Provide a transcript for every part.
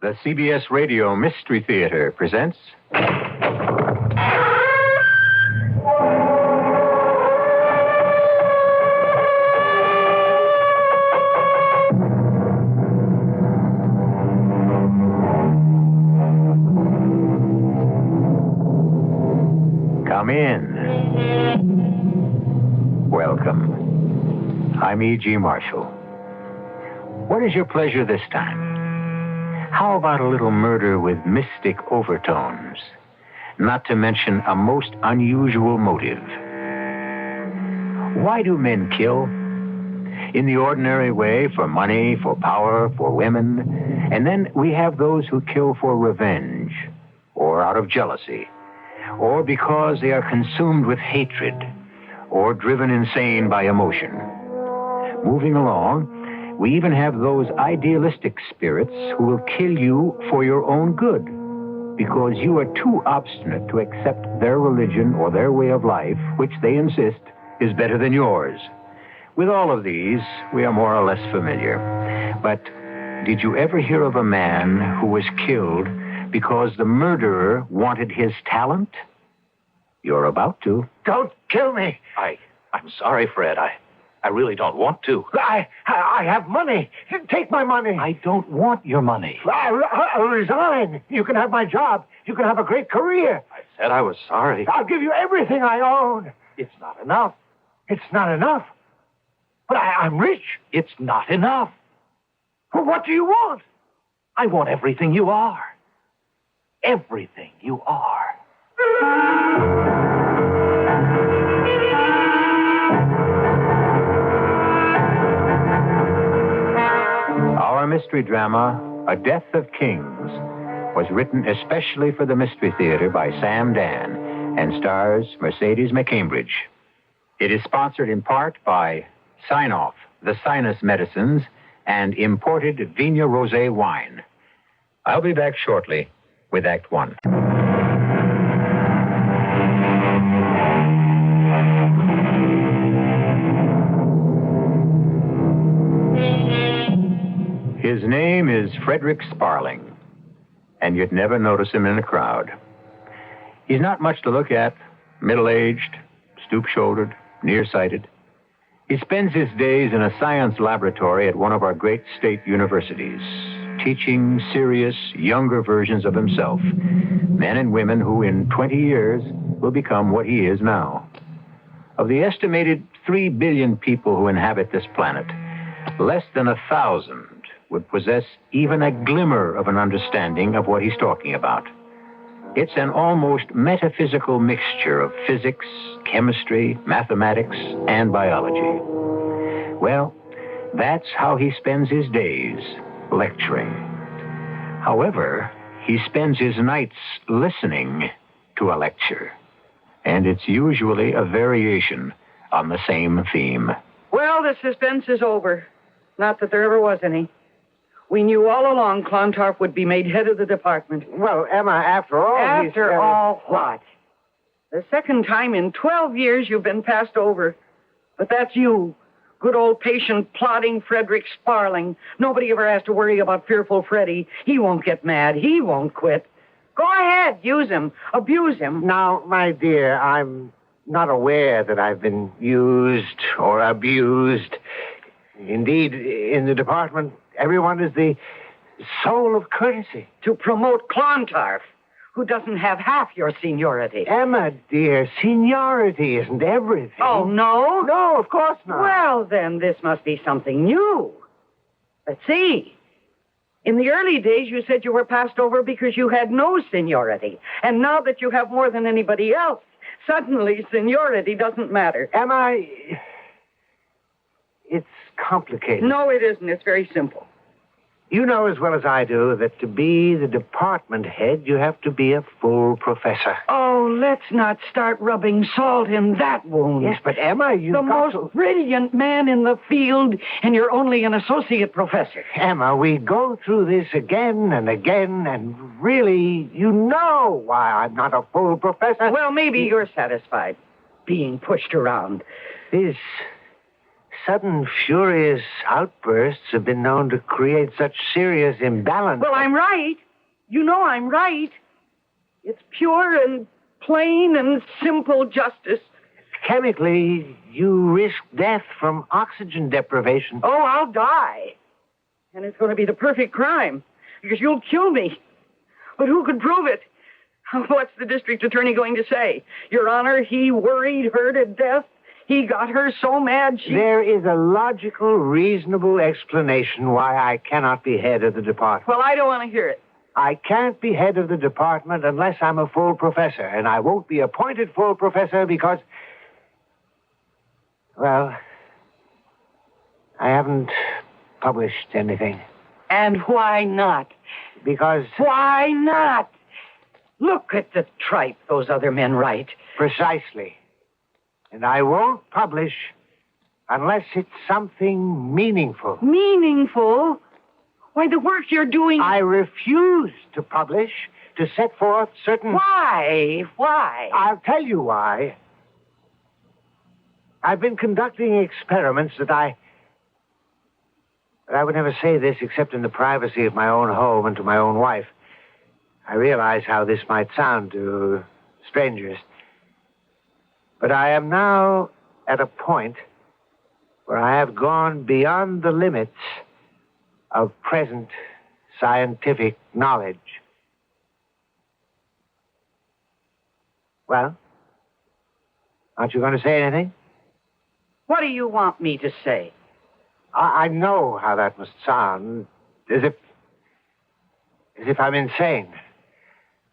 The CBS Radio Mystery Theater presents... Come in. Welcome. I'm E.G. Marshall. What is your pleasure this time? How about a little murder with mystic overtones? Not to mention a most unusual motive. Why do men kill? In the ordinary way, for money, for power, for women. And then we have those who kill for revenge, or out of jealousy, or because they are consumed with hatred, or driven insane by emotion. Moving along, we even have those idealistic spirits who will kill you for your own good because you are too obstinate to accept their religion or their way of life, which they insist is better than yours. With all of these, we are more or less familiar. But did you ever hear of a man who was killed because the murderer wanted his talent? You're about to. Don't kill me. I'm sorry, Fred. I really don't want to. I have money. Take my money. I don't want your money. I'll resign. You can have my job. You can have a great career. I said I was sorry. I'll give you everything I own. It's not enough. It's not enough. But I'm rich. It's not enough. Well, what do you want? I want everything you are. Everything you are. Our mystery drama, A Death of Kings, was written especially for the Mystery Theater by Sam Dan and stars Mercedes McCambridge. It is sponsored in part by Sign-Off, the sinus medicines, and imported Vigna Rosé wine. I'll be back shortly with Act One. His name is Frederick Sparling, and you'd never notice him in a crowd. He's not much to look at, middle-aged, stoop-shouldered, nearsighted. He spends his days in a science laboratory at one of our great state universities, teaching serious, younger versions of himself, men and women who in 20 years will become what he is now. Of the estimated 3 billion people who inhabit this planet, less than 1,000 would possess even a glimmer of an understanding of what he's talking about. It's an almost metaphysical mixture of physics, chemistry, mathematics, and biology. Well, that's how he spends his days, lecturing. However, he spends his nights listening to a lecture. And it's usually a variation on the same theme. Well, the suspense is over. Not that there ever was any. We knew all along Clontarf would be made head of the department. Well, Emma, after all... After all what? The second time in 12 years you've been passed over. But that's you. Good old patient, plodding Frederick Sparling. Nobody ever has to worry about fearful Freddie. He won't get mad. He won't quit. Go ahead. Use him. Abuse him. Now, my dear, I'm not aware that I've been used or abused. Indeed, in the department, everyone is the soul of courtesy. To promote Clontarf, who doesn't have half your seniority. Emma, dear, seniority isn't everything. Oh, no? No, of course not. Well, then, this must be something new. Let's see. In the early days, you said you were passed over because you had no seniority. And now that you have more than anybody else, suddenly seniority doesn't matter. Emma, it's complicated. No, it isn't. It's very simple. You know as well as I do that to be the department head, you have to be a full professor. Oh, let's not start rubbing salt in that wound. Yes, but Emma, you've the got most brilliant man in the field, and you're only an associate professor. Emma, we go through this again and again, and really, you know why I'm not a full professor. Well, maybe you're satisfied being pushed around. This Sudden, furious outbursts have been known to create such serious imbalance. Well, I'm right. You know I'm right. It's pure and plain and simple justice. Chemically, you risk death from oxygen deprivation. Oh, I'll die. And it's going to be the perfect crime, because you'll kill me. But who could prove it? What's the district attorney going to say? Your Honor, he worried her to death. He got her so mad she... There is a logical, reasonable explanation why I cannot be head of the department. Well, I don't want to hear it. I can't be head of the department unless I'm a full professor, and I won't be appointed full professor because... Well, I haven't published anything. And why not? Because... Why not? Look at the tripe those other men write. Precisely. And I won't publish unless it's something meaningful. Meaningful? Why, the work you're doing... I refuse to publish, to set forth certain... Why? Why? I'll tell you why. I've been conducting experiments that I would never say this except in the privacy of my own home and to my own wife. I realize how this might sound to strangers. But I am now at a point where I have gone beyond the limits of present scientific knowledge. Well, aren't you going to say anything? What do you want me to say? I know how that must sound, as if I'm insane.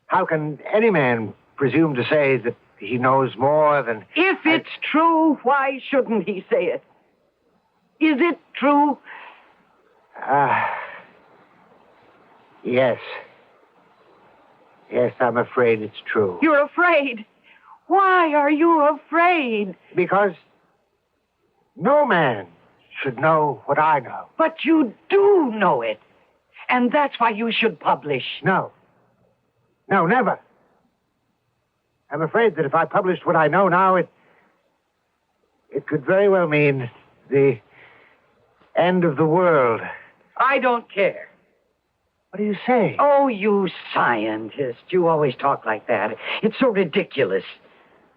How can any man presume to say that he knows more than... If it's true, why shouldn't he say it? Is it true? Yes. Yes, I'm afraid it's true. You're afraid? Why are you afraid? Because no man should know what I know. But you do know it. And that's why you should publish. No. No, never. I'm afraid that if I published what I know now, it could very well mean the end of the world. I don't care. What do you say? Oh, you scientist. You always talk like that. It's so ridiculous.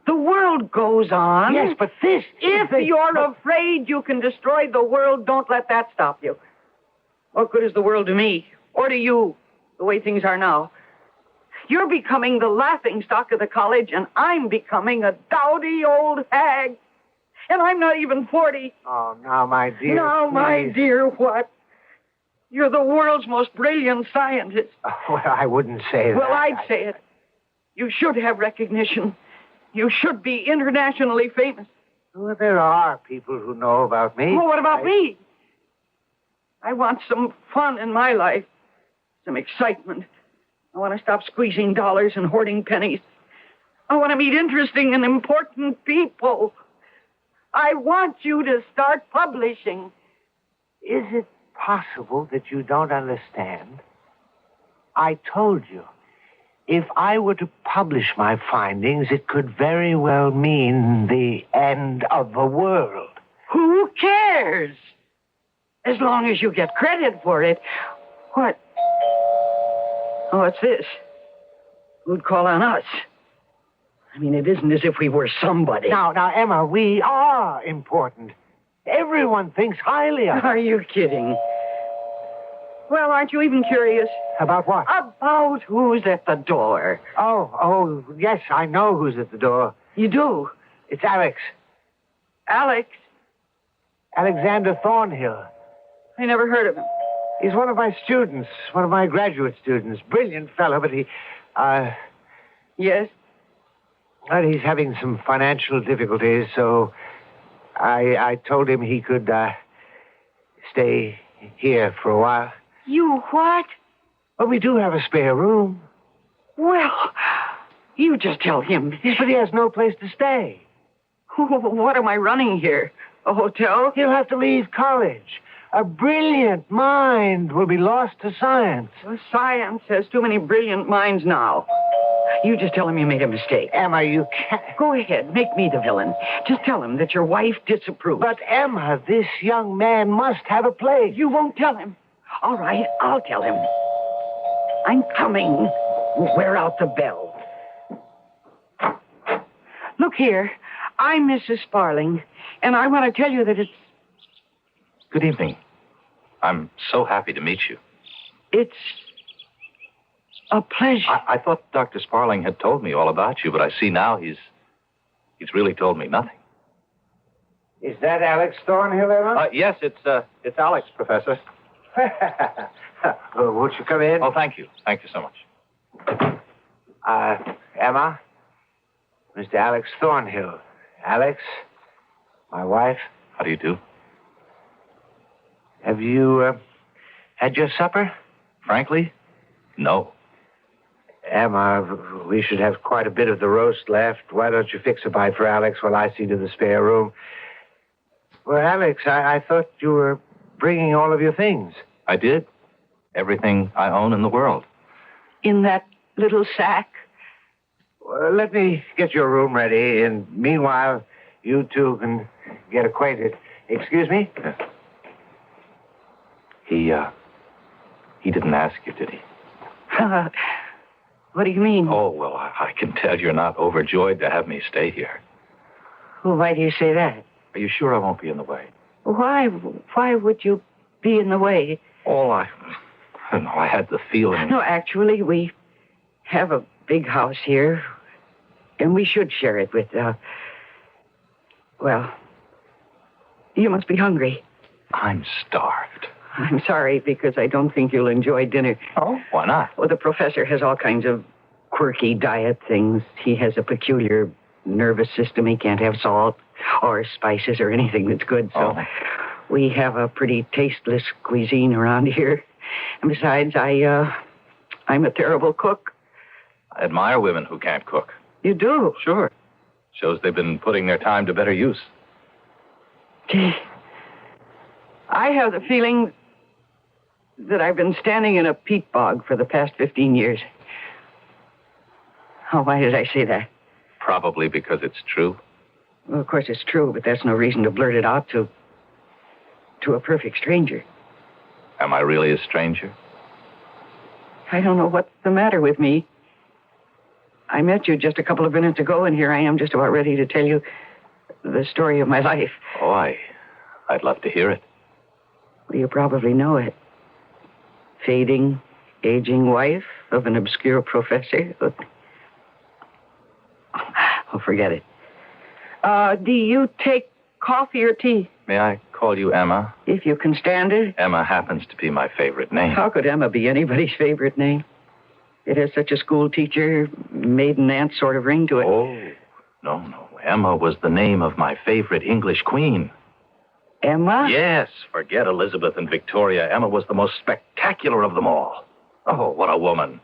The world goes on. Yes, but this... If you're afraid you can destroy the world, don't let that stop you. What good is the world to me? Or to you, the way things are now? You're becoming the laughingstock of the college, and I'm becoming a dowdy old hag. And I'm not even 40. Oh, now, my dear. Now, my please. dear, what? You're the world's most brilliant scientist. Oh, well, I wouldn't say that. Well, I'd say it. You should have recognition. You should be internationally famous. Well, there are people who know about me. Well, what about me? I want some fun in my life, some excitement. I want to stop squeezing dollars and hoarding pennies. I want to meet interesting and important people. I want you to start publishing. Is it possible that you don't understand? I told you, if I were to publish my findings, it could very well mean the end of the world. Who cares? As long as you get credit for it. What? Oh, what's this? Who'd call on us? I mean, it isn't as if we were somebody. Now, Emma, we are important. Everyone thinks highly of us. Are you kidding? Well, aren't you even curious? About what? About who's at the door. Oh, yes, I know who's at the door. You do? It's Alex. Alex? Alexander Thornhill. I never heard of him. He's one of my students, one of my graduate students. Brilliant fellow, but he, Yes? Well, he's having some financial difficulties, so I told him he could, stay here for a while. You what? Well, we do have a spare room. Well, you just tell him. Yes, but he has no place to stay. What am I running here? A hotel? He'll have to leave college. A brilliant mind will be lost to science. Well, science has too many brilliant minds now. You just tell him you made a mistake. Emma, you can't. Go ahead. Make me the villain. Just tell him that your wife disapproves. But, Emma, this young man must have a place. You won't tell him. All right, I'll tell him. I'm coming. Wear out the bell. Look here. I'm Mrs. Sparling, and I want to tell you that it's... Good evening. I'm so happy to meet you. It's a pleasure. I thought Dr. Sparling had told me all about you, but I see now he's really told me nothing. Is that Alex Thornhill, Emma? Yes, it's Alex, Professor. Won't you come in? Oh, thank you. Thank you so much. Emma, Mr. Alex Thornhill. Alex, my wife. How do you do? Have you had your supper? Frankly, no. Emma, we should have quite a bit of the roast left. Why don't you fix a bite for Alex while I see to the spare room? Well, Alex, I thought you were bringing all of your things. I did. Everything I own in the world. In that little sack? Well, let me get your room ready, and meanwhile, you two can get acquainted. Excuse me? He didn't ask you, did he? What do you mean? Oh, well, I can tell you're not overjoyed to have me stay here. Well, why do you say that? Are you sure I won't be in the way? Why would you be in the way? Oh, I don't know. I had the feeling. No, actually, we have a big house here, and we should share it with, well, you must be hungry. I'm starved. I'm sorry, because I don't think you'll enjoy dinner. Oh, why not? Well, the professor has all kinds of quirky diet things. He has a peculiar nervous system. He can't have salt or spices or anything that's good, so we have a pretty tasteless cuisine around here. And besides, I'm a terrible cook. I admire women who can't cook. You do? Sure. Shows they've been putting their time to better use. Gee, I have the feeling that I've been standing in a peat bog for the past 15 years. Oh, why did I say that? Probably because it's true. Well, of course it's true, but that's no reason to blurt it out to a perfect stranger. Am I really a stranger? I don't know what's the matter with me. I met you just a couple of minutes ago, and here I am just about ready to tell you the story of my life. Oh, I'd love to hear it. Well, you probably know it. Fading, aging wife of an obscure professor. Oh, forget it. Do you take coffee or tea? May I call you Emma? If you can stand it. Emma happens to be my favorite name. How could Emma be anybody's favorite name? It has such a school teacher, maiden aunt sort of ring to it. Oh, no. Emma was the name of my favorite English queen. Emma? Yes, forget Elizabeth and Victoria. Emma was the most spectacular of them all. Oh, what a woman.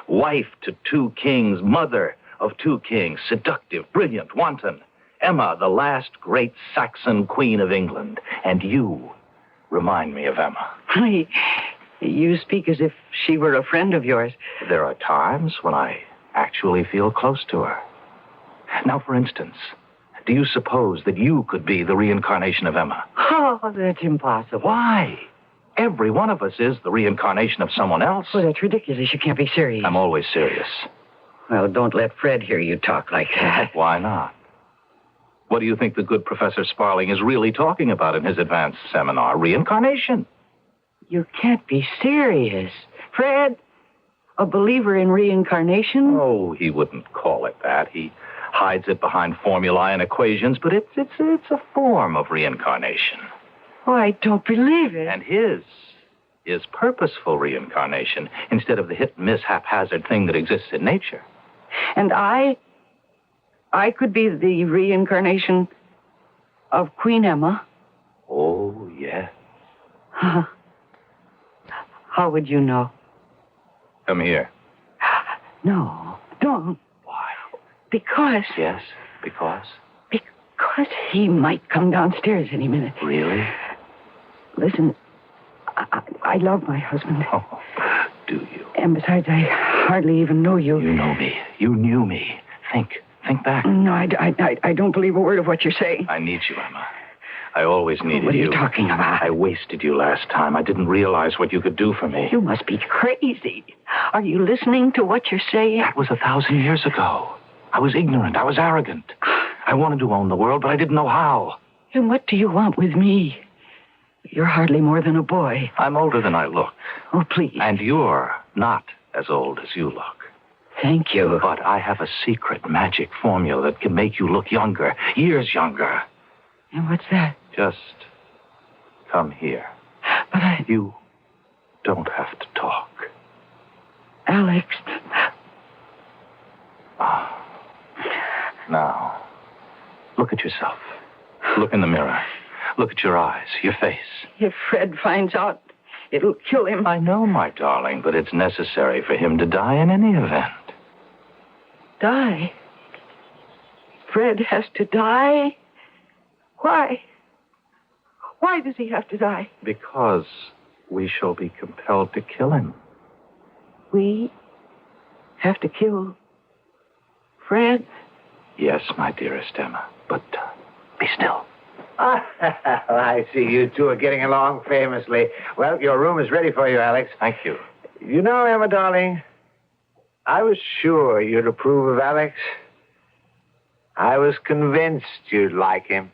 Wife to 2 kings, mother of 2 kings, seductive, brilliant, wanton. Emma, the last great Saxon queen of England. And you remind me of Emma. Honey, you speak as if she were a friend of yours. There are times when I actually feel close to her. Now, for instance, do you suppose that you could be the reincarnation of Emma? Oh, that's impossible. Why? Every one of us is the reincarnation of someone else. Well, that's ridiculous. You can't be serious. I'm always serious. Well, don't let Fred hear you talk like that. Why not? What do you think the good Professor Sparling is really talking about in his advanced seminar? Reincarnation. You can't be serious. Fred, a believer in reincarnation? Oh, he wouldn't call it that. He hides it behind formulae and equations, but it's a form of reincarnation. Oh, I don't believe it. And his is purposeful reincarnation instead of the hit-and-miss haphazard thing that exists in nature. And I could be the reincarnation of Queen Emma. Oh, yeah. How would you know? Come here. No, don't. Why? Because... Yes, because? Because he might come downstairs any minute. Really? Listen, I love my husband. Oh, do you? And besides, I hardly even know you. You know me. You knew me. Think back. No, I don't believe a word of what you're saying. I need you, Emma. I always needed you. What are you talking about? I wasted you last time. I didn't realize what you could do for me. You must be crazy. Are you listening to what you're saying? That was 1,000 years ago. I was ignorant. I was arrogant. I wanted to own the world, but I didn't know how. And what do you want with me? You're hardly more than a boy. I'm older than I look. Oh, please. And you're not as old as you look. Thank you. But I have a secret magic formula that can make you look younger, years younger. And what's that? Just come here. But You don't have to talk. Alex. Now, look at yourself. Look in the mirror. Look at your eyes, your face. If Fred finds out, it'll kill him. I know, my darling, but it's necessary for him to die in any event. Die? Fred has to die? Why? Why does he have to die? Because we shall be compelled to kill him. We have to kill Fred? Yes, my dearest Emma, but be still. I see you two are getting along famously. Well, your room is ready for you, Alex. Thank you. You know, Emma, darling, I was sure you'd approve of Alex. I was convinced you'd like him.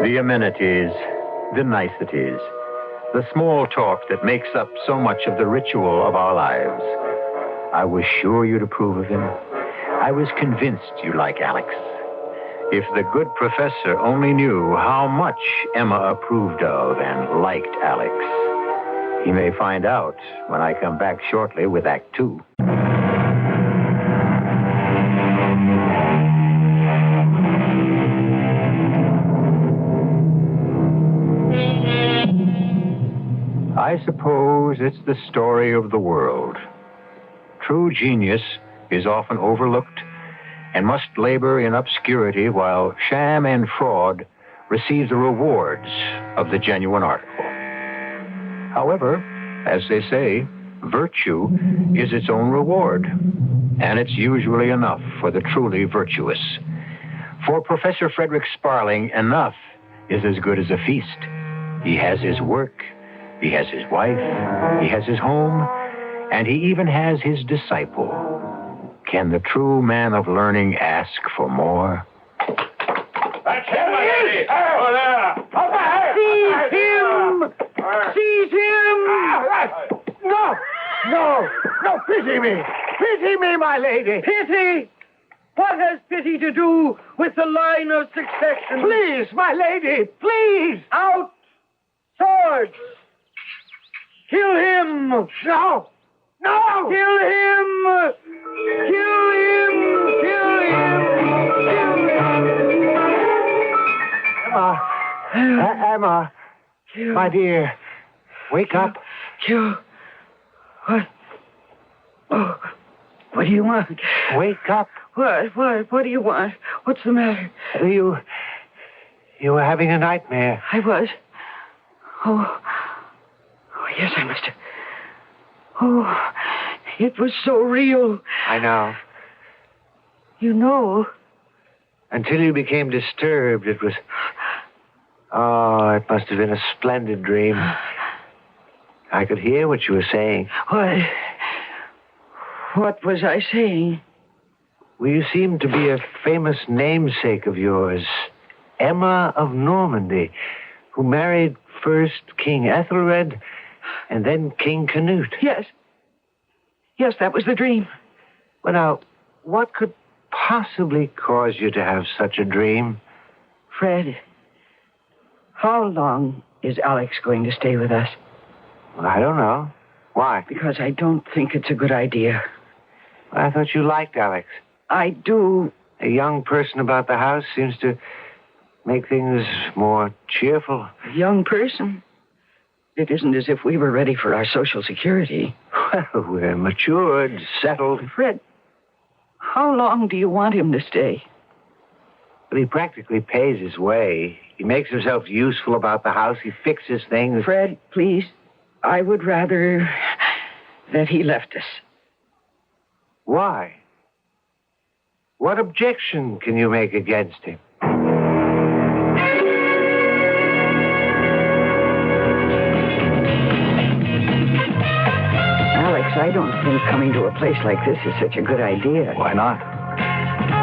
The amenities, the niceties, the small talk that makes up so much of the ritual of our lives. I was sure you'd approve of him. I was convinced you like Alex. If the good professor only knew how much Emma approved of and liked Alex. He may find out when I come back shortly with Act 2. I suppose it's the story of the world. True genius is often overlooked and must labor in obscurity while sham and fraud receive the rewards of the genuine article. However, as they say, virtue is its own reward, and it's usually enough for the truly virtuous. For Professor Frederick Sparling, enough is as good as a feast. He has his work, he has his wife, he has his home, and he even has his disciple. Can the true man of learning ask for more? That's him, lady! Oh, there! Seize him! Seize him! No, pity me! Pity me, my lady! Pity? What has pity to do with the line of succession? Please, my lady, please! Out! Swords! Kill him! No! Kill him! Kill him! Kill him! Emma, Kill. my dear, wake up. Kill. What? Oh, what do you want? Wake up. What do you want? What's the matter? You were having a nightmare. I was. Oh, yes, I must have. Oh, it was so real. I know. You know. Until you became disturbed, it was... Oh, it must have been a splendid dream. I could hear what you were saying. What was I saying? Well, you seemed to be a famous namesake of yours, Emma of Normandy, who married first King Ethelred and then King Canute. Yes, that was the dream. Well, now, what could possibly cause you to have such a dream? Fred, how long is Alex going to stay with us? Well, I don't know. Why? Because I don't think it's a good idea. I thought you liked Alex. I do. A young person about the house seems to make things more cheerful. A young person? It isn't as if we were ready for our Social Security. Well, we're matured, settled. Fred, how long do you want him to stay? But he practically pays his way. He makes himself useful about the house. He fixes things. Fred, please. I would rather that he left us. Why? What objection can you make against him? Alex, I don't think coming to a place like this is such a good idea. Why not?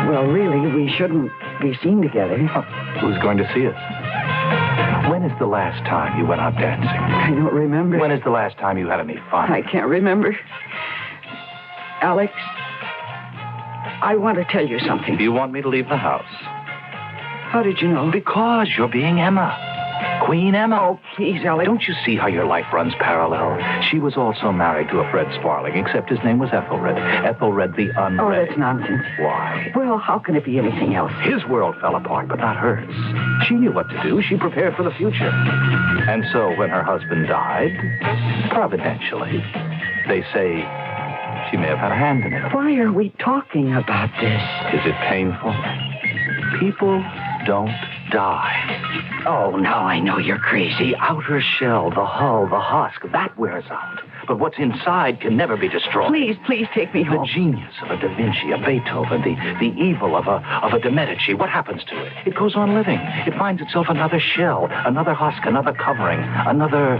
Well, really, we shouldn't be seen together. Who's going to see us? When is the last time you went out dancing? I don't remember. When is the last time you had any fun? I can't remember. Alex, I want to tell you something. Do you want me to leave the house? How did you know? Because you're being Emma. Queen Emma. Oh, please, Alex. Don't you see how your life runs parallel? She was also married to a Fred Sparling, except his name was Ethelred. Ethelred the Unready. Oh, that's nonsense. Why? Well, how can it be anything else? His world fell apart, but not hers. She knew what to do. She prepared for the future. And so when her husband died, providentially, they say she may have had a hand in it. Why are we talking about this? Is it painful? People don't die. Oh, now I know you're crazy. The outer shell, the hull, the husk, that wears out. But what's inside can never be destroyed. Please take me home. The genius of a Da Vinci, a Beethoven, the evil of a De Medici, what happens to it? It goes on living. It finds itself another shell, another husk, another covering, another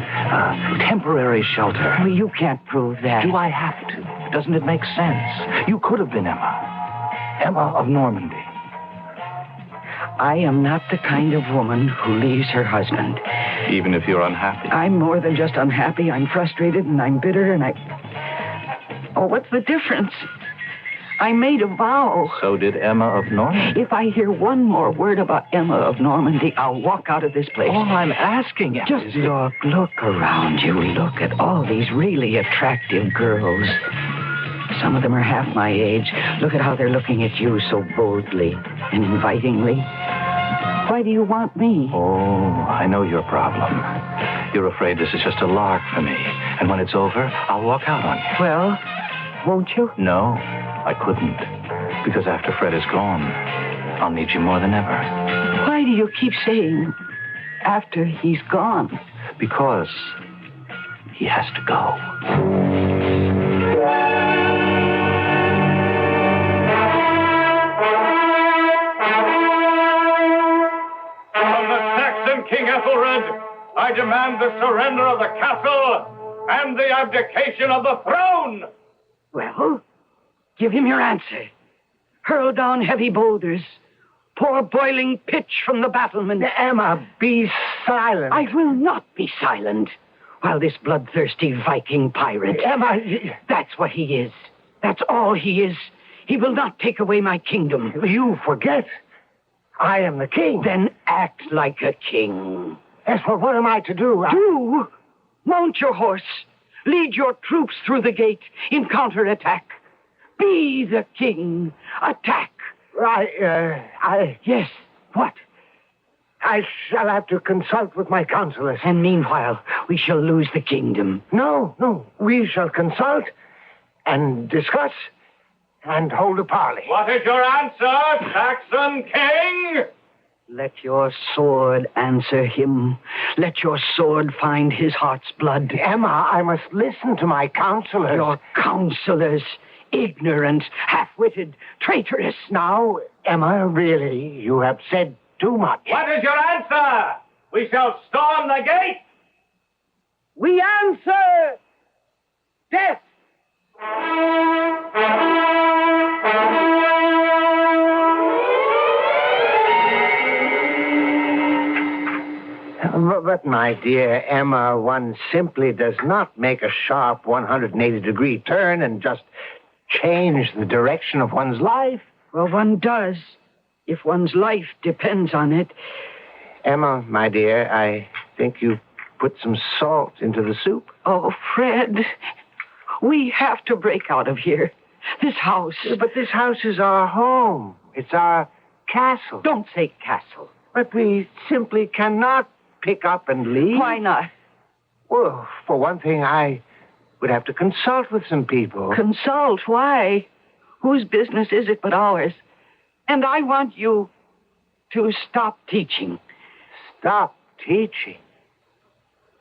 temporary shelter. Well, you can't prove that. Do I have to? Doesn't it make sense? You could have been Emma. Emma of Normandy. I am not the kind of woman who leaves her husband. Even if you're unhappy? I'm more than just unhappy. I'm frustrated and I'm bitter and Oh, what's the difference? I made a vow. So did Emma of Normandy. If I hear one more word about Emma of Normandy, I'll walk out of this place. All I'm asking is... Just look around you. Look at all these really attractive girls. Some of them are half my age. Look at how they're looking at you so boldly and invitingly. Why do you want me? Oh, I know your problem. You're afraid this is just a lark for me. And when it's over, I'll walk out on you. Well, won't you? No, I couldn't. Because after Fred is gone, I'll need you more than ever. Why do you keep saying after he's gone? Because he has to go. King Ethelred, I demand the surrender of the castle and the abdication of the throne. Well, give him your answer. Hurl down heavy boulders. Pour boiling pitch from the battlements. Emma, be silent. I will not be silent while this bloodthirsty Viking pirate... Emma... That's what he is. That's all he is. He will not take away my kingdom. You forget. I am the king. Then act like a king. Yes, well, what am I to do? Do? Mount your horse. Lead your troops through the gate in counterattack. Be the king. Attack. Yes, what? I shall have to consult with my counselors. And meanwhile, we shall lose the kingdom. No. We shall consult and discuss and hold a parley. What is your answer, Saxon king? Let your sword answer him. Let your sword find his heart's blood. Emma, I must listen to my counselors. Your counselors, ignorant, half-witted, traitorous. Now, Emma, really, you have said too much. What is your answer? We shall storm the gate. We answer death. But, my dear Emma, one simply does not make a sharp 180-degree turn and just change the direction of one's life. Well, one does, if one's life depends on it. Emma, my dear, I think you put some salt into the soup. Oh, Fred, we have to break out of here. This house. But this house is our home. It's our castle. Don't say castle. But we simply cannot pick up and leave. Why not? Well, for one thing, I would have to consult with some people. Consult? Why? Whose business is it but ours? And I want you to stop teaching. Stop teaching?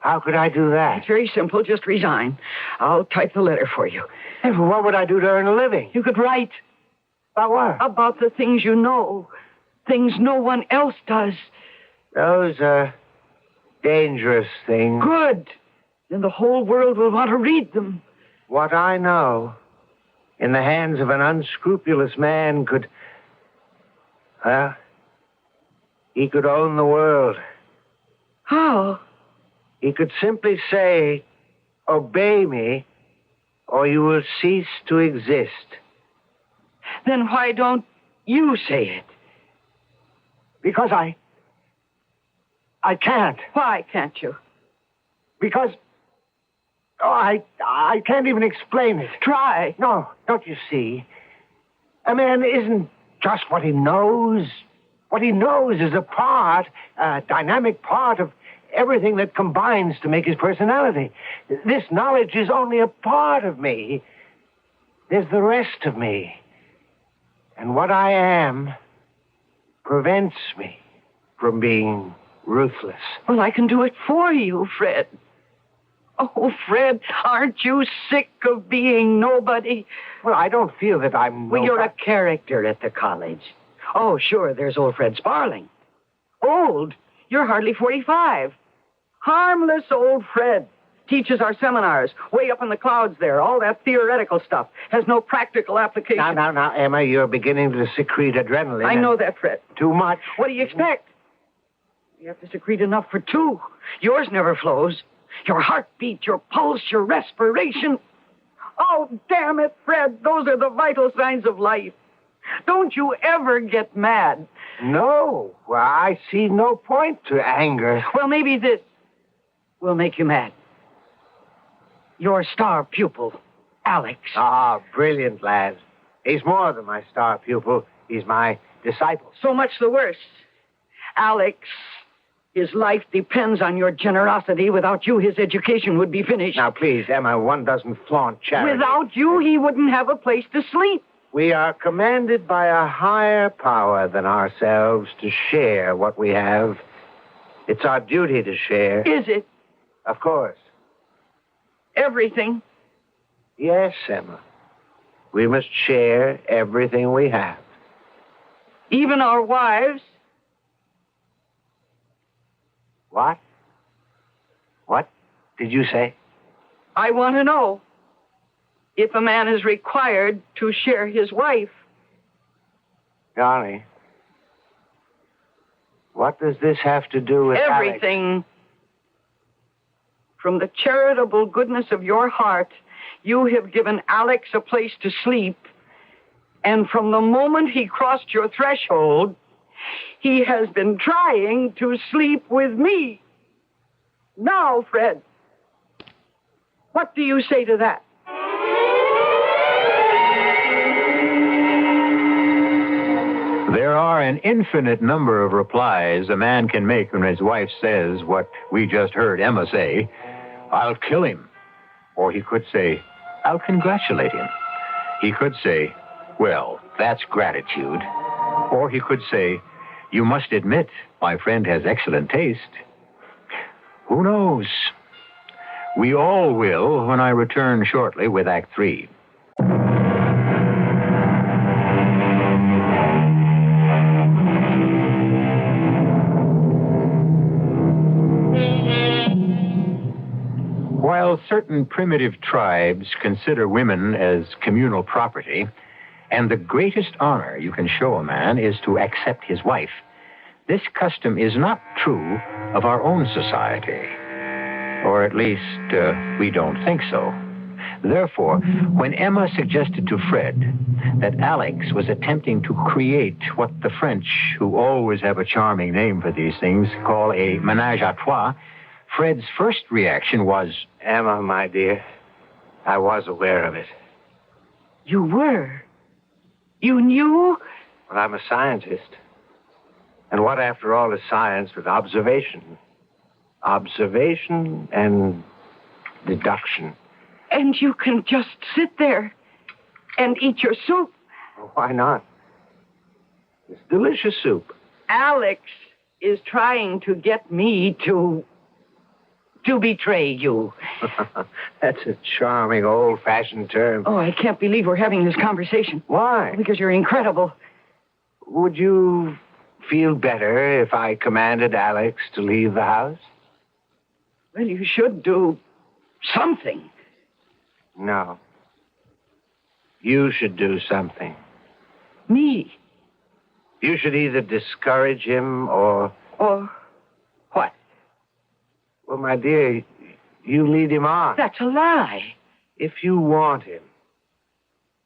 How could I do that? It's very simple. Just resign. I'll type the letter for you. Hey, well, what would I do to earn a living? You could write About what? about the things you know, things no one else does. Those are dangerous things. Good. Then the whole world will want to read them. What I know, in the hands of an unscrupulous man, could... Well, he could own the world. How? He could simply say, obey me, or you will cease to exist. Then why don't you say it? Because I can't. Why can't you? Because... Oh, I can't even explain it. Try. No, don't you see? A man isn't just what he knows. What he knows is a dynamic part of everything that combines to make his personality. This knowledge is only a part of me. There's the rest of me. And what I am prevents me from being ruthless. Well, I can do it for you, Fred. Oh, Fred, aren't you sick of being nobody? Well, I don't feel that I'm Well, you're a character at the college. Oh, sure, there's old Fred Sparling. Old? You're hardly 45. Harmless old Fred. Teaches our seminars, way up in the clouds there. All that theoretical stuff has no practical application. Now, Emma, you're beginning to secrete adrenaline. I know that, Fred. Too much. What do you expect? You have to secrete enough for two. Yours never flows. Your heartbeat, your pulse, your respiration. Oh, damn it, Fred. Those are the vital signs of life. Don't you ever get mad. No. Well, I see no point to anger. Well, maybe this will make you mad. Your star pupil, Alex. Ah, brilliant lad. He's more than my star pupil. He's my disciple. So much the worse. Alex, his life depends on your generosity. Without you, his education would be finished. Now, please, Emma, one doesn't flaunt charity. Without you, he wouldn't have a place to sleep. We are commanded by a higher power than ourselves to share what we have. It's our duty to share. Is it? Of course. Everything? Yes, Emma. We must share everything we have. Even our wives? What? What did you say? I want to know if a man is required to share his wife. Darling, what does this have to do with everything? Alex? From the charitable goodness of your heart, you have given Alex a place to sleep. And from the moment he crossed your threshold, he has been trying to sleep with me. Now, Fred, what do you say to that? There are an infinite number of replies a man can make when his wife says what we just heard Emma say. I'll kill him. Or he could say, I'll congratulate him. He could say, well, that's gratitude. Or he could say, you must admit my friend has excellent taste. Who knows? We all will when I return shortly with Act 3. While certain primitive tribes consider women as communal property, and the greatest honor you can show a man is to accept his wife, this custom is not true of our own society. Or at least, we don't think so. Therefore, when Emma suggested to Fred that Alex was attempting to create what the French, who always have a charming name for these things, call a ménage à trois, Fred's first reaction was, Emma, my dear, I was aware of it. You were? You knew? Well, I'm a scientist. And what, after all, is science but observation? Observation and deduction. And you can just sit there and eat your soup. Well, why not? It's delicious soup. Alex is trying to get me to to betray you. That's a charming, old-fashioned term. Oh, I can't believe we're having this conversation. Why? Because you're incredible. Would you feel better if I commanded Alex to leave the house? Well, you should do something. No. You should do something. Me? You should either discourage him or... Or what? Well, my dear, you lead him on. That's a lie. If you want him,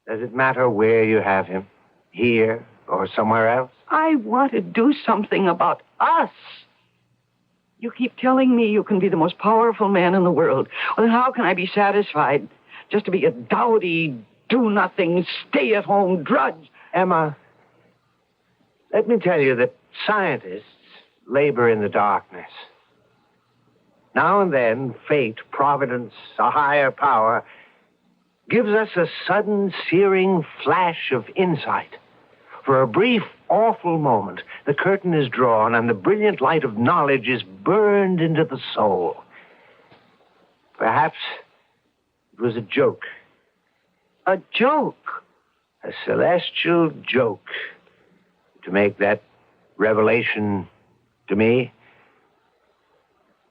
does it matter where you have him? Here or somewhere else? I want to do something about us. You keep telling me you can be the most powerful man in the world. Well, then how can I be satisfied just to be a dowdy, do-nothing, stay-at-home drudge? Emma, let me tell you that scientists labor in the darkness. Now and then, fate, providence, a higher power gives us a sudden, searing flash of insight. For a brief, awful moment, the curtain is drawn and the brilliant light of knowledge is burned into the soul. Perhaps it was a joke. A joke? A celestial joke to make that revelation to me.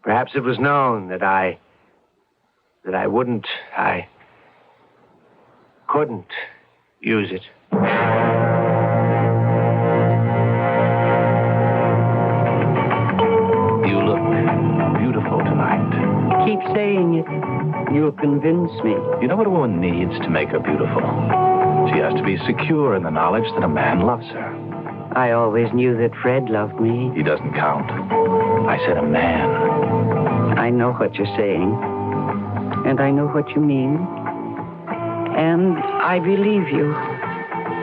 Perhaps it was known that I couldn't use it. You look beautiful tonight. Keep saying it. You'll convince me. You know what a woman needs to make her beautiful? She has to be secure in the knowledge that a man loves her. I always knew that Fred loved me. He doesn't count. I said a man. I know what you're saying. And I know what you mean. And I believe you.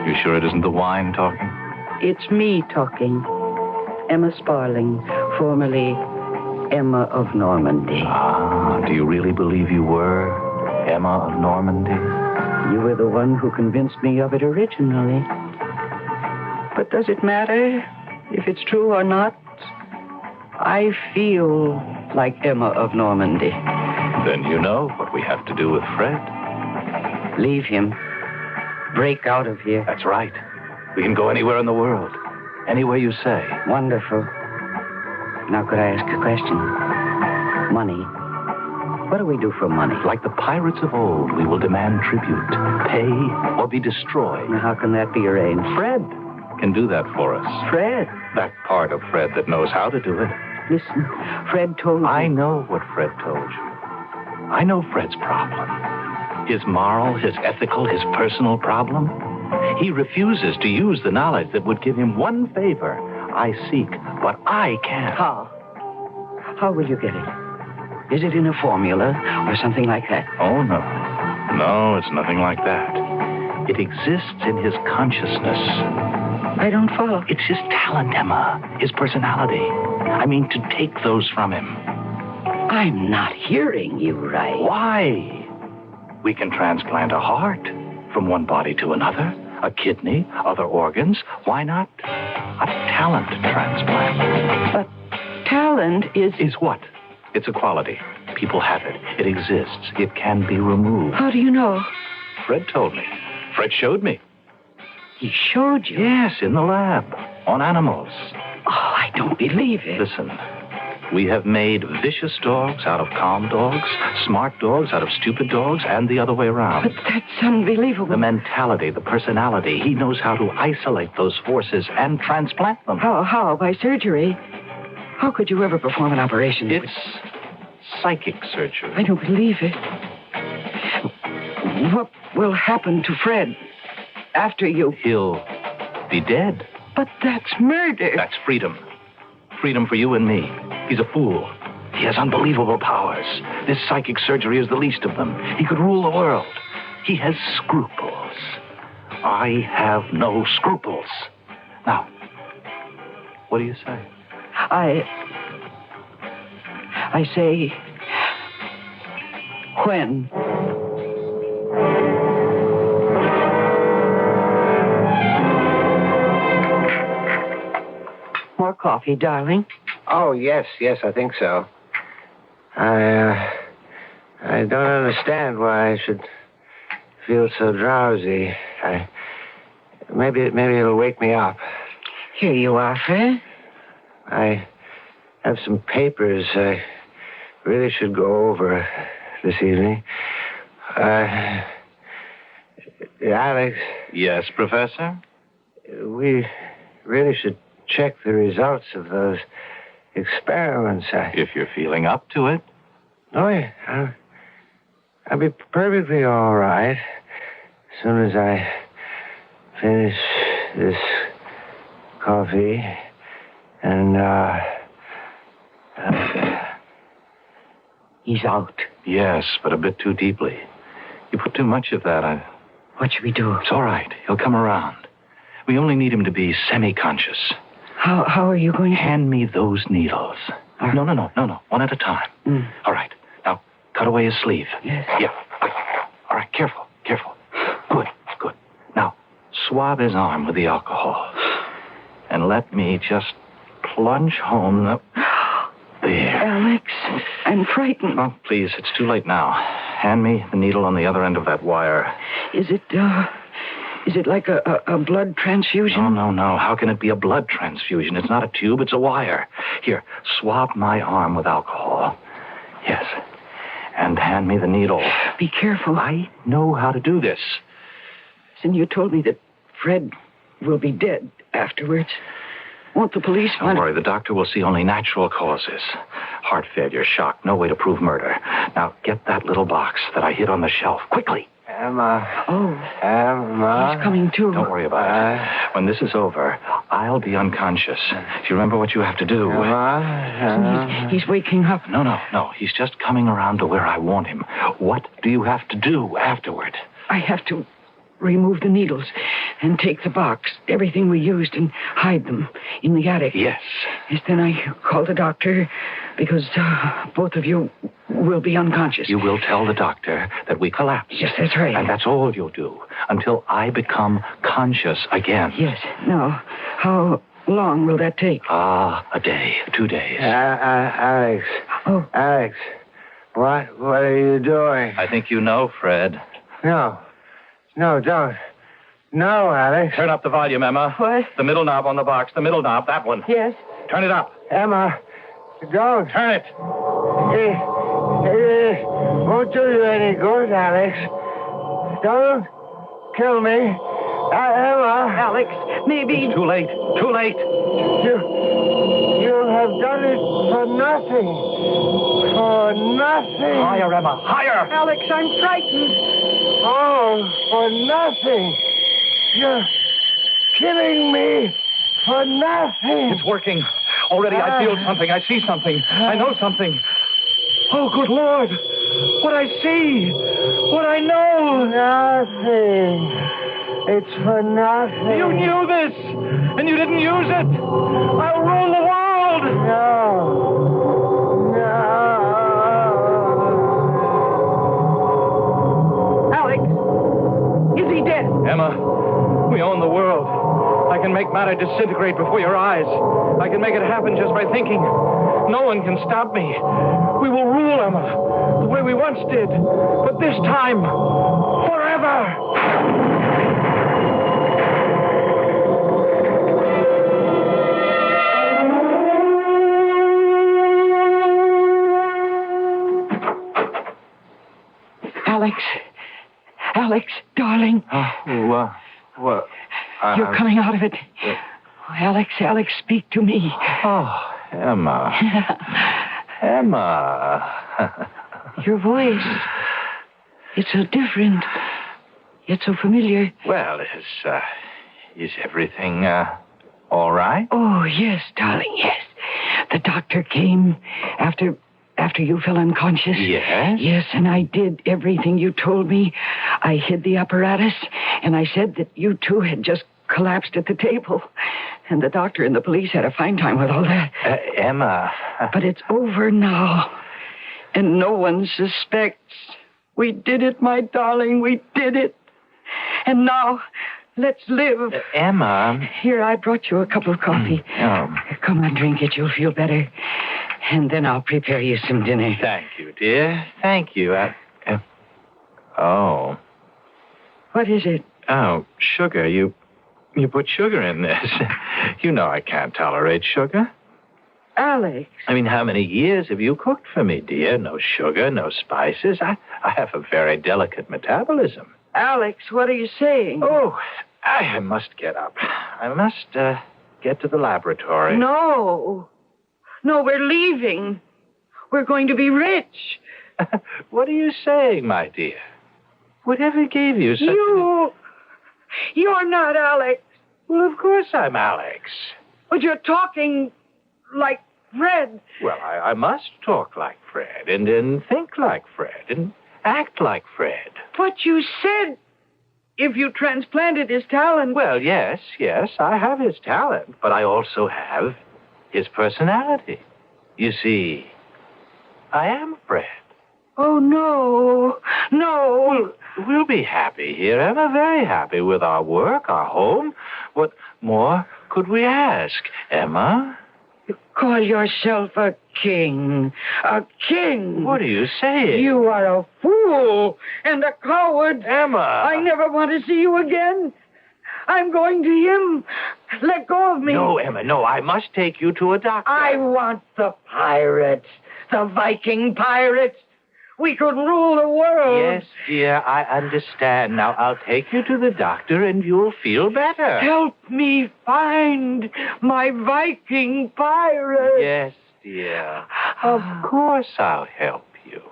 You sure it isn't the wine talking? It's me talking. Emma Sparling, formerly Emma of Normandy. Ah, do you really believe you were Emma of Normandy? You were the one who convinced me of it originally. But does it matter if it's true or not? I feel like Emma of Normandy. Then you know what we have to do with Fred. Leave him. Break out of here. That's right. We can go anywhere in the world. Anywhere you say. Wonderful. Now, could I ask a question? Money. What do we do for money? Like the pirates of old, we will demand tribute, pay, or be destroyed. Now, how can that be arranged? Fred can do that for us. Fred? That part of Fred that knows how to do it. Listen, Fred told me. I know what Fred told you. I know Fred's problem. His moral, his ethical, his personal problem. He refuses to use the knowledge that would give him one favor I seek, but I can't. How? How will you get it? Is it in a formula or something like that? Oh, no. No, it's nothing like that. It exists in his consciousness. I don't follow. It's his talent, Emma. His personality. I mean, to take those from him. I'm not hearing you right. Why? We can transplant a heart from one body to another, a kidney, other organs. Why not a talent transplant? But talent is... Is what? It's a quality. People have it. It exists. It can be removed. How do you know? Fred told me. Fred showed me. He showed you? Yes, in the lab. On animals. Oh, I don't believe it. Listen. We have made vicious dogs out of calm dogs, smart dogs out of stupid dogs, and the other way around. But that's unbelievable. The mentality, the personality. He knows how to isolate those forces and transplant them. How? By surgery? How could you ever perform an operation? It's psychic surgery. I don't believe it. What will happen to Fred after you? He'll be dead. But that's murder. That's freedom. Freedom for you and me. He's a fool. He has unbelievable powers. This psychic surgery is the least of them. He could rule the world. He has scruples. I have no scruples. Now, what do you say? I say, when? More coffee, darling? Oh, yes, I think so. I don't understand why I should feel so drowsy. Maybe it'll wake me up. Here you are, Fred. I have some papers I really should go over this evening. Alex. Yes, Professor? We really should check the results of those experiments. If you're feeling up to it. Oh, yeah. I'll be perfectly all right as soon as I finish this coffee. And, He's out. Yes, but a bit too deeply. You put too much of that. What should we do? It's all right. He'll come around. We only need him to be semi-conscious. How are you going to... Hand me those needles. No. One at a time. All right. Now, cut away his sleeve. Yes. Yeah. Quick. All right. Careful. Good. Now, swab his arm with the alcohol. And let me just plunge home the... There. Alex, I'm frightened. Oh, please, it's too late now. Hand me the needle on the other end of that wire. Is it like a blood transfusion? No. How can it be a blood transfusion? It's not a tube, it's a wire. Here, swab my arm with alcohol. Yes. And hand me the needle. Be careful. I know how to do this. And you told me that Fred will be dead afterwards. Won't the police Don't worry, the doctor will see only natural causes. Heart failure, shock, no way to prove murder. Now, get that little box that I hid on the shelf, quickly. Emma. Oh. Emma. He's coming too. Don't worry about it. When this is over, I'll be unconscious. If you remember what you have to do. Emma. He's waking up. No. He's just coming around to where I want him. What do you have to do afterward? I have to remove the needles and take the box, everything we used, and hide them in the attic. Yes. Yes, then I call the doctor because both of you will be unconscious. You will tell the doctor that we collapsed. Yes, that's right. And that's all you'll do until I become conscious again. Yes. Now, how long will that take? A day, 2 days. Alex. Oh. Alex. What are you doing? I think you know, Fred. No, don't. No, Alex. Turn up the volume, Emma. What? The middle knob on the box. The middle knob, that one. Yes. Turn it up. Emma, don't. Turn it. It won't do you any good, Alex. Don't kill me. Emma. Alex, maybe... Too late. You have done it for nothing. For nothing. Higher, Emma. Higher. Alex, I'm frightened. Oh, for nothing. You're killing me for nothing. It's working. Already I feel something. I see something. I know something. Oh, good Lord. What I see. What I know. Nothing. It's for nothing. You knew this, and you didn't use it. I'll rule the world. No. Alex, is he dead? Emma, we own the world. I can make matter disintegrate before your eyes. I can make it happen just by thinking. No one can stop me. We will rule, Emma, the way we once did. But this time, forever. Alex, darling. What? You're coming out of it. Alex, speak to me. Oh, Emma. Emma. Your voice. It's so different. Yet so familiar. Well, is everything, all right? Oh, yes, darling, yes. The doctor came after you fell unconscious. Yes? Yes, and I did everything you told me. I hid the apparatus, and I said that you two had just collapsed at the table. And the doctor and the police had a fine time with all that. Emma. But it's over now. And no one suspects. We did it, my darling. We did it. And now, let's live. Emma. Here, I brought you a cup of coffee. Oh. Come on, drink it. You'll feel better. and then I'll prepare you some dinner. Thank you, dear. Thank you. Oh. What is it? Oh, sugar. You put sugar in this. You know I can't tolerate sugar. Alex. I mean, how many years have you cooked for me, dear? No sugar, no spices. I have a very delicate metabolism. Alex, what are you saying? Oh, I must get up. I must get to the laboratory. No. No, we're leaving. We're going to be rich. What are you saying, my dear? Whatever gave you such You're not Alex. Well, of course I'm Alex. But you're talking like Fred. Well, I must talk like Fred, and think like Fred, and act like Fred. But you said if you transplanted his talent... Well, yes, I have his talent, but I also have his personality. You see, I am Fred. Oh, no. No. We'll be happy here, Emma, very happy with our work, our home. What more could we ask, Emma? You call yourself a king. A king. What are you saying? You are a fool and a coward. Emma. I never want to see you again. I'm going to him. Let go of me. No, Emma, no. I must take you to a doctor. I want the pirates. The Viking pirates. We could rule the world. Yes, dear, I understand. Now, I'll take you to the doctor and you'll feel better. Help me find my Viking pirates. Yes, dear. Of course I'll help you.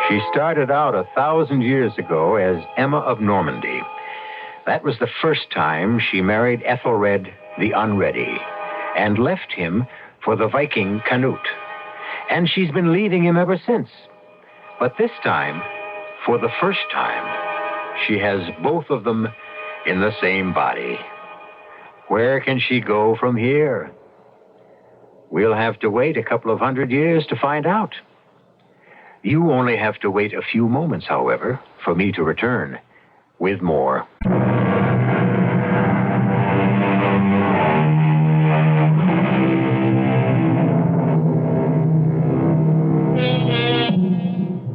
She started out 1,000 years ago as Emma of Normandy. That was the first time she married Ethelred the Unready and left him for the Viking Canute. And she's been leaving him ever since. But this time, for the first time, she has both of them in the same body. Where can she go from here? We'll have to wait a couple of 100 years to find out. You only have to wait a few moments, however, for me to return with more.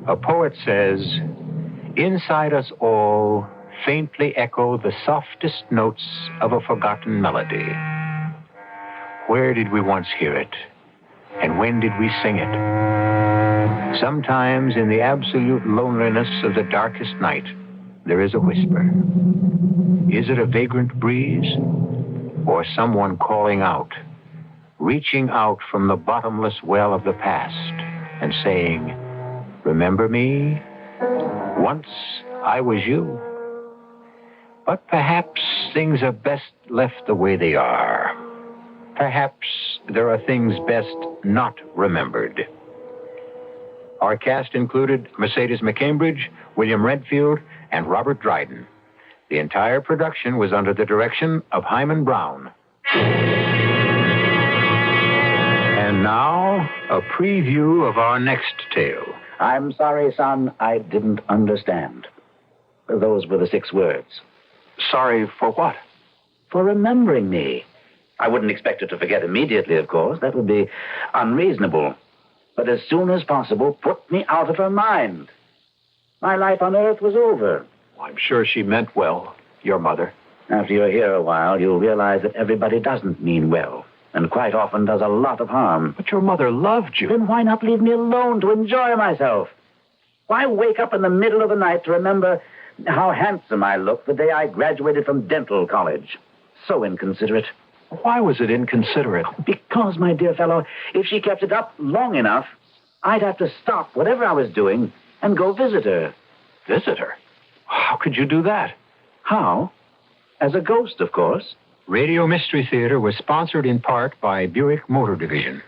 A poet says, inside us all faintly echo the softest notes of a forgotten melody. Where did we once hear it? And when did we sing it? Sometimes in the absolute loneliness of the darkest night, there is a whisper. Is it a vagrant breeze? Or someone calling out, reaching out from the bottomless well of the past and saying, remember me? Once I was you. But perhaps things are best left the way they are. Perhaps there are things best not remembered. Our cast included Mercedes McCambridge, William Redfield, and Robert Dryden. The entire production was under the direction of Hyman Brown. And now, a preview of our next tale. I'm sorry, son, I didn't understand. Those were the 6 words. Sorry for what? For remembering me. I wouldn't expect her to forget immediately, of course. That would be unreasonable. But as soon as possible, put me out of her mind. My life on Earth was over. I'm sure she meant well, your mother. After you're here a while, you'll realize that everybody doesn't mean well, and quite often does a lot of harm. But your mother loved you. Then why not leave me alone to enjoy myself? Why wake up in the middle of the night to remember how handsome I looked the day I graduated from dental college? So inconsiderate. Why was it inconsiderate? Because, my dear fellow, if she kept it up long enough, I'd have to stop whatever I was doing and go visit her. Visit her? How could you do that? How? As a ghost, of course. Radio Mystery Theater was sponsored in part by Buick Motor Division.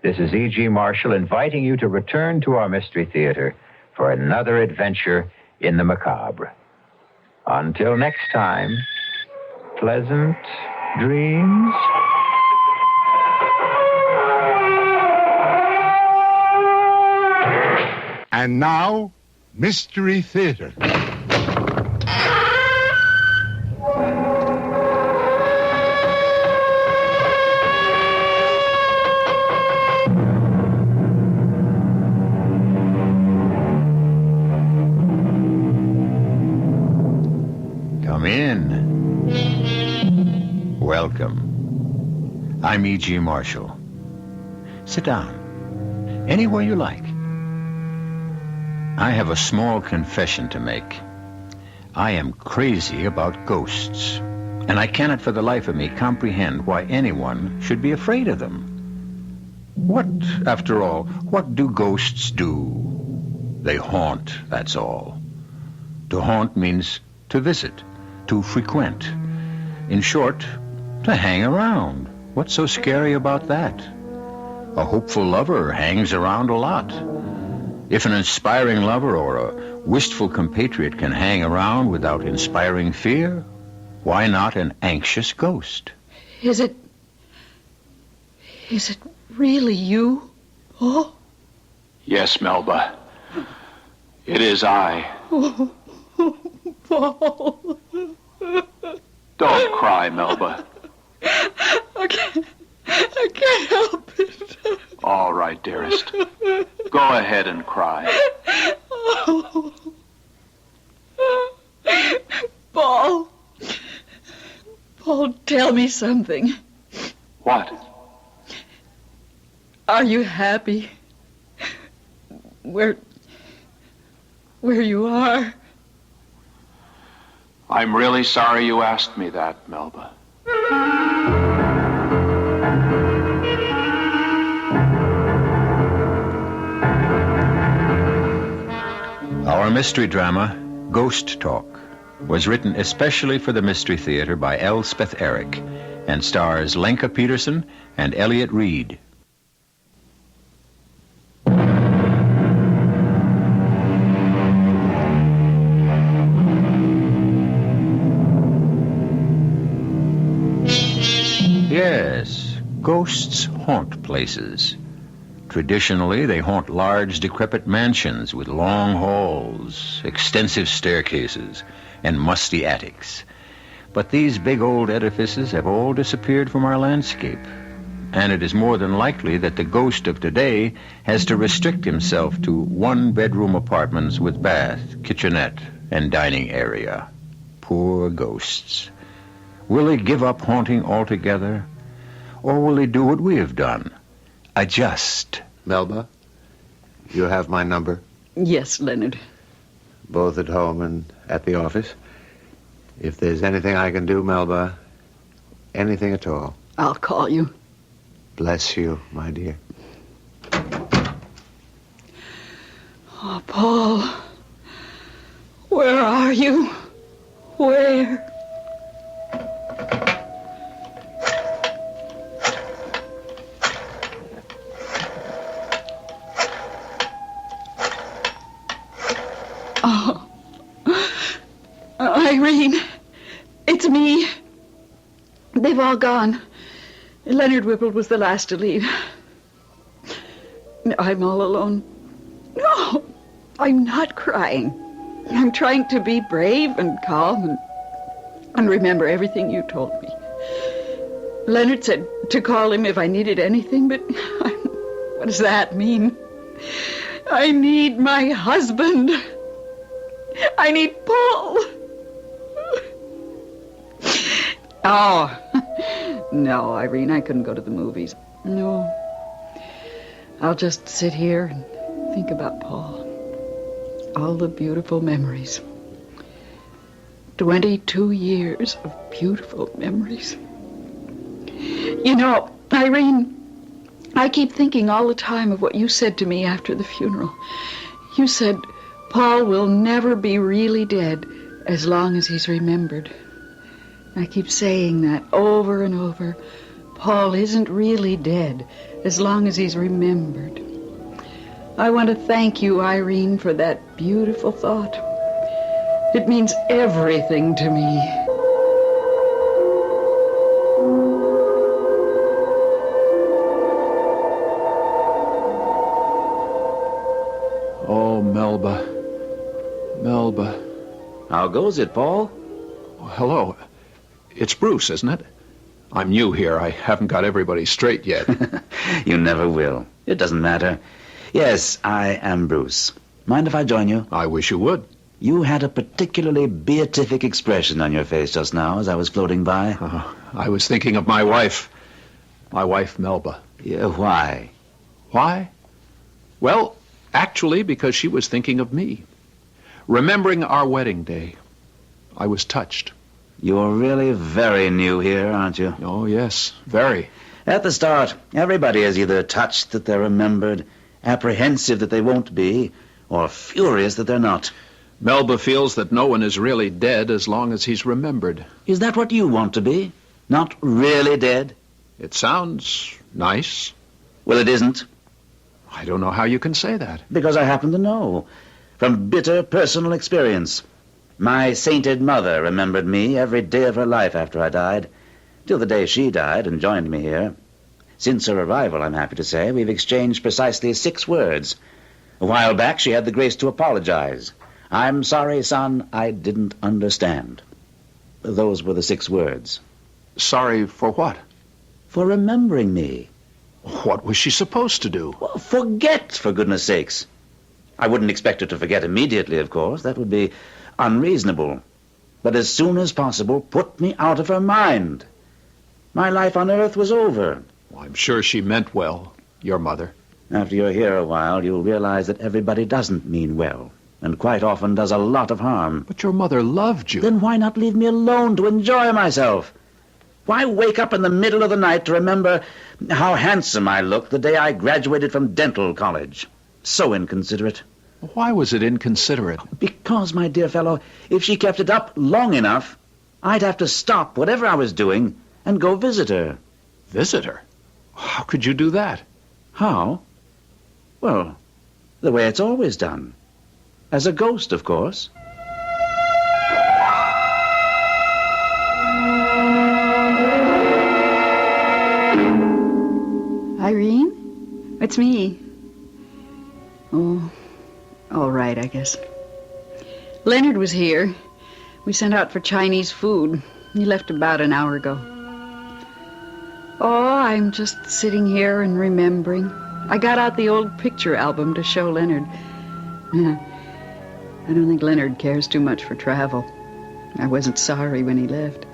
This is E.G. Marshall inviting you to return to our Mystery Theater for another adventure in the macabre. Until next time, pleasant dreams. And now, Mystery Theater. I'm E.G. Marshall. Sit down. Anywhere you like. I have a small confession to make. I am crazy about ghosts, and I cannot for the life of me comprehend why anyone should be afraid of them. What, after all, what do ghosts do? They haunt, that's all. To haunt means to visit, to frequent. In short, to hang around. What's so scary about that? A hopeful lover hangs around a lot. If an inspiring lover or a wistful compatriot can hang around without inspiring fear, why not an anxious ghost? Is it really you, Paul? Yes, Melba. It is I. Oh, Paul. Don't cry, Melba. I can't help it. All right, dearest. Go ahead and cry. Oh. Paul, tell me something. What? Are you happy? Where you are? I'm really sorry you asked me that, Melba. Our mystery drama, Ghost Talk, was written especially for the Mystery Theater by Elspeth Eric and stars Lenka Peterson and Elliot Reed. Yes, ghosts haunt places. Traditionally, they haunt large, decrepit mansions with long halls, extensive staircases, and musty attics. But these big old edifices have all disappeared from our landscape, and it is more than likely that the ghost of today has to restrict himself to one-bedroom apartments with bath, kitchenette, and dining area. Poor ghosts. Will they give up haunting altogether, or will they do what we have done? Adjust. Melba, you have my number? Yes, Leonard. Both at home and at the office. If there's anything I can do, Melba, anything at all. I'll call you. Bless you, my dear. Oh, Paul. Where are you? Where? Irene, it's me. They've all gone. Leonard Whipple was the last to leave. I'm all alone. No, I'm not crying. I'm trying to be brave and calm and remember everything you told me. Leonard said to call him if I needed anything, but what does that mean? I need my husband. I need Paul. Oh, no, Irene, I couldn't go to the movies. No. I'll just sit here and think about Paul. All the beautiful memories. 22 years of beautiful memories. You know, Irene, I keep thinking all the time of what you said to me after the funeral. You said, Paul will never be really dead as long as he's remembered. I keep saying that over and over. Paul isn't really dead as long as he's remembered. I want to thank you, Irene, for that beautiful thought. It means everything to me. Oh, Melba. Melba. How goes it, Paul? Oh, hello. It's Bruce, isn't it? I'm new here. I haven't got everybody straight yet. You never will. It doesn't matter. Yes, I am Bruce. Mind if I join you? I wish you would. You had a particularly beatific expression on your face just now as I was floating by. I was thinking of my wife. My wife, Melba. Yeah, why? Why? Well, actually, because she was thinking of me. Remembering our wedding day, I was touched. You're really very new here, aren't you? Oh, yes, very. At the start, everybody is either touched that they're remembered, apprehensive that they won't be, or furious that they're not. Melba feels that no one is really dead as long as he's remembered. Is that what you want to be? Not really dead? It sounds nice. Well, it isn't. I don't know how you can say that. Because I happen to know. From bitter personal experience. My sainted mother remembered me every day of her life after I died, till the day she died and joined me here. Since her arrival, I'm happy to say, we've exchanged precisely 6 words. A while back, she had the grace to apologize. I'm sorry, son, I didn't understand. Those were the 6 words. Sorry for what? For remembering me. What was she supposed to do? Well, forget, for goodness sakes. I wouldn't expect her to forget immediately, of course. That would be unreasonable. But as soon as possible, put me out of her mind. My life on earth was over. Well, I'm sure she meant well, your mother. After you're here a while, you'll realize that everybody doesn't mean well, and quite often does a lot of harm. But your mother loved you. Then why not leave me alone to enjoy myself? Why wake up in the middle of the night to remember how handsome I looked the day I graduated from dental college? So inconsiderate. Why was it inconsiderate? Because, my dear fellow, if she kept it up long enough, I'd have to stop whatever I was doing and go visit her. Visit her? How could you do that? How? Well, the way it's always done. As a ghost, of course. Irene? It's me. Oh, all right, I guess. Leonard was here. We sent out for Chinese food. He left about an hour ago. Oh, I'm just sitting here and remembering. I got out the old picture album to show Leonard. I don't think Leonard cares too much for travel. I wasn't sorry when he left.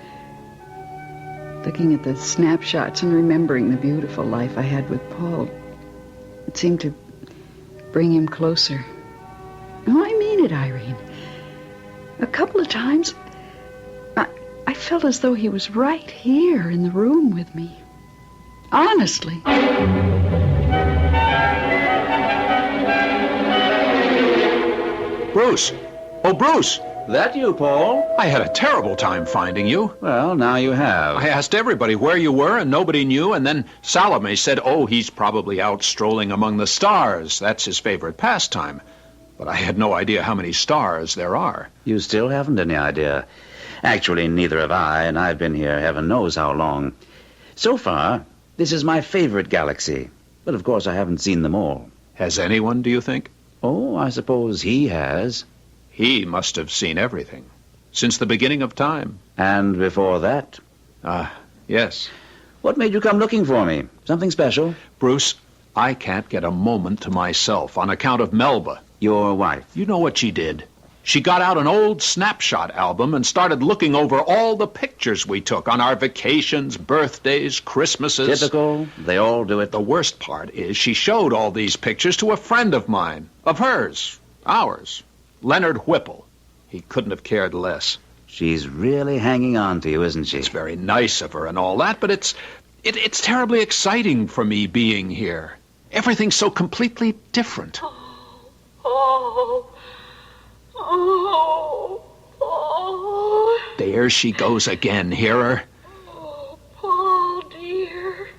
Looking at the snapshots and remembering the beautiful life I had with Paul, it seemed to bring him closer. Oh, I mean it, Irene. A couple of times, I felt as though he was right here in the room with me. Honestly. Bruce! Oh, Bruce! That you, Paul? I had a terrible time finding you. Well, now you have. I asked everybody where you were, and nobody knew, and then Salome said, oh, he's probably out strolling among the stars. That's his favorite pastime. But I had no idea how many stars there are. You still haven't any idea. Actually, neither have I, and I've been here heaven knows how long. So far, this is my favorite galaxy. But of course, I haven't seen them all. Has anyone, do you think? Oh, I suppose he has. He must have seen everything. Since the beginning of time. And before that? Yes. What made you come looking for me? Something special? Bruce, I can't get a moment to myself on account of Melba. Your wife. You know what she did? She got out an old snapshot album and started looking over all the pictures we took on our vacations, birthdays, Christmases. Typical. They all do it. The worst part is she showed all these pictures to a friend of mine. Of hers. Ours. Leonard Whipple. He couldn't have cared less. She's really hanging on to you, isn't she? It's very nice of her and all that, but it's terribly exciting for me being here. Everything's so completely different. There she goes again, hear her? Oh, Paul, dear.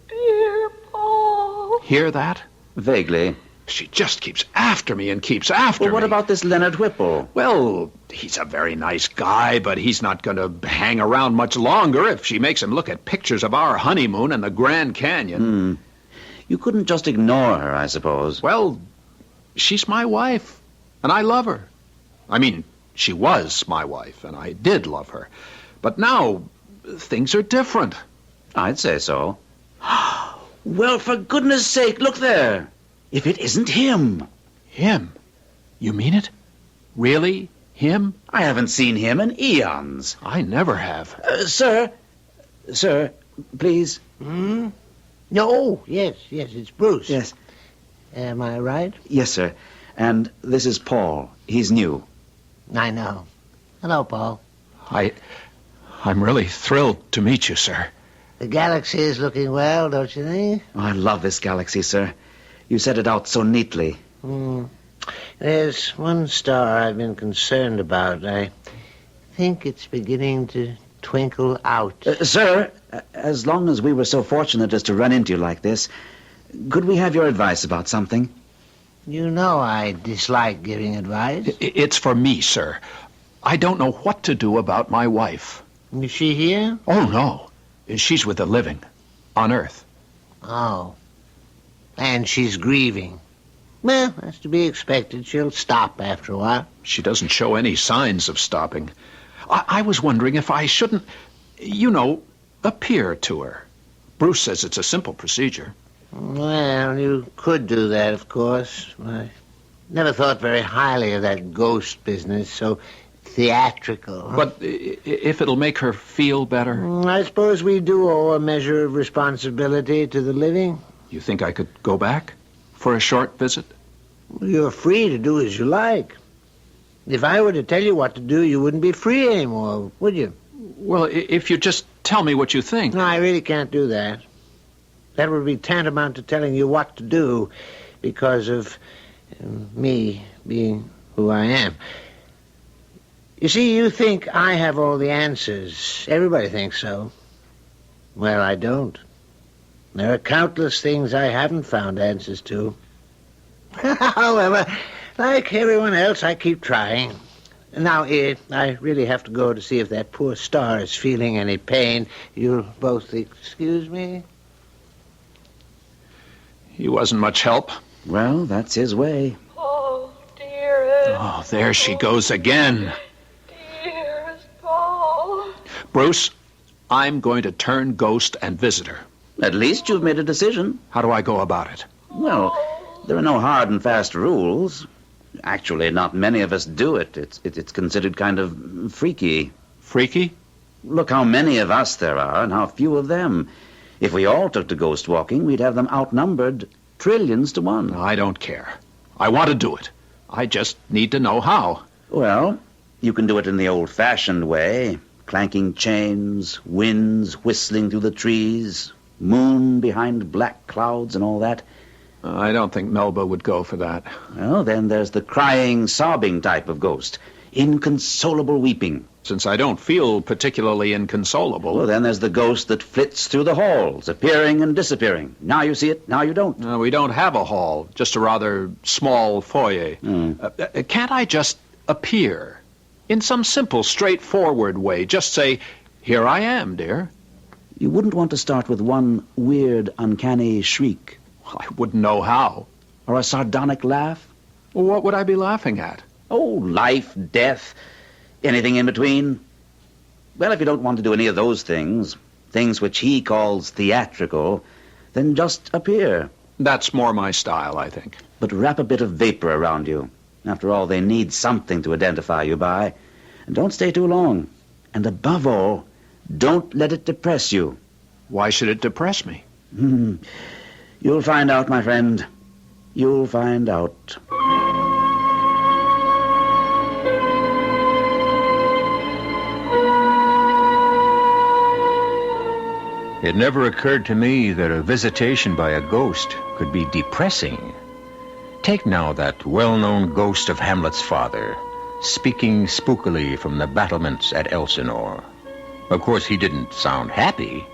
Dear Paul. Hear that? Vaguely. She just keeps after me and keeps after me. Well, what about this Leonard Whipple? Well, he's a very nice guy, but he's not going to hang around much longer if she makes him look at pictures of our honeymoon and the Grand Canyon. You couldn't just ignore her, I suppose. Well, she's my wife, and I love her. I mean, she was my wife, and I did love her. But now, things are different. I'd say so. Well, for goodness sake, look there. If it isn't him. Him? You mean it? Really? Him? I haven't seen him in eons. I never have. Sir, please. Hmm? No, yes, it's Bruce. Yes. Am I right? Yes, sir. And this is Paul. He's new. I know. Hello, Paul. I'm really thrilled to meet you, sir. The galaxy is looking well, don't you think? Oh, I love this galaxy, sir. You set it out so neatly. There's one star I've been concerned about. I think it's beginning to twinkle out. Sir, as long as we were so fortunate as to run into you like this, could we have your advice about something? You know I dislike giving advice. It's for me, sir. I don't know what to do about my wife. Is she here? Oh, no. She's with the living. On Earth. Oh. And she's grieving. Well, that's to be expected. She'll stop after a while. She doesn't show any signs of stopping. I was wondering if I shouldn't, appear to her. Bruce says it's a simple procedure. Well, you could do that, of course. I never thought very highly of that ghost business, so theatrical. But if it'll make her feel better? I suppose we do owe a measure of responsibility to the living. You think I could go back for a short visit? You're free to do as you like. If I were to tell you what to do, you wouldn't be free anymore, would you? Well, if you just tell me what you think. No, I really can't do that. That would be tantamount to telling you what to do because of me being who I am. You see, you think I have all the answers. Everybody thinks so. Well, I don't. There are countless things I haven't found answers to. However, like everyone else, I keep trying. Now, I really have to go to see if that poor star is feeling any pain. You'll both excuse me? He wasn't much help. Well, that's his way. Oh, dearest. Oh, there she goes again. Dearest Paul. Bruce, I'm going to turn ghost and visit her. At least you've made a decision. How do I go about it? Well, there are no hard and fast rules. Actually, not many of us do it. It's considered kind of freaky. Freaky? Look how many of us there are and how few of them. If we all took to ghost walking, we'd have them outnumbered trillions to one. I don't care. I want to do it. I just need to know how. Well, you can do it in the old-fashioned way. Clanking chains, winds whistling through the trees, moon behind black clouds and all that. I don't think Melba would go for that. Well, then there's the crying, sobbing type of ghost. Inconsolable weeping. Since I don't feel particularly inconsolable... Well, then there's the ghost that flits through the halls, appearing and disappearing. Now you see it, now you don't. We don't have a hall, just a rather small foyer. Can't I just appear? In some simple, straightforward way. Just say, here I am, dear. You wouldn't want to start with one weird, uncanny shriek. I wouldn't know how. Or a sardonic laugh? Well, what would I be laughing at? Oh, life, death, anything in between. Well, if you don't want to do any of those things which he calls theatrical, then just appear. That's more my style, I think. But wrap a bit of vapor around you. After all, they need something to identify you by. And don't stay too long. And above all, don't let it depress you. Why should it depress me? You'll find out, my friend. You'll find out. It never occurred to me that a visitation by a ghost could be depressing. Take now that well-known ghost of Hamlet's father, speaking spookily from the battlements at Elsinore. Of course, he didn't sound happy.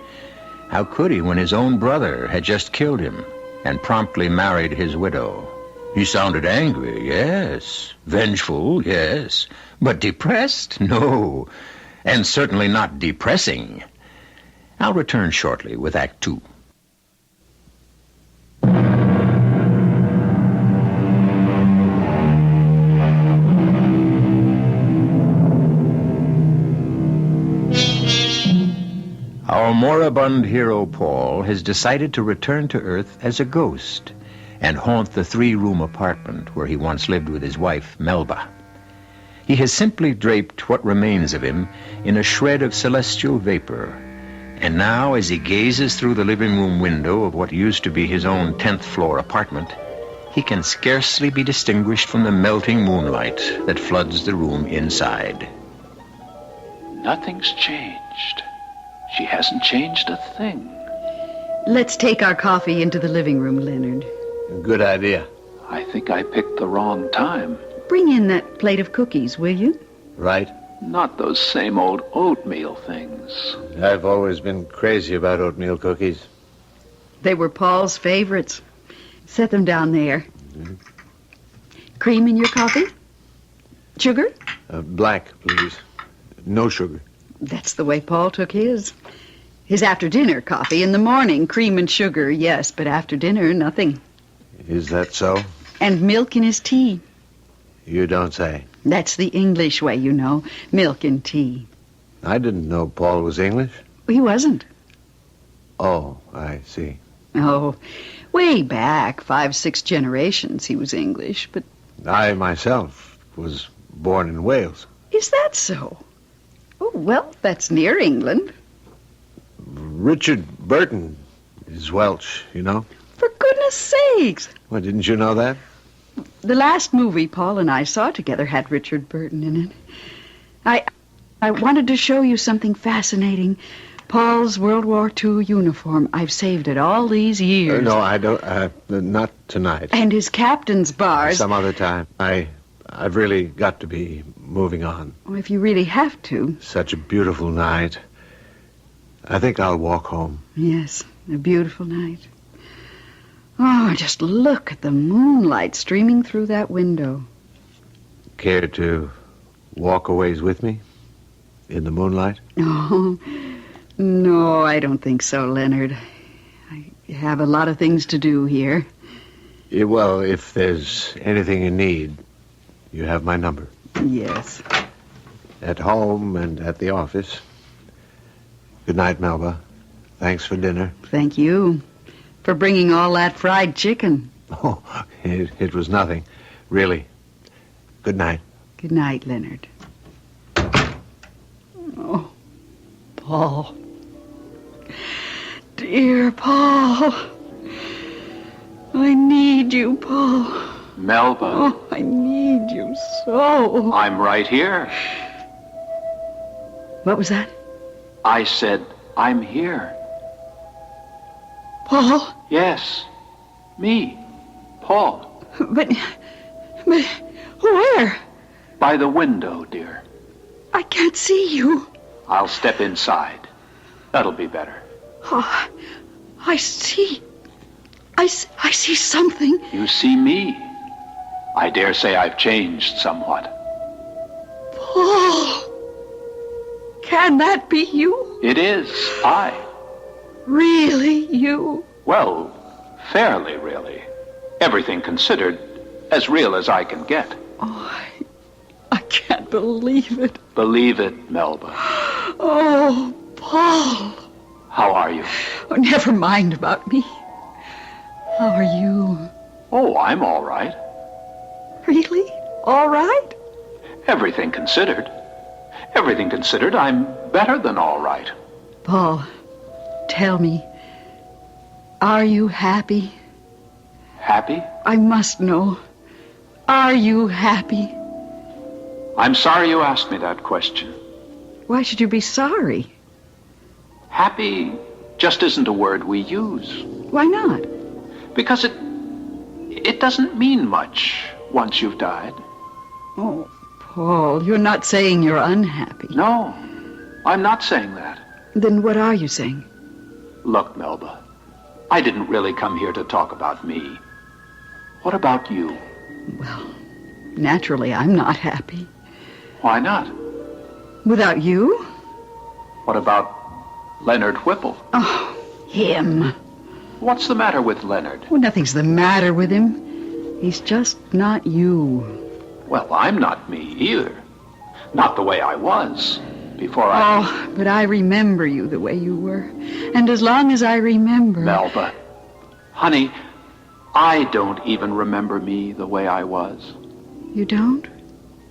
How could he when his own brother had just killed him and promptly married his widow? He sounded angry, yes. Vengeful, yes. But depressed? No. And certainly not depressing. I'll return shortly with Act 2. Our moribund hero, Paul, has decided to return to Earth as a ghost and haunt the 3-room apartment where he once lived with his wife, Melba. He has simply draped what remains of him in a shred of celestial vapor And now, as he gazes through the living room window of what used to be his own 10th floor apartment, he can scarcely be distinguished from the melting moonlight that floods the room inside. Nothing's changed. She hasn't changed a thing. Let's take our coffee into the living room, Leonard. Good idea. I think I picked the wrong time. Bring in that plate of cookies, will you? Right? Not those same old oatmeal things. I've always been crazy about oatmeal cookies. They were Paul's favorites. Set them down there. Cream in your coffee? Sugar? Black, please. No sugar. That's the way Paul took his. His after-dinner coffee. In the morning, cream and sugar, yes, but after dinner, nothing. Is that so? And milk in his tea. You don't say. That's the English way, you know. Milk and tea. I didn't know Paul was English. He wasn't. Oh, I see. Oh, way back, 5, 6 generations, he was English, but... I myself was born in Wales. Is that so? Oh, well, that's near England. Richard Burton is Welsh, you know. For goodness sakes! Well, didn't you know that? The last movie Paul and I saw together had Richard Burton in it. I wanted to show you something fascinating. Paul's World War II uniform. I've saved it all these years. No, I don't. Not tonight. And his captain's bars. Some other time. I've really got to be moving on. Oh, if you really have to. Such a beautiful night. I think I'll walk home. Yes, a beautiful night. Oh, just look at the moonlight streaming through that window. Care to walk a ways with me? In the moonlight? Oh, no, I don't think so, Leonard. I have a lot of things to do here. Yeah, well, if there's anything you need, you have my number. Yes. At home and at the office. Good night, Melba. Thanks for dinner. Thank you for bringing all that fried chicken. Oh, it was nothing. Really. Good night. Good night, Leonard. Oh, Paul. Dear Paul. I need you, Paul. Melba. Oh, I need you so. I'm right here. What was that? I said, I'm here. Paul? Yes. Me. Paul. But where? By the window, dear. I can't see you. I'll step inside. That'll be better. Oh, I see something. You see me. I dare say I've changed somewhat. Paul. Can that be you? It is. I. Really you? Well, fairly, really. Everything considered, as real as I can get. Oh, I can't believe it. Believe it, Melba. Oh, Paul. How are you? Oh, never mind about me. How are you? Oh, I'm all right. Really? All right? Everything considered. Everything considered, I'm better than all right. Paul, tell me, are you happy? Happy? I must know. Are you happy? I'm sorry you asked me that question. Why should you be sorry? Happy just isn't a word we use. Why not? Because it doesn't mean much once you've died. Oh, Paul, you're not saying you're unhappy. No, I'm not saying that. Then what are you saying? Look, Melba, I didn't really come here to talk about me. What about you? Well, naturally, I'm not happy. Why not? Without you? What about Leonard Whipple? Oh, him. What's the matter with Leonard? Well, nothing's the matter with him. He's just not you. Well, I'm not me either. Not the way I was before I... Oh, but I remember you the way you were. And as long as I remember... Melba, honey, I don't even remember me the way I was. You don't?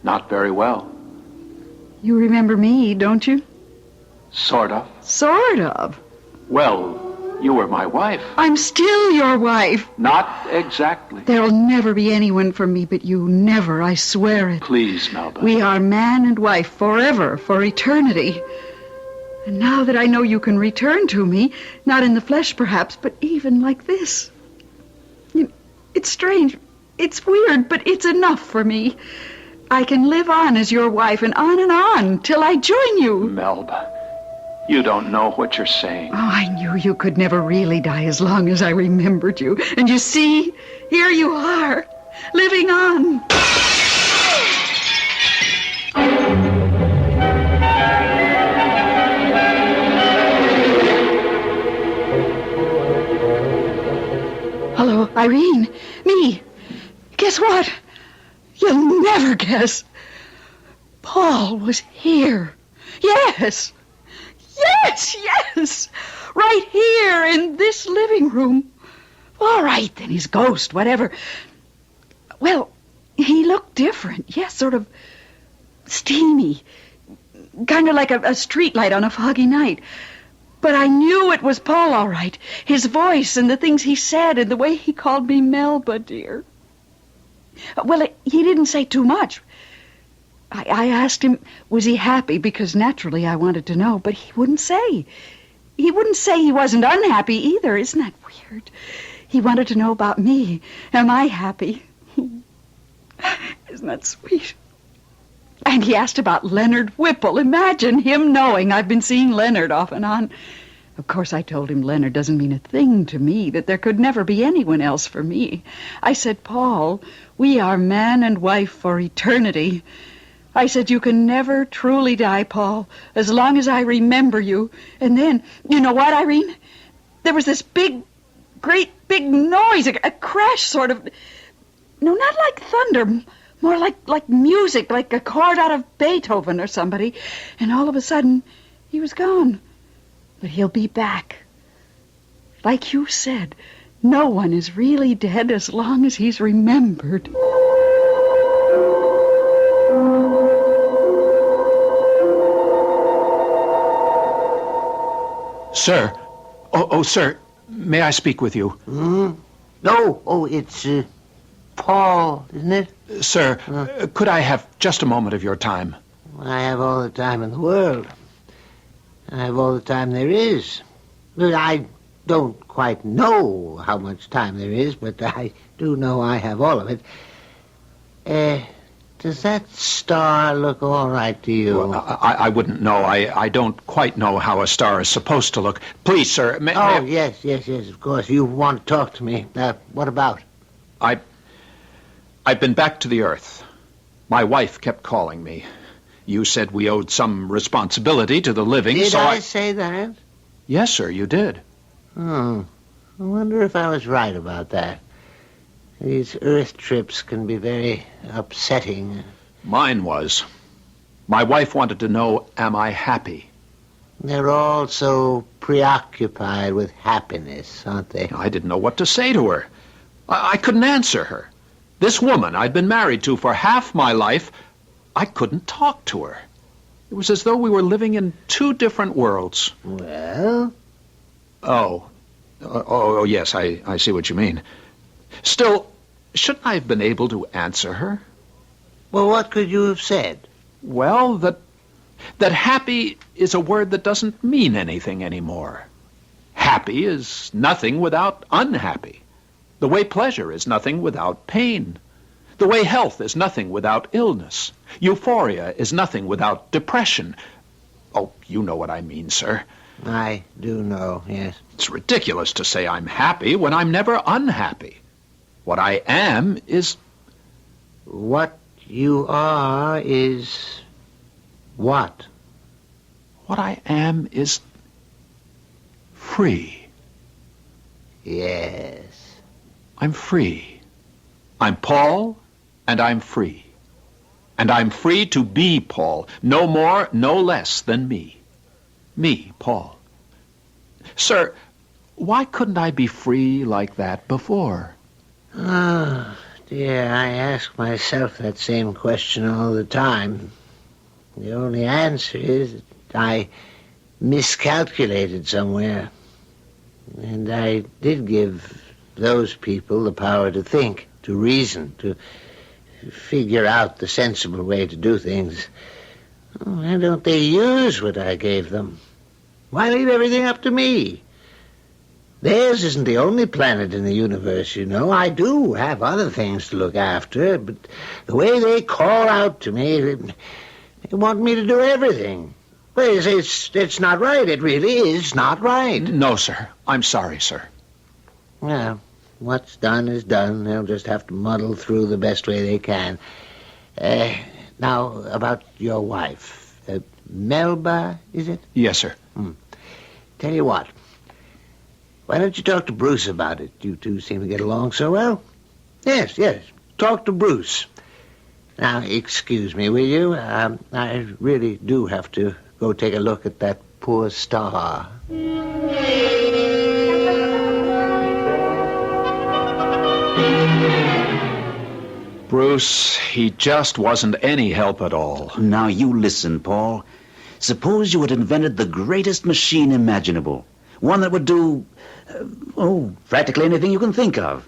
Not very well. You remember me, don't you? Sort of. Sort of. Well, you were my wife. I'm still your wife. Not exactly. There'll never be anyone for me but you. Never, I swear it. Please, Melba. We are man and wife forever, for eternity. And now that I know you can return to me, not in the flesh perhaps, but even like this. It's strange. It's weird, but it's enough for me. I can live on as your wife and on till I join you. Melba, you don't know what you're saying. Oh, I knew you could never really die as long as I remembered you. And you see, here you are, living on. Hello, Irene. Me. Guess what? You'll never guess. Paul was here. Yes. Yes. Right here in this living room. All right, then, his ghost, whatever. Well, he looked different. Yes, sort of steamy. Kind of like a street light on a foggy night. But I knew it was Paul, all right. His voice and the things he said and the way he called me Melba, dear. Well, he didn't say too much. I asked him, was he happy? Because naturally I wanted to know, but he wouldn't say. He wouldn't say he wasn't unhappy either. Isn't that weird? He wanted to know about me. Am I happy? Isn't that sweet? And he asked about Leonard Whipple. Imagine him knowing I've been seeing Leonard off and on. Of course, I told him Leonard doesn't mean a thing to me, that there could never be anyone else for me. I said, Paul, we are man and wife for eternity. I said, you can never truly die, Paul, as long as I remember you. And then, you know what, Irene? There was this great big noise, a crash sort of. No, not like thunder, more like music, like a chord out of Beethoven or somebody. And all of a sudden, he was gone. But he'll be back. Like you said, no one is really dead as long as he's remembered. Sir. Oh, sir. May I speak with you? No. Oh, it's Paul, isn't it? Sir, could I have just a moment of your time? I have all the time in the world. I have all the time there is. But I don't quite know how much time there is, but I do know I have all of it. Does that star look all right to you? Well, I wouldn't know. I don't quite know how a star is supposed to look. Please, sir. Yes, of course. You want to talk to me. What about? I've been back to the Earth. My wife kept calling me. You said we owed some responsibility to the living, Did so I say that? Yes, sir, you did. Oh, I wonder if I was right about that. These Earth trips can be very upsetting. Mine was. My wife wanted to know, am I happy? They're all so preoccupied with happiness, aren't they? I didn't know what to say to her. I couldn't answer her. This woman I'd been married to for half my life, I couldn't talk to her. It was as though we were living in two different worlds. Well? Oh, yes, I see what you mean. Still, shouldn't I have been able to answer her? Well, what could you have said? Well, that happy is a word that doesn't mean anything anymore. Happy is nothing without unhappy. The way pleasure is nothing without pain. The way health is nothing without illness. Euphoria is nothing without depression. Oh, you know what I mean, sir. I do know, yes. It's ridiculous to say I'm happy when I'm never unhappy. What I am is... What you are is... what? What I am is... free. Yes. I'm free. I'm Paul, and I'm free. And I'm free to be Paul, no more, no less than me. Me, Paul. Sir, why couldn't I be free like that before? Oh, dear, I ask myself that same question all the time. The only answer is that I miscalculated somewhere. And I did give those people the power to think, to reason, to figure out the sensible way to do things. Why don't they use what I gave them? Why leave everything up to me? Theirs isn't the only planet in the universe, you know. I do have other things to look after, but the way they call out to me, they want me to do everything. Well, it's not right. It really is not right. No, sir. I'm sorry, sir. Well, what's done is done. They'll just have to muddle through the best way they can. Now, about your wife. Melba, is it? Yes, sir. Tell you what. Why don't you talk to Bruce about it? You two seem to get along so well. Yes. Talk to Bruce. Now, excuse me, will you? I really do have to go take a look at that poor star. Bruce, he just wasn't any help at all. Now you listen, Paul. Suppose you had invented the greatest machine imaginable. One that would do, practically anything you can think of.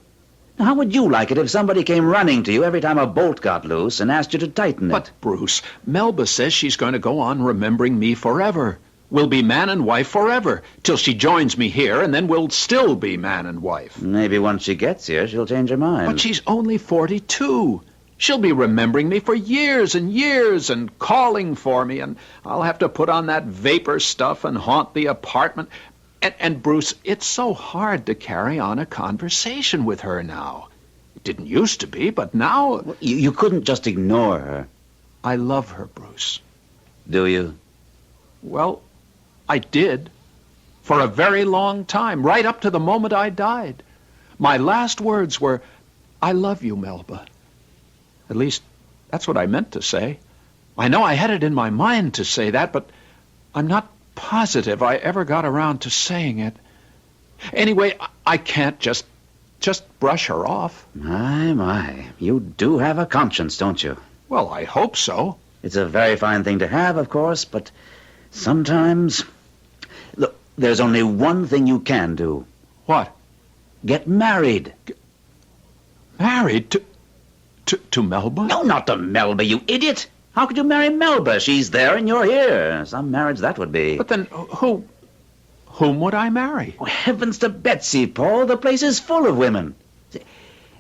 Now, how would you like it if somebody came running to you every time a bolt got loose and asked you to tighten it? But, Bruce, Melba says she's going to go on remembering me forever. We'll be man and wife forever, till she joins me here, and then we'll still be man and wife. Maybe once she gets here, she'll change her mind. But she's only 42. She'll be remembering me for years and years and calling for me, and I'll have to put on that vapor stuff and haunt the apartment. And Bruce, it's so hard to carry on a conversation with her now. It didn't used to be, but now... Well, you couldn't just ignore her. I love her, Bruce. Do you? Well, I did. For a very long time, right up to the moment I died. My last words were, I love you, Melba. At least, that's what I meant to say. I know I had it in my mind to say that, but I'm not positive I ever got around to saying it. Anyway, I can't just brush her off. My. You do have a conscience, don't you? Well, I hope so. It's a very fine thing to have, of course, but sometimes... Look, there's only one thing you can do. What? Get married. Married to Melba? No, not to Melba, you idiot. How could you marry Melba? She's there and you're here. Some marriage that would be. But then whom would I marry? Oh, heavens to Betsy, Paul. The place is full of women.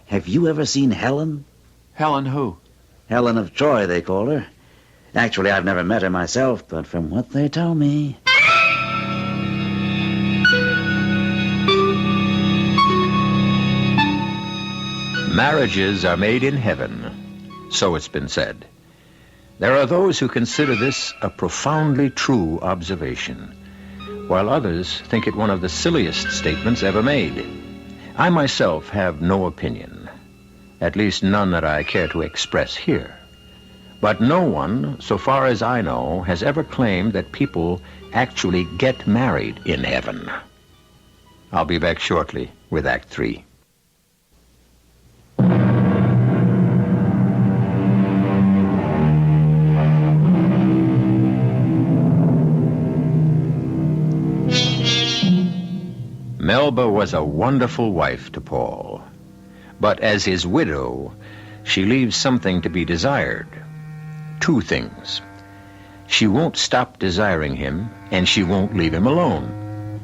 Have you ever seen Helen? Helen who? Helen of Troy, they call her. Actually, I've never met her myself, but from what they tell me... Marriages are made in heaven, so it's been said. There are those who consider this a profoundly true observation, while others think it one of the silliest statements ever made. I myself have no opinion, at least none that I care to express here. But no one, so far as I know, has ever claimed that people actually get married in heaven. I'll be back shortly with Act 3. Melba was a wonderful wife to Paul, but as his widow, she leaves something to be desired. Two things. She won't stop desiring him, and she won't leave him alone.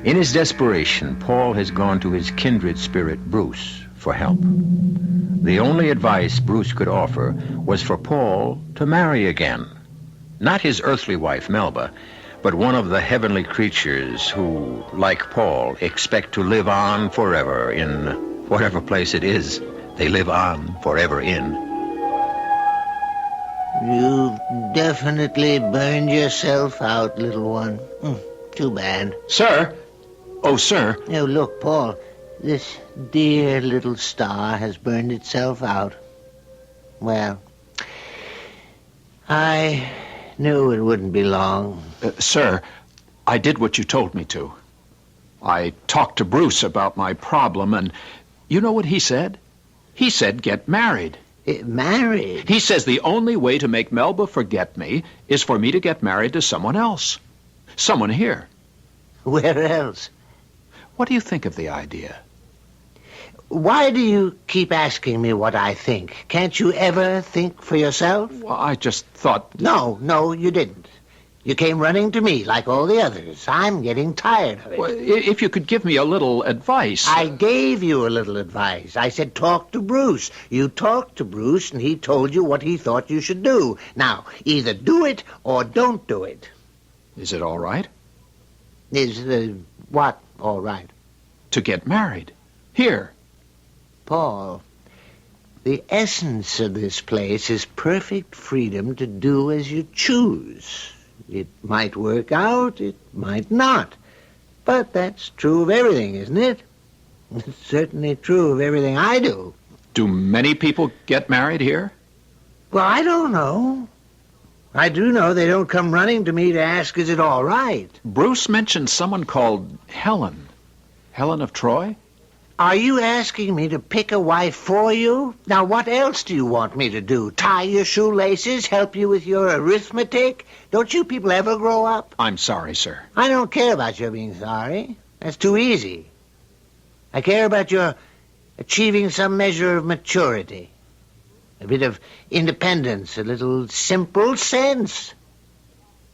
In his desperation, Paul has gone to his kindred spirit, Bruce, for help. The only advice Bruce could offer was for Paul to marry again. Not his earthly wife, Melba, but one of the heavenly creatures who, like Paul, expect to live on forever in whatever place it is they live on forever in. You've definitely burned yourself out, little one. Too bad. Sir? Oh, sir. Oh, look, Paul, this dear little star has burned itself out. Well, I knew it wouldn't be long. Sir, I did what you told me to. I talked to Bruce about my problem, and you know what he said? He said get married. Married? He says the only way to make Melba forget me is for me to get married to someone else. Someone here. Where else? What do you think of the idea? Why do you keep asking me what I think? Can't you ever think for yourself? Well, I just thought... No, you didn't. You came running to me like all the others. I'm getting tired of it. Well, if you could give me a little advice... I gave you a little advice. I said talk to Bruce. You talked to Bruce, and he told you what he thought you should do. Now, either do it or don't do it. Is it all right? Is, what all right? To get married. Here. Paul, the essence of this place is perfect freedom to do as you choose. It might work out, it might not. But that's true of everything, isn't it? It's certainly true of everything I do. Do many people get married here? Well, I don't know. I do know they don't come running to me to ask, is it all right? Bruce mentioned someone called Helen. Helen of Troy? Are you asking me to pick a wife for you? Now, what else do you want me to do? Tie your shoelaces? Help you with your arithmetic? Don't you people ever grow up? I'm sorry, sir. I don't care about your being sorry. That's too easy. I care about your achieving some measure of maturity. A bit of independence, a little simple sense.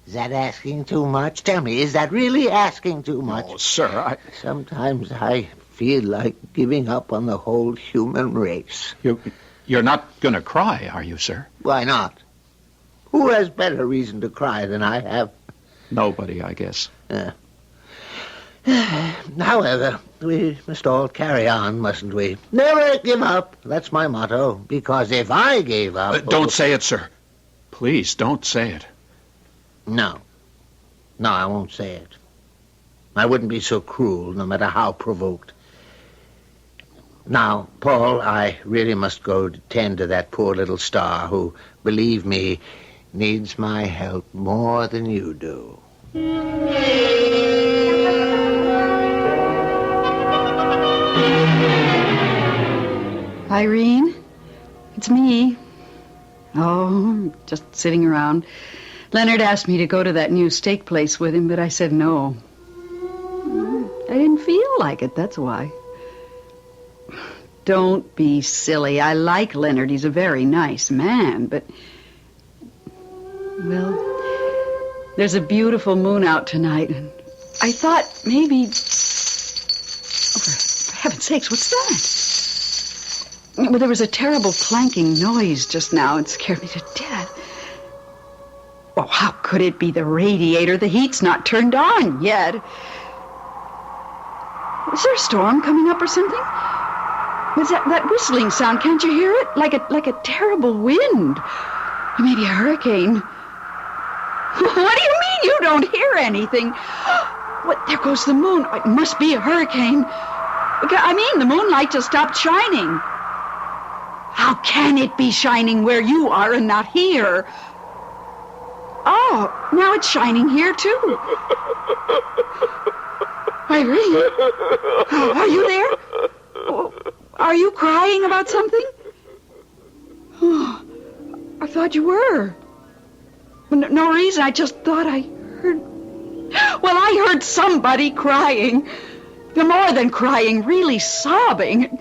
Is that asking too much? Tell me, is that really asking too much? Oh, sir, Sometimes I feel like giving up on the whole human race. You're not going to cry, are you, sir? Why not? Who has better reason to cry than I have? Nobody, I guess. However, we must all carry on, mustn't we? Never give up. That's my motto. Because if I gave up... Don't say it, sir. Please, don't say it. No, I won't say it. I wouldn't be so cruel, no matter how provoked. Now, Paul, I really must go to tend to that poor little star who, believe me, needs my help more than you do. Irene, it's me. Oh, just sitting around. Leonard asked me to go to that new steak place with him, but I said no. I didn't feel like it, that's why. Don't be silly. I like Leonard. He's a very nice man, but... Well, there's a beautiful moon out tonight, and I thought maybe... Oh, for heaven's sakes, what's that? Well, there was a terrible clanking noise just now. It scared me to death. Oh, how could it be the radiator? The heat's not turned on yet. Is there a storm coming up or something? What's that whistling sound? Can't you hear it? Like a terrible wind. Maybe a hurricane. What do you mean you don't hear anything? What? There goes the moon. It must be a hurricane. I mean, the moonlight just stopped shining. How can it be shining where you are and not here? Oh, now it's shining here, too. Irene, are you there? Are you crying about something? Oh, I thought you were. No reason, I just thought I heard... Well, I heard somebody crying. More than crying, really sobbing.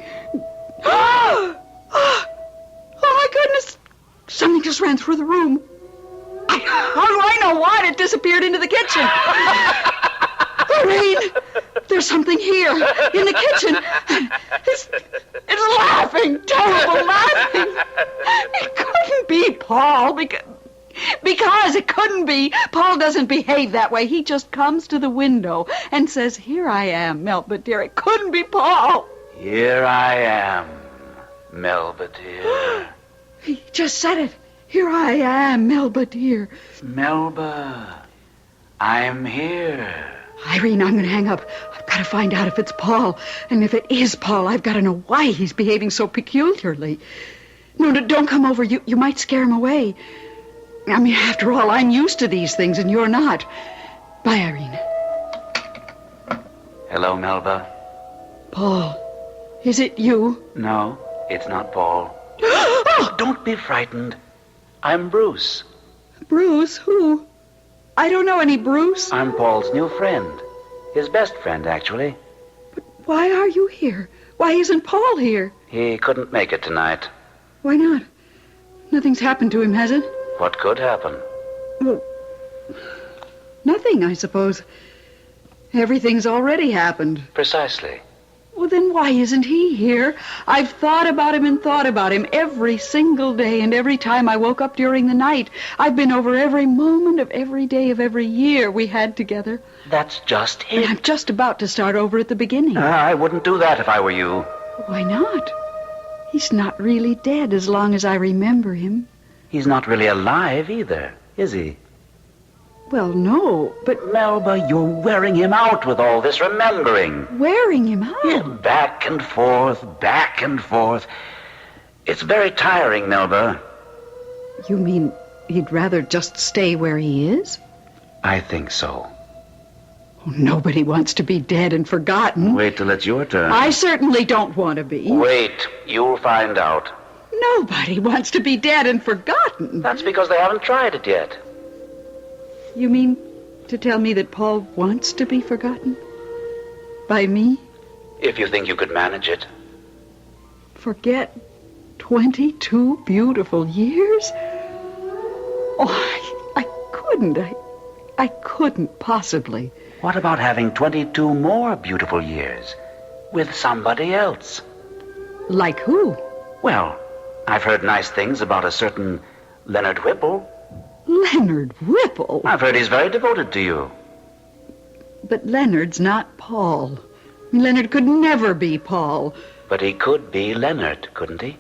Oh, my goodness. Something just ran through the room. How do I know what? It disappeared into the kitchen. Irene, there's something here in the kitchen. It's laughing, terrible laughing. It couldn't be Paul because it couldn't be. Paul doesn't behave that way. He just comes to the window and says, "Here I am, Melba dear." It couldn't be Paul. Here I am, Melba dear. He just said it. Here I am, Melba dear. Melba, I'm here. Irene, I'm going to hang up. I've got to find out if it's Paul. And if it is Paul, I've got to know why he's behaving so peculiarly. No, don't come over. You might scare him away. I mean, after all, I'm used to these things and you're not. Bye, Irene. Hello, Melba. Paul, is it you? No, it's not Paul. Oh, don't be frightened. I'm Bruce. Bruce? Who? I don't know any Bruce. I'm Paul's new friend. His best friend, actually. Why are you here? Why isn't Paul here? He couldn't make it tonight. Why not? Nothing's happened to him, has it? What could happen? Well, nothing, I suppose. Everything's already happened. Precisely. Well, then why isn't he here? I've thought about him and thought about him every single day, and every time I woke up during the night. I've been over every moment of every day of every year we had together. That's just And it. I'm just about to start over at the beginning. I wouldn't do that if I were you. Why not? He's not really dead as long as I remember him. He's not really alive either, is he? Well, no, but Melba, you're wearing him out with all this remembering. wearing him out. Yeah, back and forth, back and forth. It's very tiring, Melba. You mean he'd rather just stay where he is? I think so. Oh, nobody wants to be dead and forgotten. Wait till it's your turn. I certainly don't want to be. Wait, you'll find out. Nobody wants to be dead and forgotten. That's because they haven't tried it yet. You mean to tell me that Paul wants to be forgotten? By me? If you think you could manage it. Forget 22 beautiful years? Oh, I couldn't. I couldn't possibly. What about having 22 more beautiful years with somebody else? Like who? Well, I've heard nice things about a certain Leonard Whipple. Leonard Whipple. I've heard he's very devoted to you. But Leonard's not Paul. Leonard could never be Paul. But he could be Leonard, couldn't he?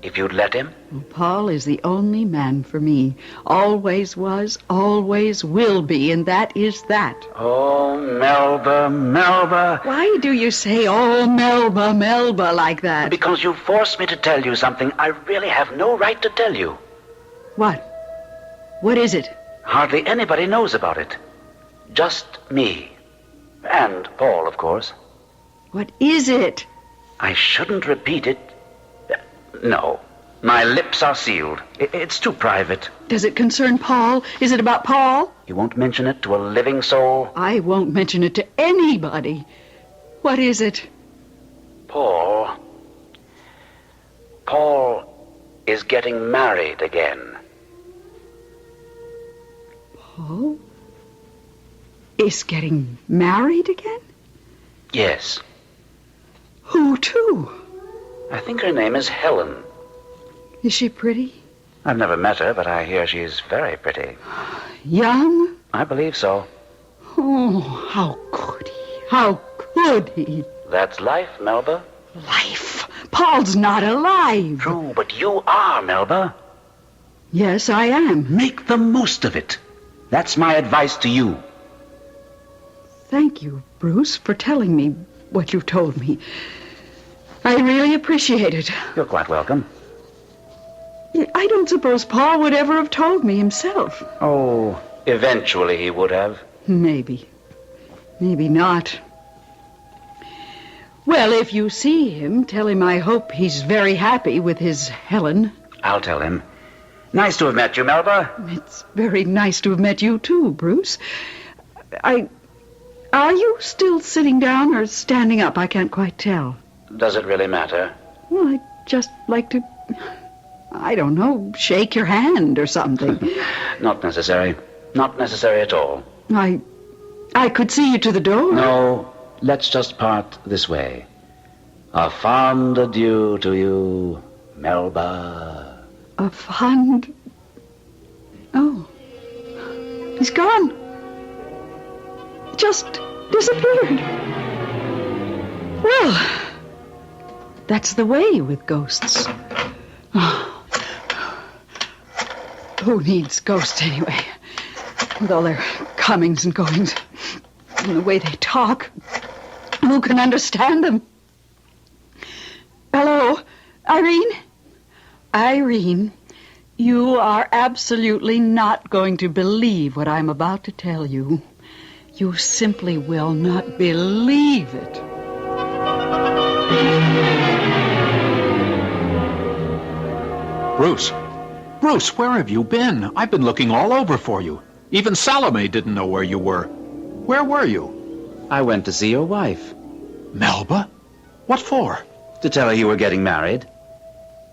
If you'd let him? Paul is the only man for me. Always was, always will be, and that is that. Oh, Melba, Melba. Why do you say, oh, Melba, Melba, like that? Because you forced me to tell you something I really have no right to tell you. What? What is it? Hardly anybody knows about it. Just me. And Paul, of course. What is it? I shouldn't repeat it. No. My lips are sealed. It's too private. Does it concern Paul? Is it about Paul? You won't mention it to a living soul? I won't mention it to anybody. What is it? Paul is getting married again. Paul is getting married again? Yes. Who to? I think her name is Helen. Is she pretty? I've never met her, but I hear she's very pretty. Young? I believe so. Oh, how could he? How could he? That's life, Melba. Life. Paul's not alive. True, but you are, Melba. Yes, I am. Make the most of it. That's my advice to you. Thank you, Bruce, for telling me what you've told me. I really appreciate it. You're quite welcome. I don't suppose Paul would ever have told me himself. Oh, eventually he would have. Maybe. Maybe not. Well, if you see him, tell him I hope he's very happy with his Helen. I'll tell him. Nice to have met you, Melba. It's very nice to have met you, too, Bruce. Are you still sitting down or standing up? I can't quite tell. Does it really matter? Well, I'd just like to, I don't know, shake your hand or something. Not necessary. Not necessary at all. I could see you to the door. No, let's just part this way. A fond adieu to you, Melba. A fond... Oh. He's gone. Just disappeared. Well, that's the way with ghosts. Oh. Who needs ghosts anyway? With all their comings and goings and the way they talk. Who can understand them? Hello, Irene? Irene, you are absolutely not going to believe what I'm about to tell you. You simply will not believe it. Bruce, where have you been? I've been looking all over for you. Even Salome didn't know where you were. Where were you? I went to see your wife. Melba? What for? To tell her you were getting married.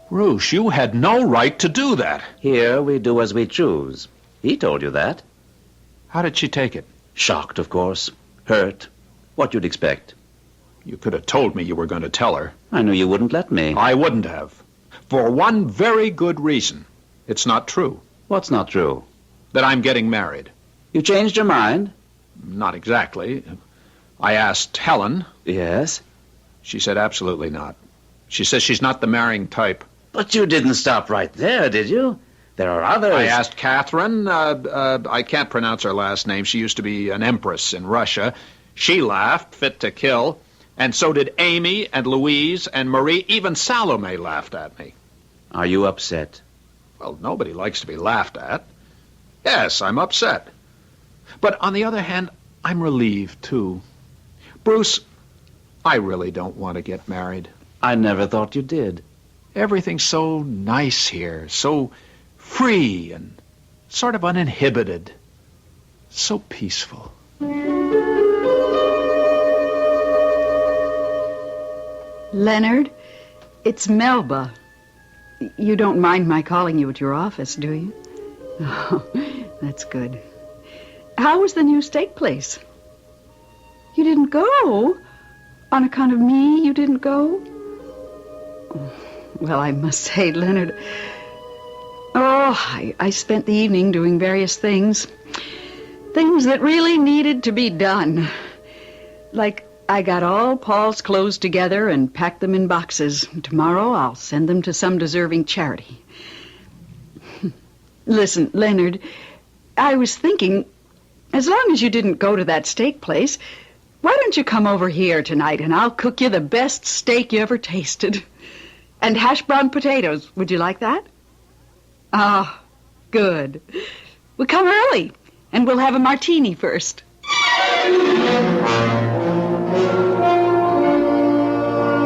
Bruce, you had no right to do that. Here we do as we choose. He told you that. How did she take it? Shocked, of course. Hurt. What you'd expect. You could have told me you were going to tell her. I knew you wouldn't let me. I wouldn't have. For one very good reason. It's not true. What's not true? That I'm getting married. You changed your mind? Not exactly. I asked Helen. Yes? She said absolutely not. She says she's not the marrying type. But you didn't stop right there, did you? There are others. I asked Catherine. I can't pronounce her last name. She used to be an empress in Russia. She laughed, fit to kill. And so did Amy and Louise and Marie. Even Salome laughed at me. Are you upset? Well, nobody likes to be laughed at. Yes, I'm upset. But on the other hand, I'm relieved, too. Bruce, I really don't want to get married. I never thought you did. Everything's so nice here, so free and sort of uninhibited, so peaceful. Leonard, it's Melba. You don't mind my calling you at your office, do you? Oh, that's good. How was the new steak place? You didn't go? On account of me, you didn't go? Well, I must say, Leonard, I spent the evening doing various things. Things that really needed to be done. Like, I got all Paul's clothes together and packed them in boxes. Tomorrow I'll send them to some deserving charity. Listen, Leonard, I was thinking, as long as you didn't go to that steak place, why don't you come over here tonight and I'll cook you the best steak you ever tasted. And hash brown potatoes. Would you like that? Ah, good. We'll come early, and we'll have a martini first.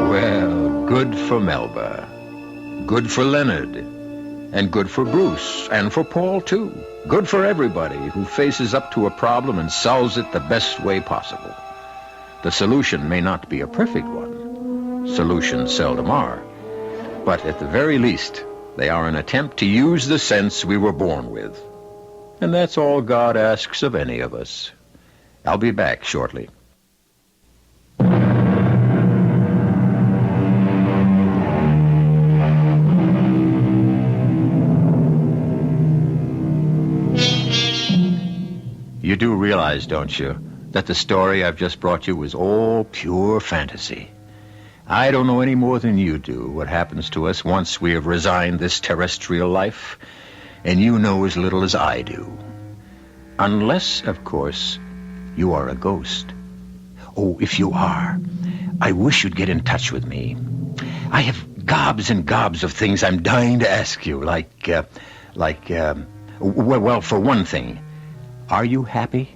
Well, good for Melba. Good for Leonard. And good for Bruce. And for Paul, too. Good for everybody who faces up to a problem and solves it the best way possible. The solution may not be a perfect one. Solutions seldom are. But at the very least, they are an attempt to use the sense we were born with. And that's all God asks of any of us. I'll be back shortly. You do realize, don't you, that the story I've just brought you was all pure fantasy? I don't know any more than you do what happens to us once we have resigned this terrestrial life, and you know as little as I do. Unless, of course, you are a ghost. Oh, if you are, I wish you'd get in touch with me. I have gobs and gobs of things I'm dying to ask you, well, for one thing, are you happy?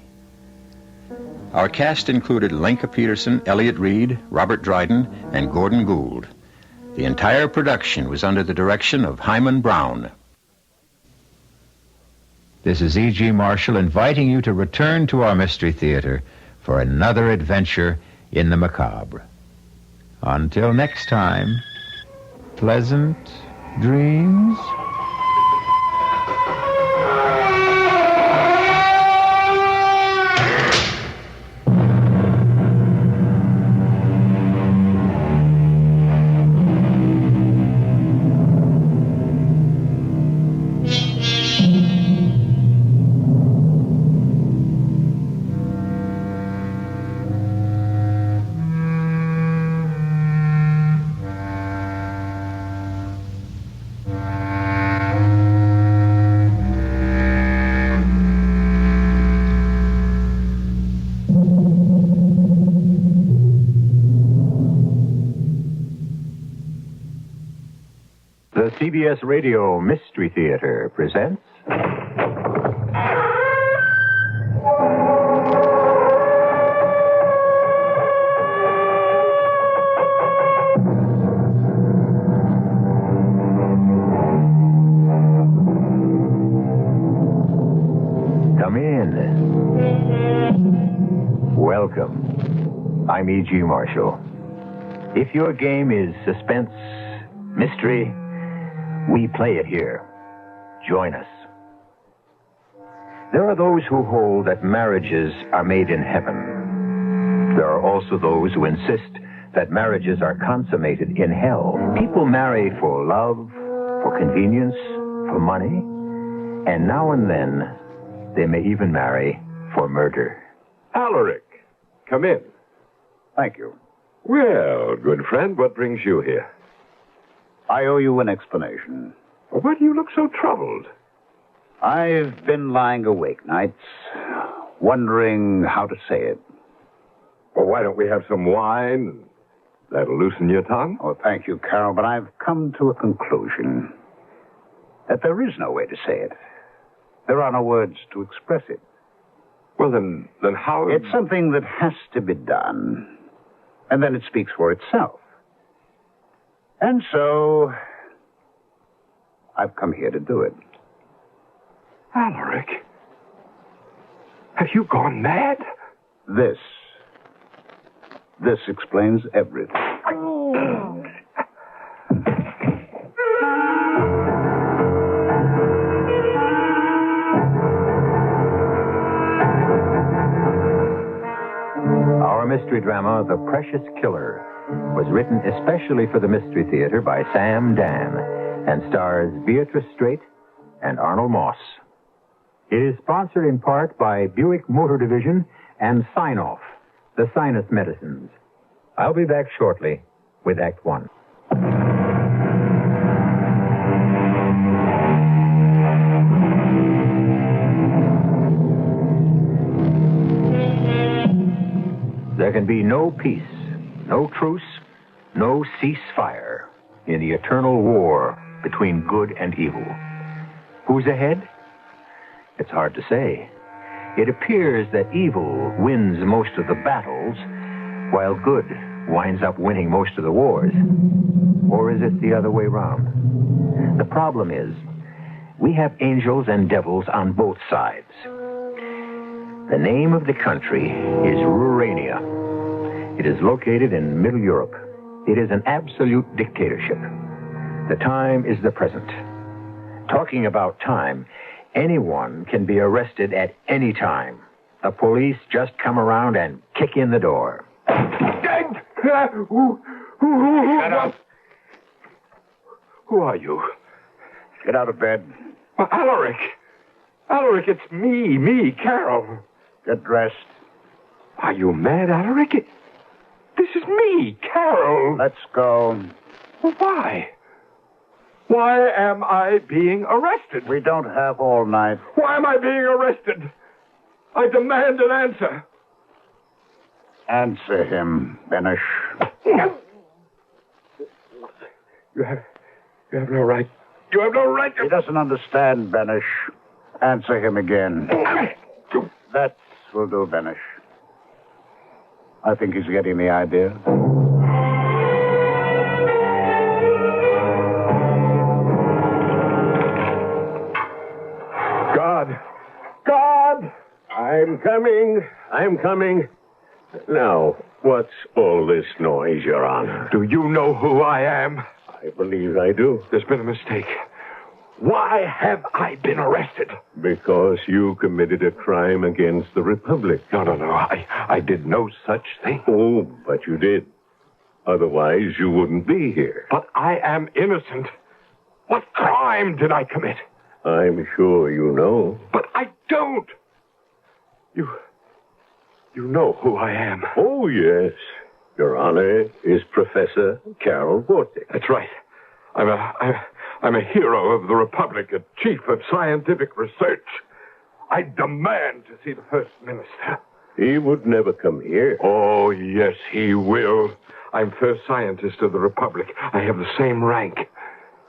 Our cast included Lenka Peterson, Elliot Reed, Robert Dryden, and Gordon Gould. The entire production was under the direction of Hyman Brown. This is E.G. Marshall inviting you to return to our Mystery Theater for another adventure in the macabre. Until next time, pleasant dreams. The CBS Radio Mystery Theater presents... Come in. I'm E.G. Marshall. If your game is suspense, mystery, we play it here. Join us. There are those who hold that marriages are made in heaven. There are also those who insist that marriages are consummated in hell. People marry for love, for convenience, for money, and now and then they may even marry for murder. Alaric, come in. Thank you. Well, good friend, what brings you here? I owe you an explanation. Why do you look so troubled? I've been lying awake nights, wondering how to say it. Well, why don't we have some wine? That'll loosen your tongue. Oh, thank you, Carol, but I've come to a conclusion that there is no way to say it. There are no words to express it. Well, then how... It's something that has to be done, and then it speaks for itself. And so, I've come here to do it. Alaric, have you gone mad? This explains everything. Our mystery drama, The Precious Killer, was written especially for the Mystery Theater by Sam Dan and stars Beatrice Straight and Arnold Moss. It is sponsored in part by Buick Motor Division and Sign-Off, the sinus medicines. I'll be back shortly with Act One. There can be no peace, no truce, no ceasefire in the eternal war between good and evil. Who's ahead? It's hard to say. It appears that evil wins most of the battles, while good winds up winning most of the wars. Or is it the other way around? The problem is, we have angels and devils on both sides. The name of the country is Rurania. It is located in Middle Europe. It is an absolute dictatorship. The time is the present. Talking about time, anyone can be arrested at any time. The police just come around and kick in the door. Shut up. Who are you? Get out of bed. Alaric. Alaric, it's me, Carol. Get dressed. Are you mad, Alaric? This is me, Carol. Let's go. Why? Why am I being arrested? We don't have all night. Why am I being arrested? I demand an answer. Answer him, Benish. You have no right. You have no right to... He doesn't understand, Benish. Answer him again. That will do, Benish. I think he's getting the idea. God! I'm coming. Now, what's all this noise, Your Honor? Do you know who I am? I believe I do. There's been a mistake. Why have I been arrested? Because you committed a crime against the Republic. No. I did no such thing. Oh, but you did. Otherwise, you wouldn't be here. But I am innocent. What crime did I commit? I'm sure you know. But I don't. You know who I am. Oh, yes. Your Honor is Professor Carol Vortic. That's right. I'm a hero of the Republic, a chief of scientific research. I demand to see the First Minister. He would never come here. Oh, yes, he will. I'm first scientist of the Republic. I have the same rank.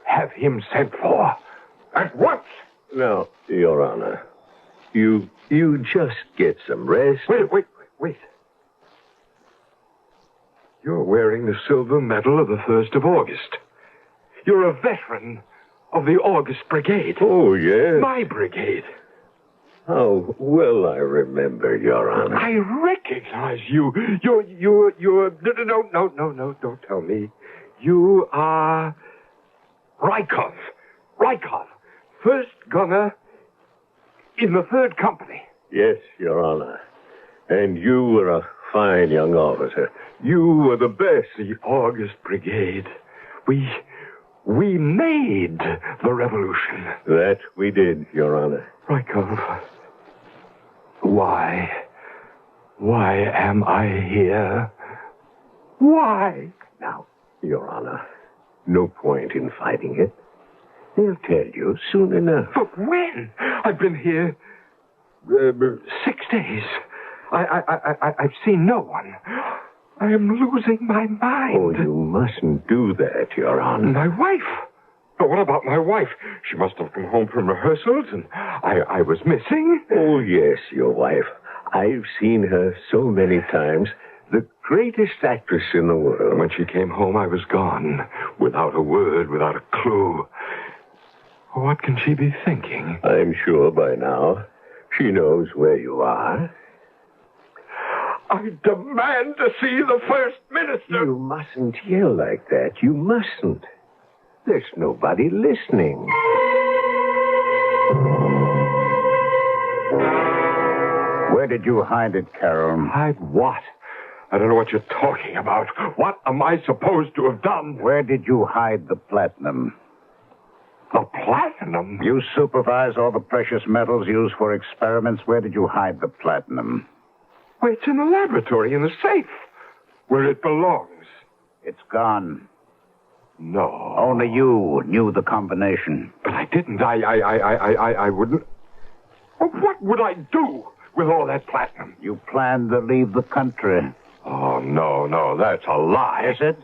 Have him sent for. At once! Now, Your Honor, you just get some rest. Wait. You're wearing the silver medal of the 1st of August. You're a veteran of the August Brigade. Oh, yes. My brigade. How well I remember, Your Honor. I recognize you. You're... No, don't tell me. You are Rykov. Rykov, first gunner in the 3rd Company. Yes, Your Honor. And you were a fine young officer. You were the best. The August Brigade. We made the revolution. That we did, Your Honor. Rykov, why am I here? Why? Now, Your Honor, no point in fighting it. They'll tell you soon enough. But when? I've been here 6 days. I've seen no one. I am losing my mind. Oh, you mustn't do that, Your Honor. My wife. But what about my wife? She must have come home from rehearsals, and I was missing. Oh, yes, your wife. I've seen her so many times. The greatest actress in the world. When she came home, I was gone. Without a word, without a clue. What can she be thinking? I'm sure by now she knows where you are. I demand to see the First Minister. You mustn't yell like that. You mustn't. There's nobody listening. Where did you hide it, Carol? Hide what? I don't know what you're talking about. What am I supposed to have done? Where did you hide the platinum? The platinum? You supervise all the precious metals used for experiments. Where did you hide the platinum? Well, it's in the laboratory, in the safe, where it belongs. It's gone. No. Only you knew the combination. But I didn't. I wouldn't. Well, what would I do with all that platinum? You planned to leave the country. Oh, no, that's a lie. Is it?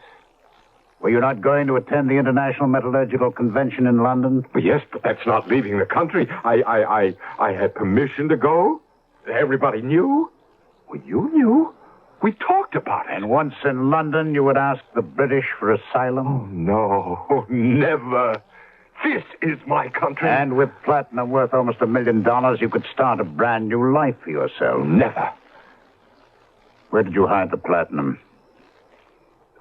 Were you not going to attend the International Metallurgical Convention in London? Well, yes, but that's not leaving the country. I had permission to go. Everybody knew. Well, you knew. We talked about it. And once in London, you would ask the British for asylum? Oh, no, never. This is my country. And with platinum worth almost $1 million, you could start a brand new life for yourself. Never. Where did you hide the platinum?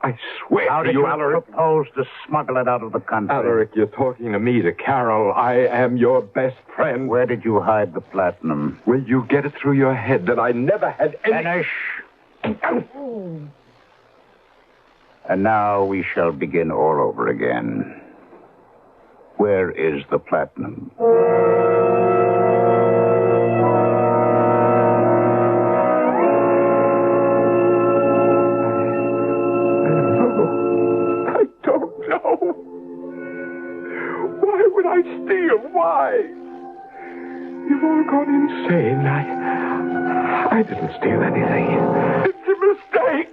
I swear How to did you, you Alaric. propose to smuggle it out of the country? Alaric, you're talking to me, to Carol. I am your best friend. Where did you hide the platinum? Will you get it through your head that I never had any... Finish. And now we shall begin all over again. Where is the platinum? I don't know. Why would I steal? Why? You've all gone insane. I didn't steal anything. It's a mistake.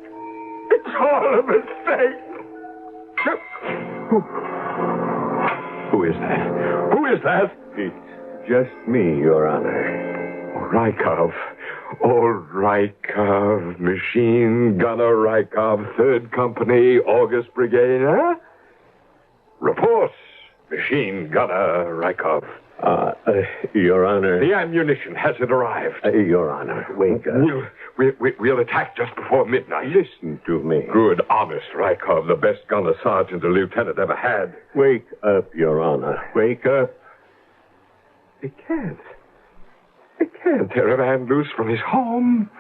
It's all a mistake. Who is that? Who is that? It's just me, Your Honor. Rykov. Old Rykov. Machine Gunner Rykov. 3rd Company, August Brigade, huh? Report. Machine Gunner Rykov. Your Honor. The ammunition, has it arrived? Your Honor, wake up. We'll attack just before midnight. Listen to me. Good, honest Rykov, the best gunner sergeant a lieutenant ever had. Wake up, Your Honor. Wake up. They can't. They can't tear a man loose from his home,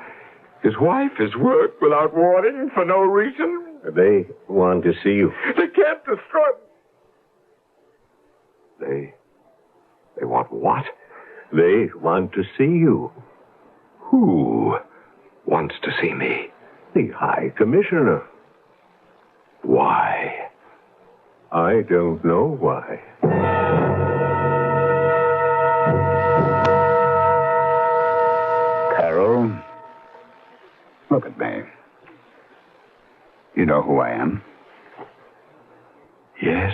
his wife, his work, without warning, for no reason. They want to see you. They can't destroy... They want what? They want to see you. Who wants to see me? The High Commissioner. Why? I don't know why. Carol, look at me. You know who I am? Yes.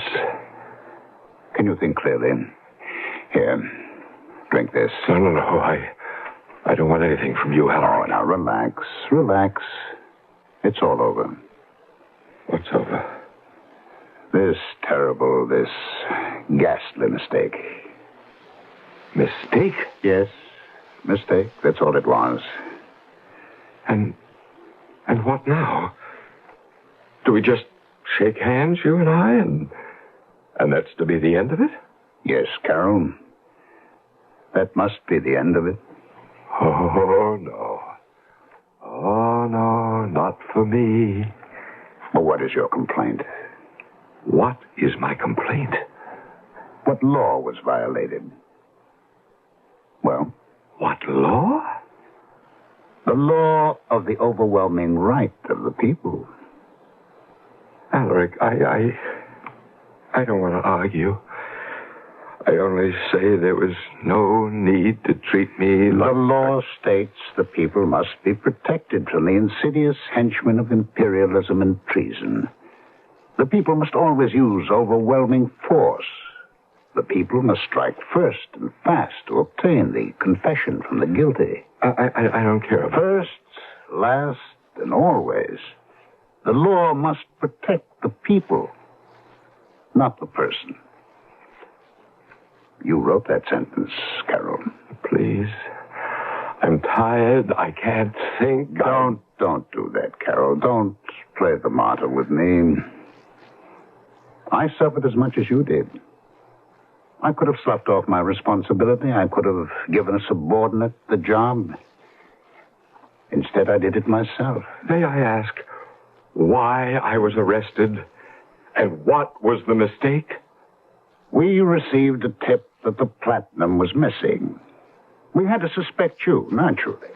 Can you think clearly? Here, drink this. No. I don't want anything from you, Alaric. Oh, now relax. Relax. It's all over. What's over? This ghastly mistake. Mistake? Yes, mistake. That's all it was. And what now? Do we just shake hands, you and I, and that's to be the end of it? Yes, Carol. That must be the end of it. Oh, no. Oh, no, not for me. Well, what is your complaint? What is my complaint? What law was violated? Well? What law? The law of the overwhelming right of the people. Alaric, I don't want to argue. I only say there was no need to treat me like... The law states the people must be protected from the insidious henchmen of imperialism and treason. The people must always use overwhelming force. The people must strike first and fast to obtain the confession from the guilty. I don't care about... First, last, and always, the law must protect the people, not the person. You wrote that sentence, Carol. Please. I'm tired. I can't think. Don't do that, Carol. Don't play the martyr with me. I suffered as much as you did. I could have sloughed off my responsibility. I could have given a subordinate the job. Instead, I did it myself. May I ask why I was arrested and what was the mistake? We received a tip that the platinum was missing. We had to suspect you, naturally.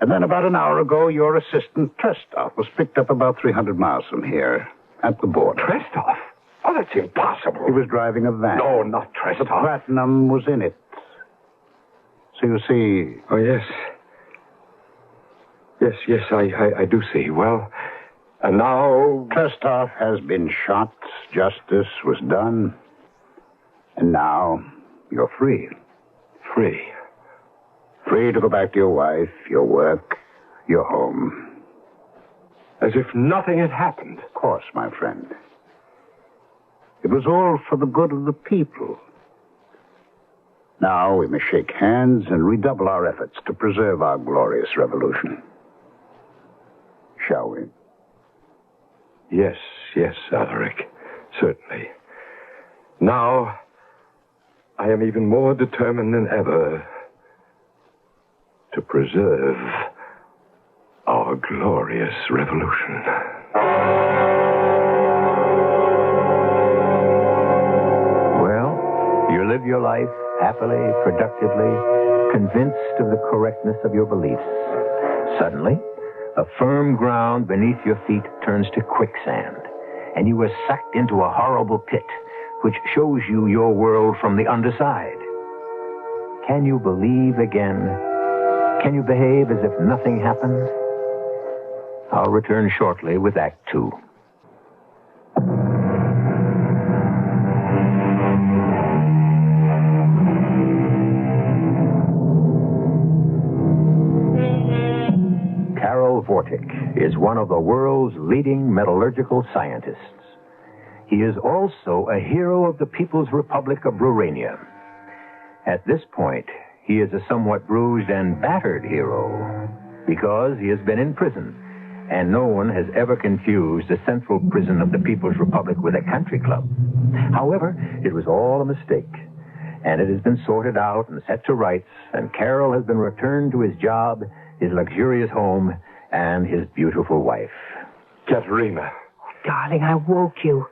And then about an hour ago, your assistant, Trestov, was picked up about 300 miles from here, at the border. Trestov? Oh, that's impossible. He was driving a van. No, not Trestov. The platinum was in it. So you see... Oh, yes. Yes, I do see. Well, and now... Trestov has been shot. Justice was done. And now, you're free. Free? Free to go back to your wife, your work, your home. As if nothing had happened. Of course, my friend. It was all for the good of the people. Now we must shake hands and redouble our efforts to preserve our glorious revolution. Shall we? Yes, Alaric. Certainly. Now, I am even more determined than ever to preserve our glorious revolution. Well, you live your life happily, productively, convinced of the correctness of your beliefs. Suddenly, the firm ground beneath your feet turns to quicksand, and you are sucked into a horrible pit which shows you your world from the underside. Can you believe again? Can you behave as if nothing happened? I'll return shortly with Act 2. Karl Vortic is one of the world's leading metallurgical scientists. He is also a hero of the People's Republic of Rurania. At this point, he is a somewhat bruised and battered hero because he has been in prison, and no one has ever confused the central prison of the People's Republic with a country club. However, it was all a mistake, and it has been sorted out and set to rights, and Carol has been returned to his job, his luxurious home, and his beautiful wife. Katerina. Darling, I woke you.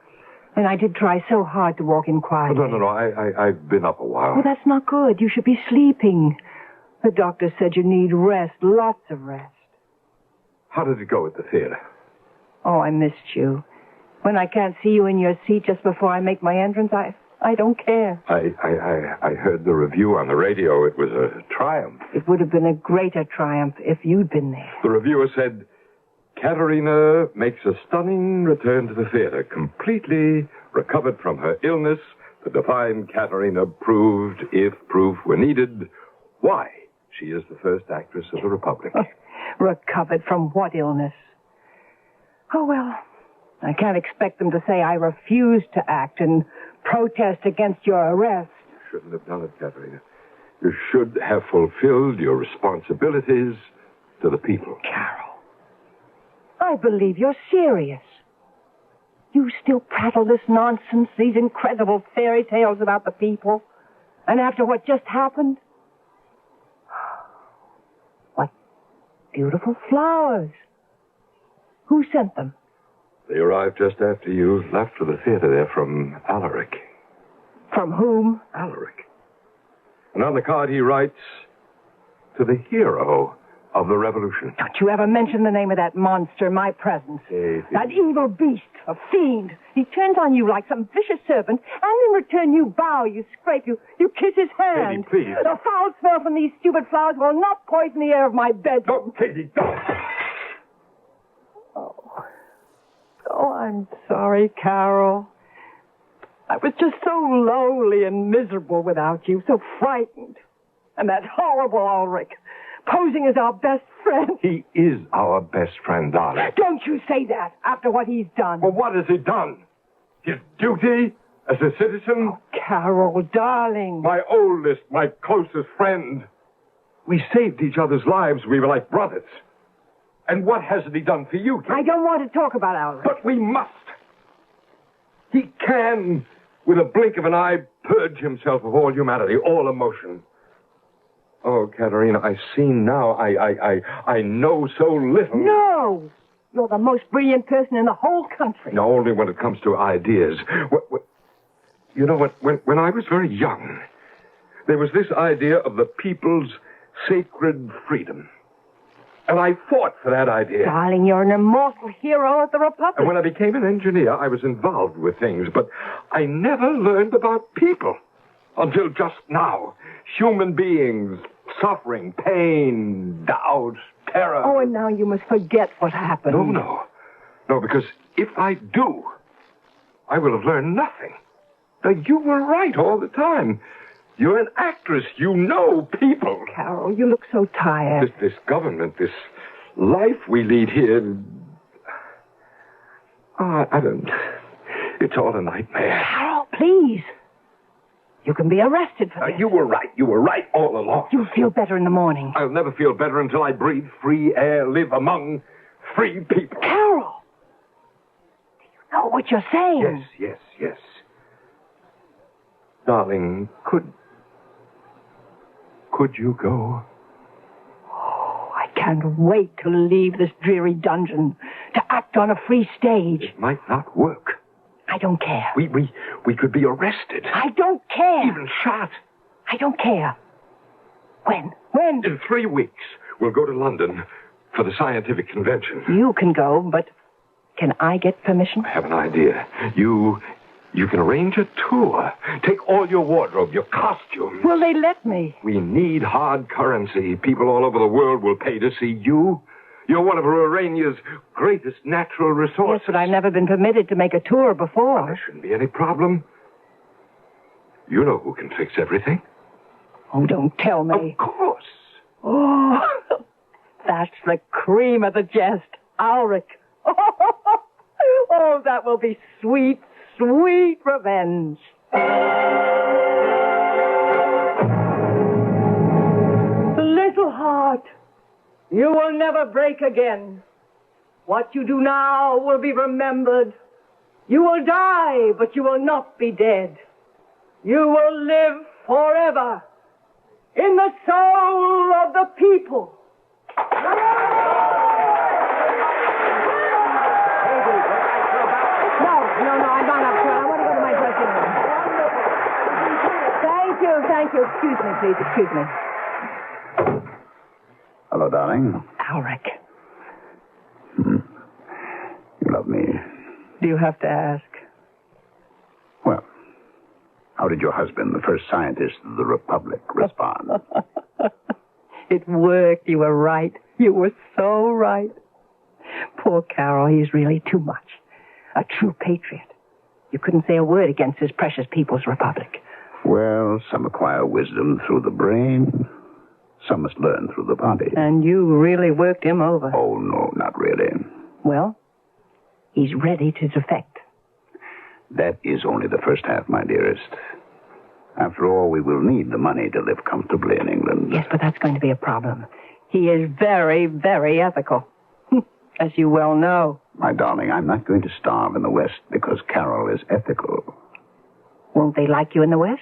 And I did try so hard to walk in quietly. No. I've been up a while. Oh, that's not good. You should be sleeping. The doctor said you need rest, lots of rest. How did it go at the theater? Oh, I missed you. When I can't see you in your seat just before I make my entrance, I don't care. I heard the review on the radio. It was a triumph. It would have been a greater triumph if you'd been there. The reviewer said, Katerina makes a stunning return to the theater, completely recovered from her illness. The divine Katerina proved, if proof were needed, why she is the first actress of the Republic. Recovered from what illness? Oh, well, I can't expect them to say I refuse to act and protest against your arrest. You shouldn't have done it, Katerina. You should have fulfilled your responsibilities to the people. Carol, I believe you're serious. You still prattle this nonsense, these incredible fairy tales about the people. And after what just happened? What beautiful flowers. Who sent them? They arrived just after you left for the theater there from Alaric. From whom? Alaric. And on the card he writes, to the hero of the revolution. Don't you ever mention the name of that monster in my presence. That evil beast, a fiend. He turns on you like some vicious serpent, and in return you bow, you scrape, you kiss his hand. Katie, please. The foul smell from these stupid flowers will not poison the air of my bedroom. Don't, Katie, don't. Oh, I'm sorry, Carol. I was just so lonely and miserable without you, so frightened. And that horrible Ulrich, posing as our best friend. He is our best friend, darling. Don't you say that after what he's done. Well, what has he done? His duty as a citizen? Oh, Carol, darling. My oldest, my closest friend. We saved each other's lives. We were like brothers. And what hasn't he done for you, Kate? I don't want to talk about Ulrich. But we must. He can, with a blink of an eye, purge himself of all humanity, all emotion. Oh, Katerina, I see now. I know so little. No! You're the most brilliant person in the whole country. No, only when it comes to ideas. You know what? When I was very young, there was this idea of the people's sacred freedom. And I fought for that idea. Darling, you're an immortal hero of the Republic. And when I became an engineer, I was involved with things, but I never learned about people until just now. Human beings, suffering, pain, doubt, terror. Oh, and now you must forget what happened. No, because if I do, I will have learned nothing. Now, you were right all the time. You're an actress. You know people. Carol, you look so tired. This government, this life we lead here. I don't. It's all a nightmare. Carol, please. You can be arrested for this. You were right. You were right all along. You'll feel better in the morning. I'll never feel better until I breathe free air, live among free people. Carol! Do you know what you're saying? Yes. Darling, could you go? Oh, I can't wait to leave this dreary dungeon, to act on a free stage. It might not work. I don't care. We could be arrested. I don't care. Even shot. I don't care. When? In 3 weeks, we'll go to London for the scientific convention. You can go, but can I get permission? I have an idea. You can arrange a tour. Take all your wardrobe, your costumes. Will they let me? We need hard currency. People all over the world will pay to see you. You're one of Urania's greatest natural resources. Yes, but I've never been permitted to make a tour before. There shouldn't be any problem. You know who can fix everything. Oh, don't tell me. Of course. Oh, that's the cream of the jest. Ulrich. Oh, that will be sweet, sweet revenge. Little heart, you will never break again. What you do now will be remembered. You will die, but you will not be dead. You will live forever in the soul of the people. No, I'm not up to it. I want to go to my dressing room. Thank you. Excuse me, please. Excuse me. Hello, darling. Ulrich. You love me. Do you have to ask? Well, how did your husband, the first scientist of the Republic, respond? It worked. You were right. You were so right. Poor Carol, he's really too much. A true patriot. You couldn't say a word against this precious People's Republic. Well, some acquire wisdom through the brain. Some must learn through the body. And you really worked him over. Oh, no, not really. Well, he's ready to defect. That is only the first half, my dearest. After all, we will need the money to live comfortably in England. Yes, but that's going to be a problem. He is very, very ethical, as you well know. My darling, I'm not going to starve in the West because Carol is ethical. Won't they like you in the West?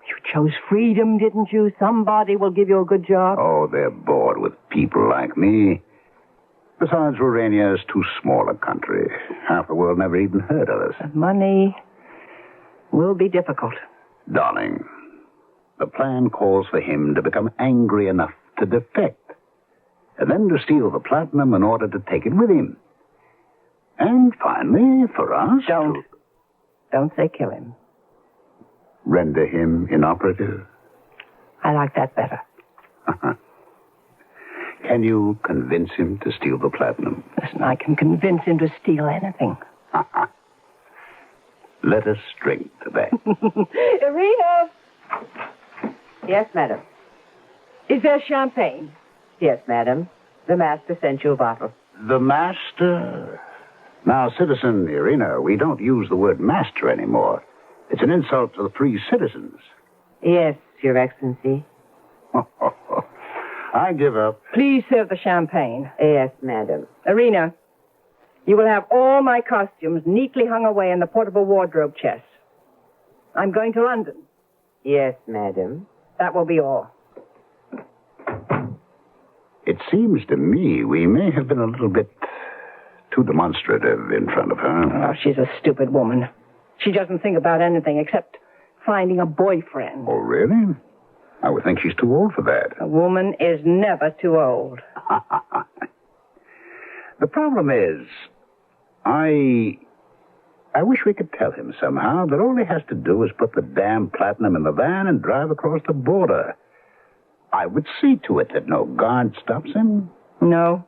You chose freedom, didn't you? Somebody will give you a good job. Oh, they're bored with people like me. Besides, Rurania is too small a country. Half the world never even heard of us. Money will be difficult. Darling, the plan calls for him to become angry enough to defect, and then to steal the platinum in order to take it with him. And finally, for us... Don't say kill him. Render him inoperative. I like that better. Can you convince him to steal the platinum? Listen, I can convince him to steal anything. Let us drink to that. Irina! Yes, madam. Is there champagne? Yes, madam. The master sent you a bottle. The master? Now, Citizen Irina, we don't use the word master anymore. It's an insult to the free citizens. Yes, Your Excellency. I give up. Please serve the champagne. Yes, madam. Irina, you will have all my costumes neatly hung away in the portable wardrobe chest. I'm going to London. Yes, madam. That will be all. It seems to me we may have been a little bit too demonstrative in front of her. Oh, she's a stupid woman. She doesn't think about anything except finding a boyfriend. Oh, really? I would think she's too old for that. A woman is never too old. The problem is, I wish we could tell him somehow that all he has to do is put the damn platinum in the van and drive across the border. I would see to it that no guard stops him. No.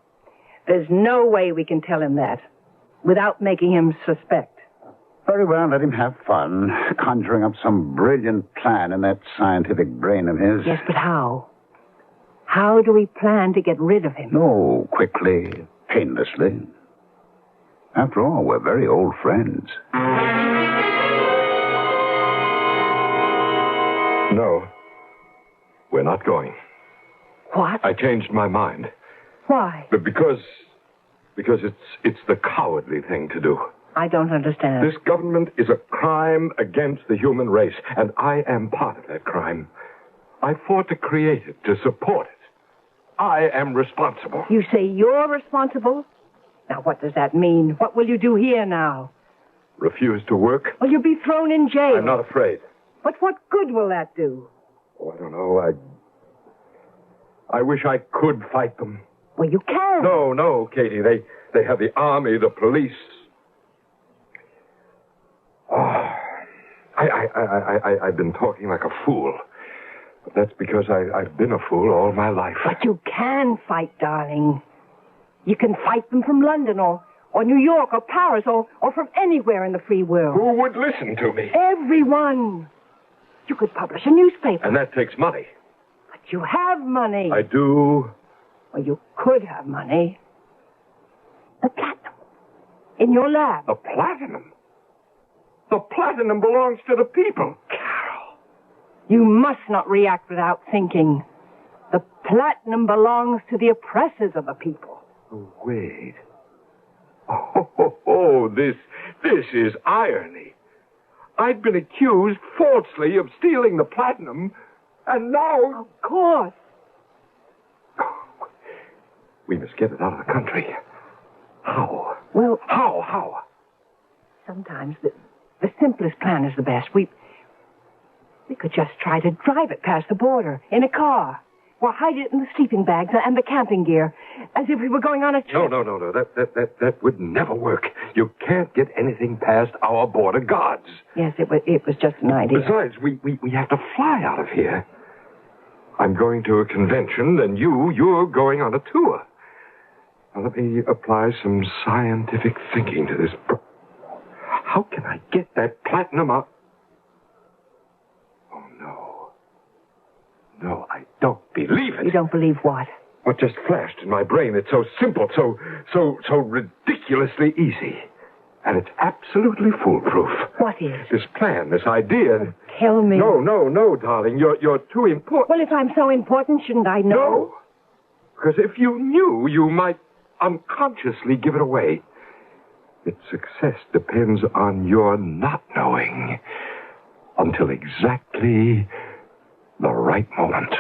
There's no way we can tell him that without making him suspect. Very well, let him have fun, conjuring up some brilliant plan in that scientific brain of his. Yes, but how? How do we plan to get rid of him? No, quickly, painlessly. After all, we're very old friends. No. We're not going. What? I changed my mind. Why? But because it's the cowardly thing to do. I don't understand. This government is a crime against the human race, and I am part of that crime. I fought to create it, to support it. I am responsible. You say you're responsible? Now, what does that mean? What will you do here now? Refuse to work? Well, you'll be thrown in jail. I'm not afraid. But what good will that do? Oh, I don't know. I wish I could fight them. Well, you can. No, Katie. They have the army, the police. Oh, I've been talking like a fool. But that's because I've been a fool all my life. But you can fight, darling. You can fight them from London or New York or Paris or from anywhere in the free world. Who would listen to me? Everyone. You could publish a newspaper. And that takes money. But you have money. I do. Well, you could have money. The platinum. In your lab. The platinum? The platinum belongs to the people. Carol, you must not react without thinking. The platinum belongs to the oppressors of the people. Oh, wait. Oh, this is irony. I'd been accused falsely of stealing the platinum, and now... Of course. We must get it out of the country. How? Well... How? Sometimes the simplest plan is the best. We could just try to drive it past the border in a car. Or hide it in the sleeping bags and the camping gear, as if we were going on a trip. No. That would never work. You can't get anything past our border guards. Yes, it was just an idea. Besides, we have to fly out of here. I'm going to a convention, and you're going on a tour. Now, let me apply some scientific thinking to this. How can I get that platinum out? Oh, no, I don't believe it. You don't believe what? What just flashed in my brain. It's so simple, so ridiculously easy. And it's absolutely foolproof. What is? This plan, this idea. Tell me. No, darling. You're too important. Well, if I'm so important, shouldn't I know? Because if you knew, you might unconsciously give it away. Its success depends on your not knowing until exactly the right moment.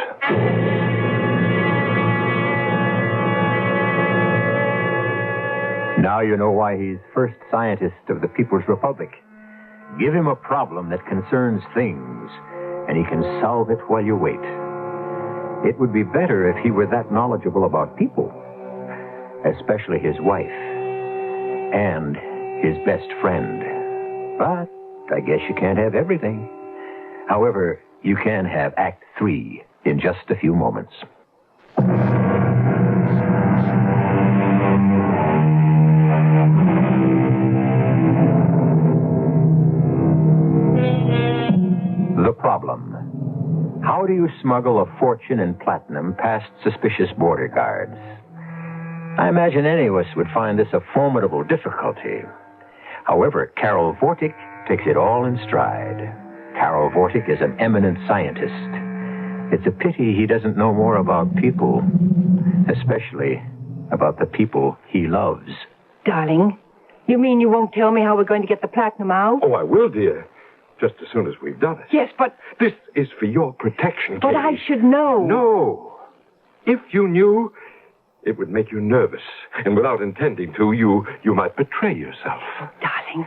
Now you know why he's first scientist of the People's Republic. Give him a problem that concerns things, and he can solve it while you wait. It would be better if he were that knowledgeable about people, especially his wife and his best friend. But I guess you can't have everything. However, you can have Act 3 in just a few moments. The problem. How do you smuggle a fortune in platinum past suspicious border guards? I imagine any of us would find this a formidable difficulty. However, Carol Vortic takes it all in stride. Carol Vortic is an eminent scientist. It's a pity he doesn't know more about people, especially about the people he loves. Darling, you mean you won't tell me how we're going to get the platinum out? Oh, I will, dear. Just as soon as we've done it. Yes, but... This is for your protection, But Katie. I should know. No. If you knew, it would make you nervous. And without intending to, you might betray yourself. Darling,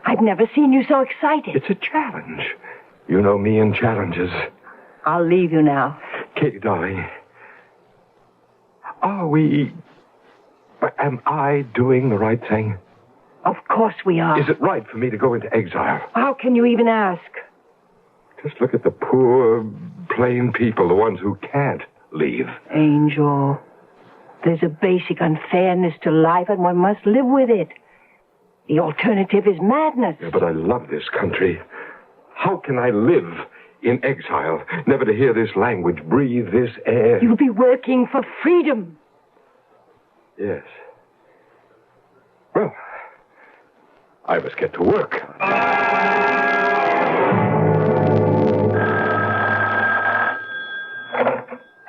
I've never seen you so excited. It's a challenge. You know me and challenges. I'll leave you now. Katie, darling. Am I doing the right thing? Of course we are. Is it right for me to go into exile? How can you even ask? Just look at the poor, plain people, the ones who can't leave. Angel, there's a basic unfairness to life, and one must live with it. The alternative is madness. Yeah, but I love this country. How can I live in exile, never to hear this language, breathe this air? You'll be working for freedom. Yes. Well, I must get to work.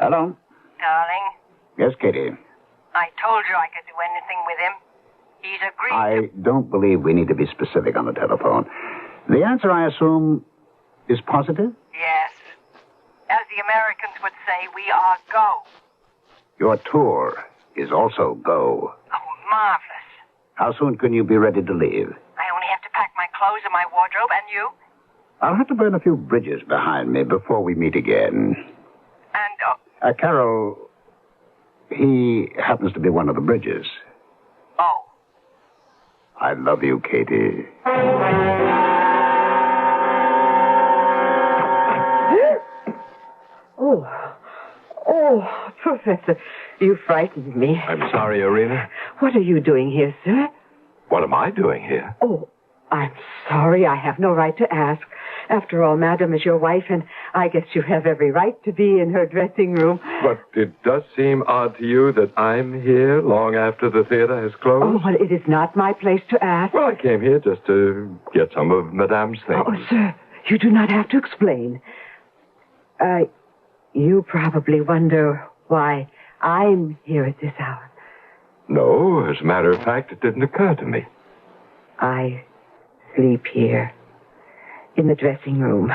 Hello? Darling, Yes, Katie. I told you I could do anything with him. He's agreed I don't believe we need to be specific on the telephone. The answer, I assume, is positive? Yes. As the Americans would say, we are go. Your tour is also go. Oh, marvelous. How soon can you be ready to leave? I only have to pack my clothes and my wardrobe, and you? I'll have to burn a few bridges behind me before we meet again. And, Carol, he happens to be one of the bridges. Oh. I love you, Katie. Oh, Professor, you frightened me. I'm sorry, Irina. What are you doing here, sir? What am I doing here? Oh, I'm sorry. I have no right to ask. After all, Madam is your wife, and I guess you have every right to be in her dressing room. But it does seem odd to you that I'm here long after the theater has closed? Oh, well, it is not my place to ask. Well, I came here just to get some of Madame's things. Oh, sir, you do not have to explain. You probably wonder why I'm here at this hour. No, as a matter of fact, it didn't occur to me. I sleep here, in the dressing room.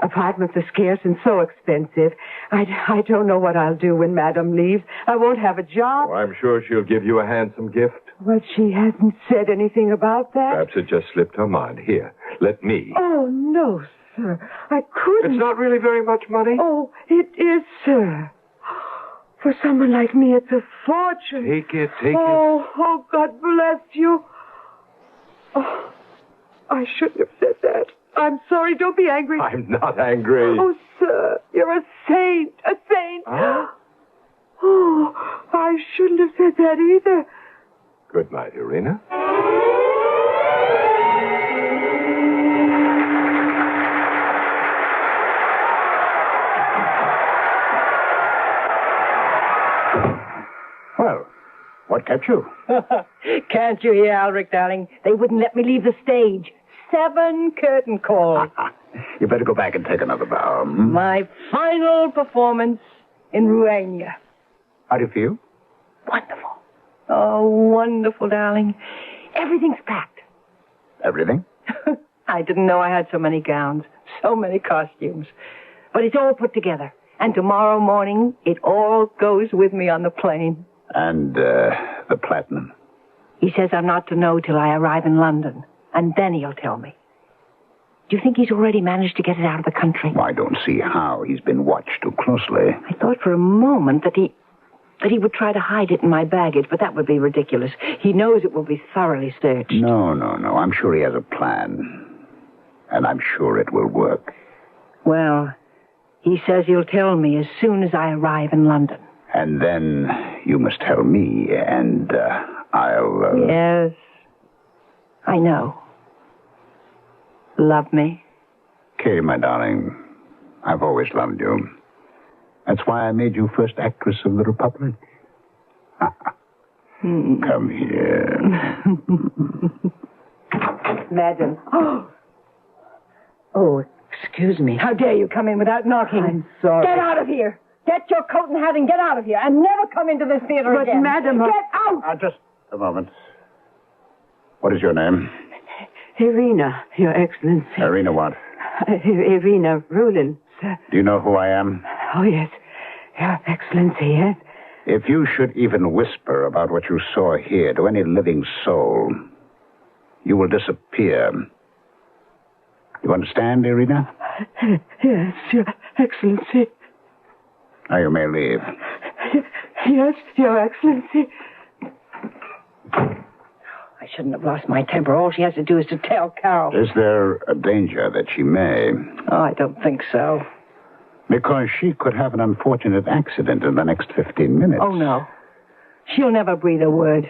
Apartments are scarce and so expensive. I don't know what I'll do when Madame leaves. I won't have a job. Oh, I'm sure she'll give you a handsome gift. Well, she hasn't said anything about that. Perhaps it just slipped her mind. Here, let me. Oh, no, sir. I couldn't. It's not really very much money. Oh, it is, sir. For someone like me, it's a fortune. Take it. Oh, God bless you. Oh, I shouldn't have said that. I'm sorry. Don't be angry. I'm not angry. Oh, sir, you're a saint. A saint. Huh? Oh, I shouldn't have said that either. Good night, Irina. Well, what kept you? Can't you hear, Alric, darling? They wouldn't let me leave the stage. 7 curtain calls. You better go back and take another bow. Hmm? My final performance in Ruania. How do you feel? Wonderful. Oh, wonderful, darling. Everything's packed. Everything? I didn't know I had so many gowns, so many costumes. But it's all put together. And tomorrow morning, it all goes with me on the plane. And the platinum? He says I'm not to know till I arrive in London. And then he'll tell me. Do you think he's already managed to get it out of the country? Well, I don't see how. He's been watched too closely. I thought for a moment that he would try to hide it in my baggage, but that would be ridiculous. He knows it will be thoroughly searched. No. I'm sure he has a plan. And I'm sure it will work. Well, he says he'll tell me as soon as I arrive in London. And then you must tell me, and I'll... Yes, I know. Love me? Katie, my darling, I've always loved you. That's why I made you first actress of the Republic. Come here. Madam. Oh, excuse me. How dare you come in without knocking? I'm sorry. Get out of here. Get your coat and hat and get out of here. And never come into this theater But, again. Madam... Get out! Just a moment. What is your name? Irina, Your Excellency. Irina what? Irina Rulin, sir. Do you know who I am? Oh, yes. Your Excellency, yes. If you should even whisper about what you saw here to any living soul, you will disappear. You understand, Irina? Yes, Your Excellency. Now you may leave. Yes, Your Excellency. I shouldn't have lost my temper. All she has to do is to tell Carol. Is there a danger that she may? Oh, I don't think so. Because she could have an unfortunate accident in the next 15 minutes. Oh, no. She'll never breathe a word.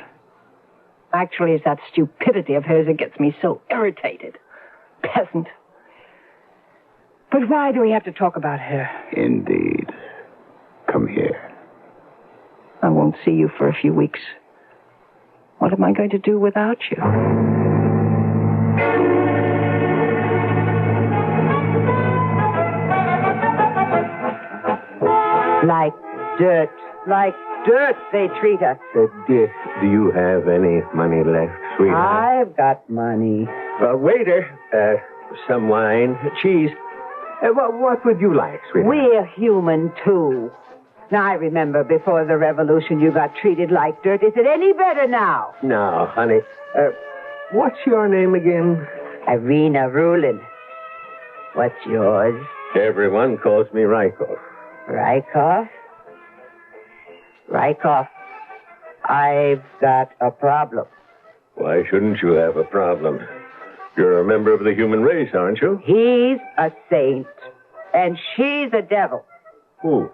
Actually, it's that stupidity of hers that gets me so irritated. Peasant. But why do we have to talk about her? Indeed. Come here. I won't see you for a few weeks. What am I going to do without you? Like dirt they treat us. Dear, do you have any money left, sweetheart? I've got money. Waiter, some wine, cheese. What would you like, sweetheart? We're human, too. Now, I remember before the revolution you got treated like dirt. Is it any better now? No, honey. What's your name again? Irina Rulin. What's yours? Everyone calls me Rykov. Rykov? Rykov, I've got a problem. Why shouldn't you have a problem? You're a member of the human race, aren't you? He's a saint, and she's a devil. Who?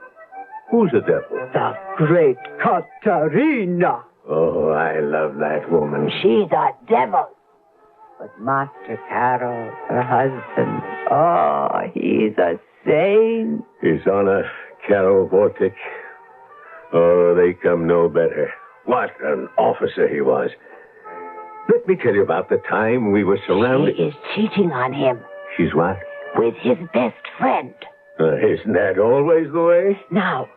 Who's a devil? The great Katarina. Oh, I love that woman. She's a devil. But Master Carol, her husband, oh, he's a saint. His Honor, Karol Vortic. Oh, they come no better. What an officer he was. Let me tell you about the time we were surrounded. She is cheating on him. She's what? With his best friend. Isn't that always the way? Now,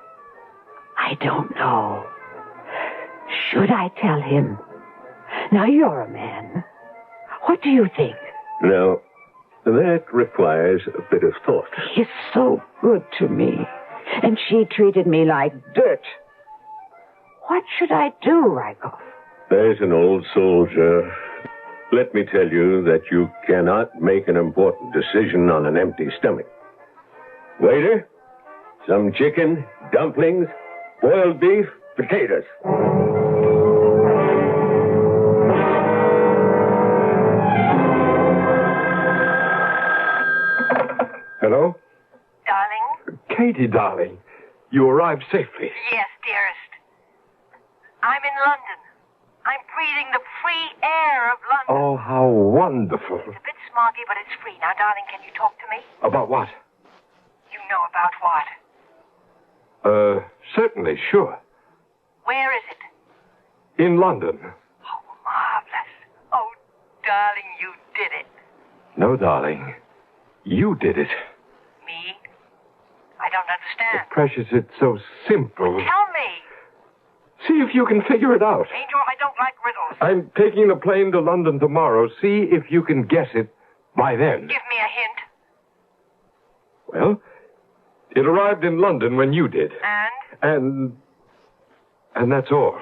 I don't know. Should I tell him? Now, you're a man. What do you think? Now, that requires a bit of thought. He's so good to me. And she treated me like dirt. What should I do, Rykov? As an old soldier, let me tell you that you cannot make an important decision on an empty stomach. Waiter, some chicken, dumplings, boiled beef, potatoes. Hello? Darling? Katie, darling. You arrived safely. Yes, dearest. I'm in London. I'm breathing the free air of London. Oh, how wonderful. It's a bit smoggy, but it's free. Now, darling, can you talk to me? About what? You know about what? Certainly, sure. Where is it? In London. Oh, marvelous. Oh, darling, you did it. No, darling. You did it. Me? I don't understand. Precious, it's so simple. Tell me. See if you can figure it out. Angel, I don't like riddles. I'm taking the plane to London tomorrow. See if you can guess it by then. Give me a hint. Well, it arrived in London when you did. And? And that's all.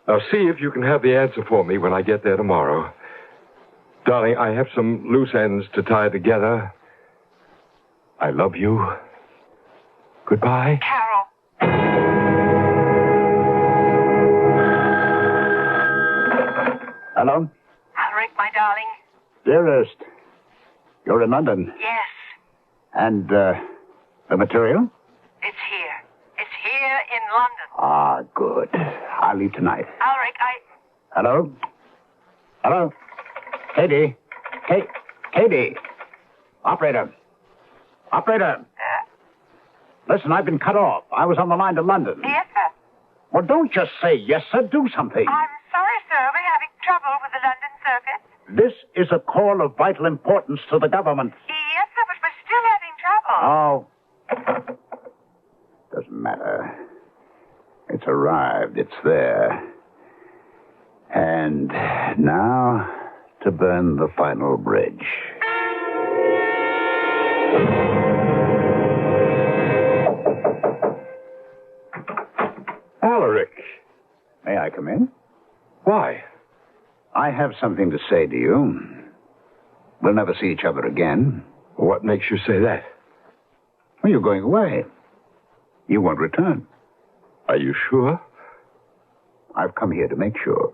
Now, see if you can have the answer for me when I get there tomorrow. Darling, I have some loose ends to tie together. I love you. Goodbye. Carol. Hello? Alric, my darling. Dearest, you're in London. Yes, And, the material? it's here. It's here in London. Ah, good. I'll leave tonight. Alric, Hello? Hello? Katie? Katie? Operator? Listen, I've been cut off. I was on the line to London. Yes, sir. Well, don't just say yes, sir. Do something. I'm sorry, sir. We're having trouble with the London circuit. This is a call of vital importance to the government. Yes, sir, but we're still having trouble. Oh. Doesn't matter. It's arrived. It's there. And now to burn the final bridge. Alaric. May I come in? Why? I have something to say to you. We'll never see each other again. What makes you say that? Well, you're going away. You won't return. Are you sure? I've come here to make sure.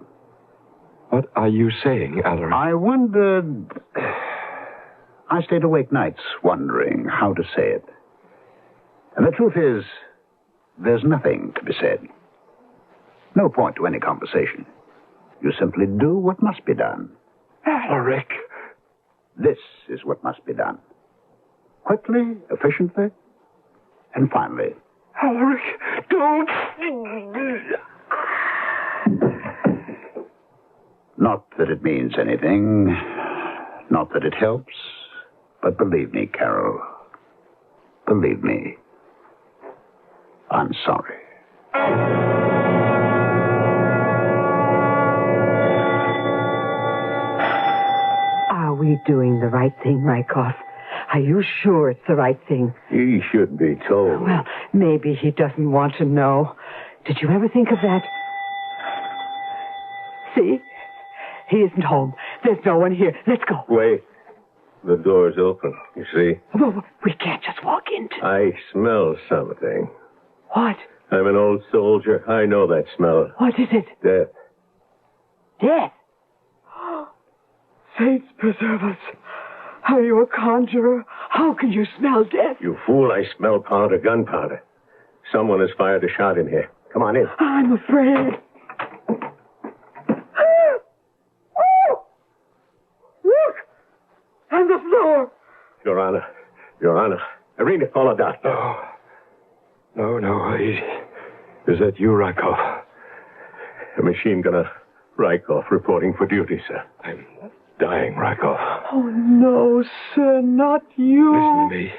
What are you saying, Alaric? I wondered... I stayed awake nights wondering how to say it. And the truth is, there's nothing to be said. No point to any conversation. You simply do what must be done. Alaric. This is what must be done. Quickly, efficiently, and finally. Alaric, don't... Not that it means anything. Not that it helps. But believe me, Carol. Believe me. I'm sorry. Are we doing the right thing, Rykov? Are you sure it's the right thing? He should be told. Well, maybe he doesn't want to know. Did you ever think of that? See? He isn't home. There's no one here. Let's go. Wait. The door's open, you see? Well, we can't just walk into... I smell something. What? I'm an old soldier. I know that smell. What is it? Death. Death? Saints preserve us. Are you a conjurer? How can you smell death? You fool, I smell powder, gunpowder. Someone has fired a shot in here. Come on in. I'm afraid. Look! On the floor. Your Honor. Irina, call a doctor. No. Is that you, Rykov? The machine gunner Rykov reporting for duty, sir. I'm dying, Rykov. Oh, no, sir, not you. Listen to me.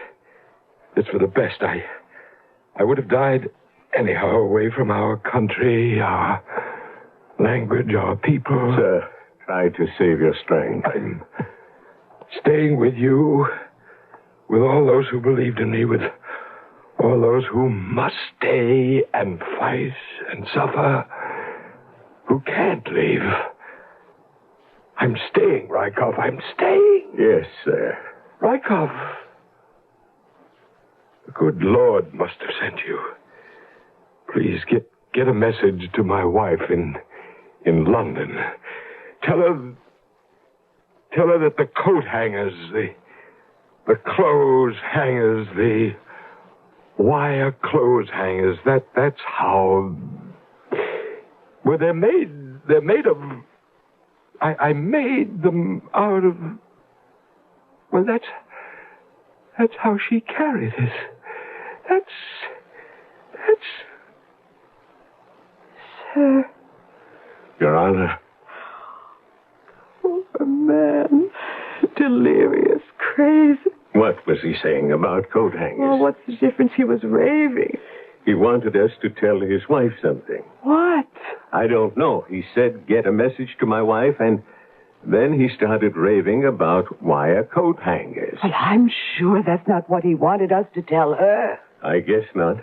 It's for the best. I would have died anyhow, away from our country, our language, our people. Sir, try to save your strength. I'm staying with you, with all those who believed in me, with all those who must stay and fight and suffer, who can't leave. I'm staying, Rykov. I'm staying. Yes, sir. Rykov. The good Lord must have sent you. Please get a message to my wife in London. Tell her that the coat hangers, the clothes hangers, the wire clothes hangers, that's how... Well, they're made of... I made them out of... Well, that's how she carried it. That's... Sir. Your Honor. A man. Delirious. Crazy. What was he saying about coat hangers? Well, what's the difference? He was raving. He wanted us to tell his wife something. What? I don't know. He said get a message to my wife, and then he started raving about wire coat hangers. Well, I'm sure that's not what he wanted us to tell her. I guess not.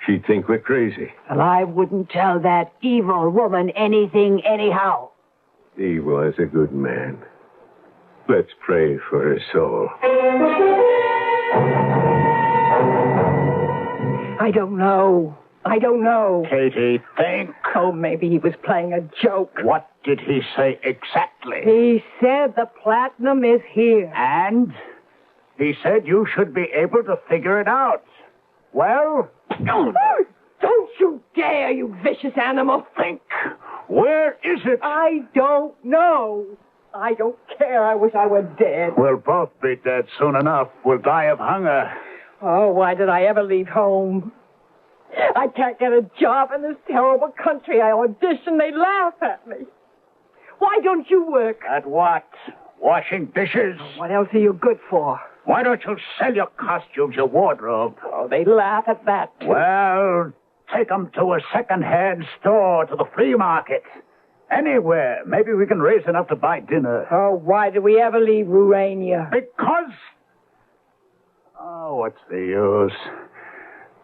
She'd think we're crazy. Well, I wouldn't tell that evil woman anything anyhow. He was a good man. Let's pray for his soul. I don't know. Katie, think. Oh, maybe he was playing a joke. What did he say exactly? He said the platinum is here. And he said you should be able to figure it out. Well? Don't you dare, you vicious animal. Think. Where is it? I don't know. I don't care. I wish I were dead. We'll both be dead soon enough. We'll die of hunger. Oh, why did I ever leave home? I can't get a job in this terrible country. I audition, they laugh at me. Why don't you work? At what? Washing dishes? What else are you good for? Why don't you sell your costumes, your wardrobe? Oh, they laugh at that, too. Well, take them to a second-hand store, to the flea market. Anywhere. Maybe we can raise enough to buy dinner. Oh, why did we ever leave Rurania? Because... Oh, what's the use?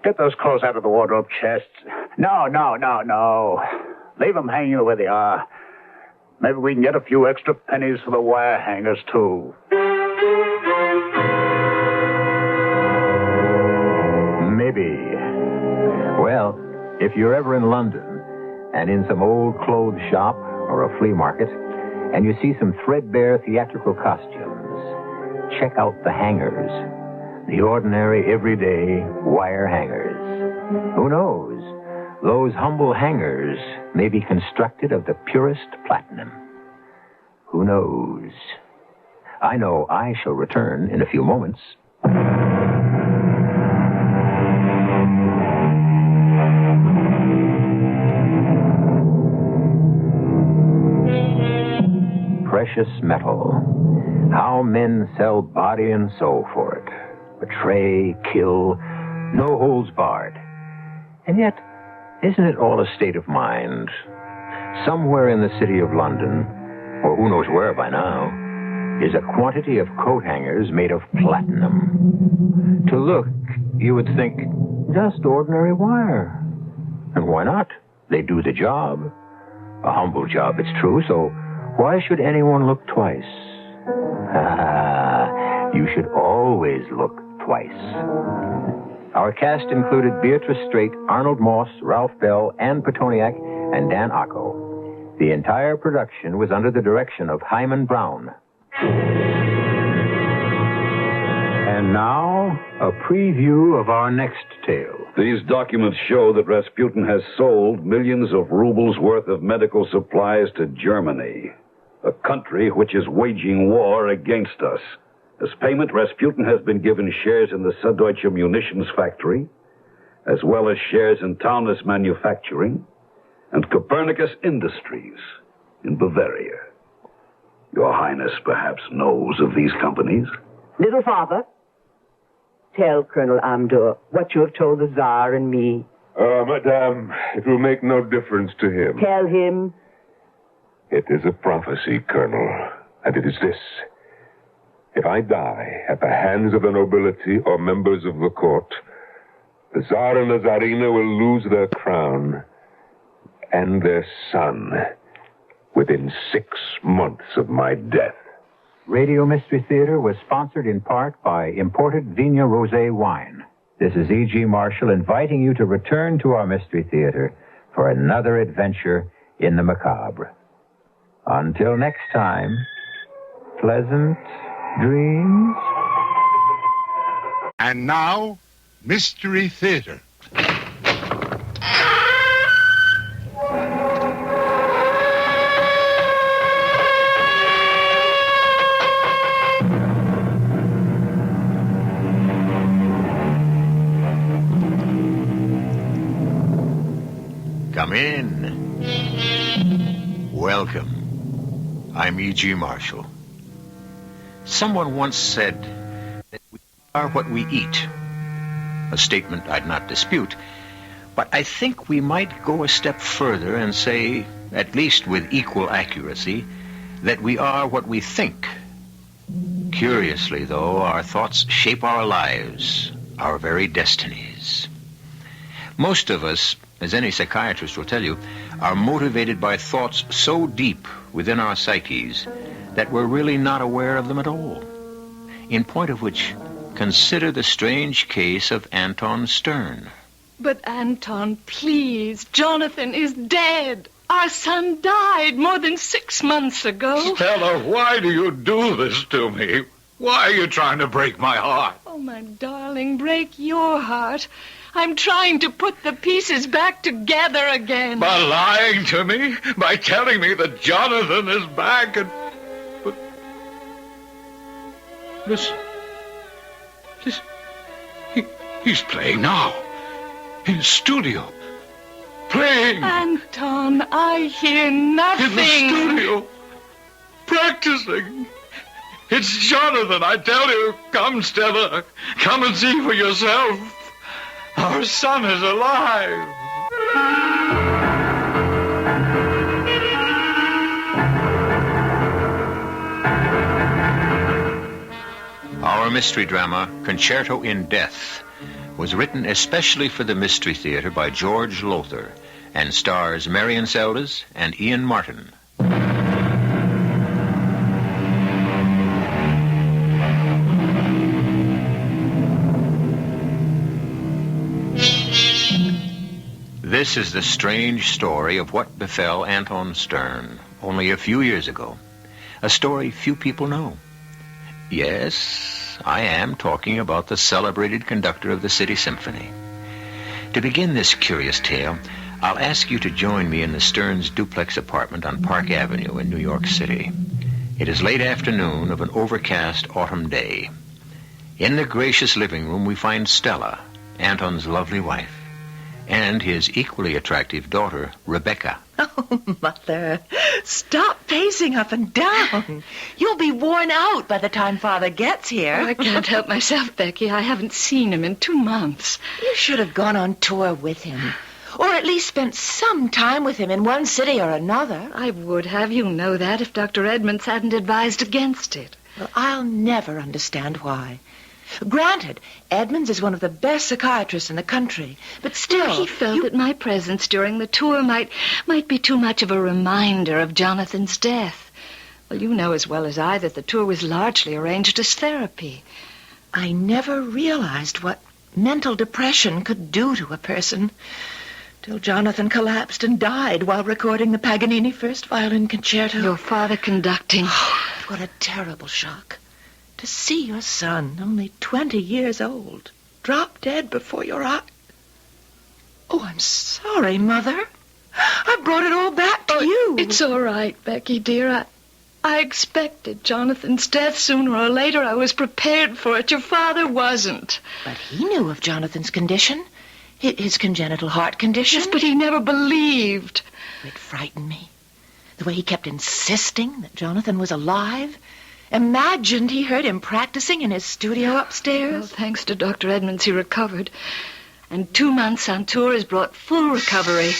Get those clothes out of the wardrobe chest. No. Leave them hanging where they are. Maybe we can get a few extra pennies for the wire hangers, too. Maybe. Well, if you're ever in London and in some old clothes shop or a flea market and you see some threadbare theatrical costumes, check out the hangers. The ordinary, everyday wire hangers. Who knows? Those humble hangers may be constructed of the purest platinum. Who knows? I know I shall return in a few moments. Precious metal. How men sell body and soul for it. Betray, kill, no holds barred. And yet, isn't it all a state of mind? Somewhere in the city of London, or who knows where by now, is a quantity of coat hangers made of platinum. To look, you would think, just ordinary wire. And why not? They do the job. A humble job, it's true, so why should anyone look twice? You should always look twice. Our cast included Beatrice Straight, Arnold Moss, Ralph Bell, Ann Petoniak, and Dan Acco. The entire production was under the direction of Hyman Brown. And now, a preview of our next tale. These documents show that Rasputin has sold millions of rubles worth of medical supplies to Germany, a country which is waging war against us. As payment, Rasputin has been given shares in the Süddeutsche Munitions Factory, as well as shares in Taunus Manufacturing and Copernicus Industries in Bavaria. Your Highness perhaps knows of these companies? Little father, tell Colonel Amdur what you have told the Tsar and me. Madame, it will make no difference to him. Tell him. It is a prophecy, Colonel, and it is this. If I die at the hands of the nobility or members of the court, the Tsar and the Tsarina will lose their crown and their son within 6 months of my death. Radio Mystery Theater was sponsored in part by imported Vigna Rosé wine. This is E.G. Marshall inviting you to return to our Mystery Theater for another adventure in the macabre. Until next time, pleasant dreams. And now, Mystery Theater. Come in. Welcome. I'm E.G. Marshall. Someone once said that we are what we eat. A statement I'd not dispute, But I think we might go a step further and say, at least with equal accuracy, that we are what we think. Curiously, though, our thoughts shape our lives, our very destinies. Most of us, as any psychiatrist will tell you, are motivated by thoughts so deep within our psyches that we're really not aware of them at all. In point of which, consider the strange case of Anton Stern. But Anton, please, Jonathan is dead. Our son died more than 6 months ago. Stella, why do you do this to me? Why are you trying to break my heart? Oh, my darling, break your heart. I'm trying to put the pieces back together again. By lying to me? By telling me that Jonathan is back and... But... Listen. He's playing now. In his studio. Playing. Anton, I hear nothing. In the studio. Practicing. It's Jonathan, I tell you. Come, Stella. Come and see for yourself. Our son is alive. Our mystery drama, Concerto in Death, was written especially for the Mystery Theater by George Lothar and stars Marion Seldes and Ian Martin. This is the strange story of what befell Anton Stern only a few years ago. A story few people know. Yes, I am talking about the celebrated conductor of the City Symphony. To begin this curious tale, I'll ask you to join me in the Stearns' duplex apartment on Park Avenue in New York City. It is late afternoon of an overcast autumn day. In the gracious living room, we find Stella, Anton's lovely wife, and his equally attractive daughter, Rebecca. Oh, Mother, stop pacing up and down. You'll be worn out by the time Father gets here. Oh, I can't help myself, Becky. I haven't seen him in 2 months. You should have gone on tour with him. Or at least spent some time with him in one city or another. I would have, you know that, if Dr. Edmonds hadn't advised against it. Well, I'll never understand why. Granted, Edmonds is one of the best psychiatrists in the country, but still... He felt that my presence during the tour might be too much of a reminder of Jonathan's death. Well, you know as well as I that the tour was largely arranged as therapy. I never realized what mental depression could do to a person, till Jonathan collapsed and died while recording the Paganini First Violin Concerto. Your father conducting. What a terrible shock. To see your son, only 20 years old, drop dead before your eyes. Oh, I'm sorry, Mother. I brought it all back to you. It's all right, Becky, dear. I expected Jonathan's death sooner or later. I was prepared for it. Your father wasn't. But he knew of Jonathan's condition. His congenital heart condition. Yes, but he never believed. It frightened me. The way he kept insisting that Jonathan was alive. Imagined he heard him practicing in his studio upstairs. Well, thanks to Dr. Edmonds, he recovered. And 2 months on tour has brought full recovery.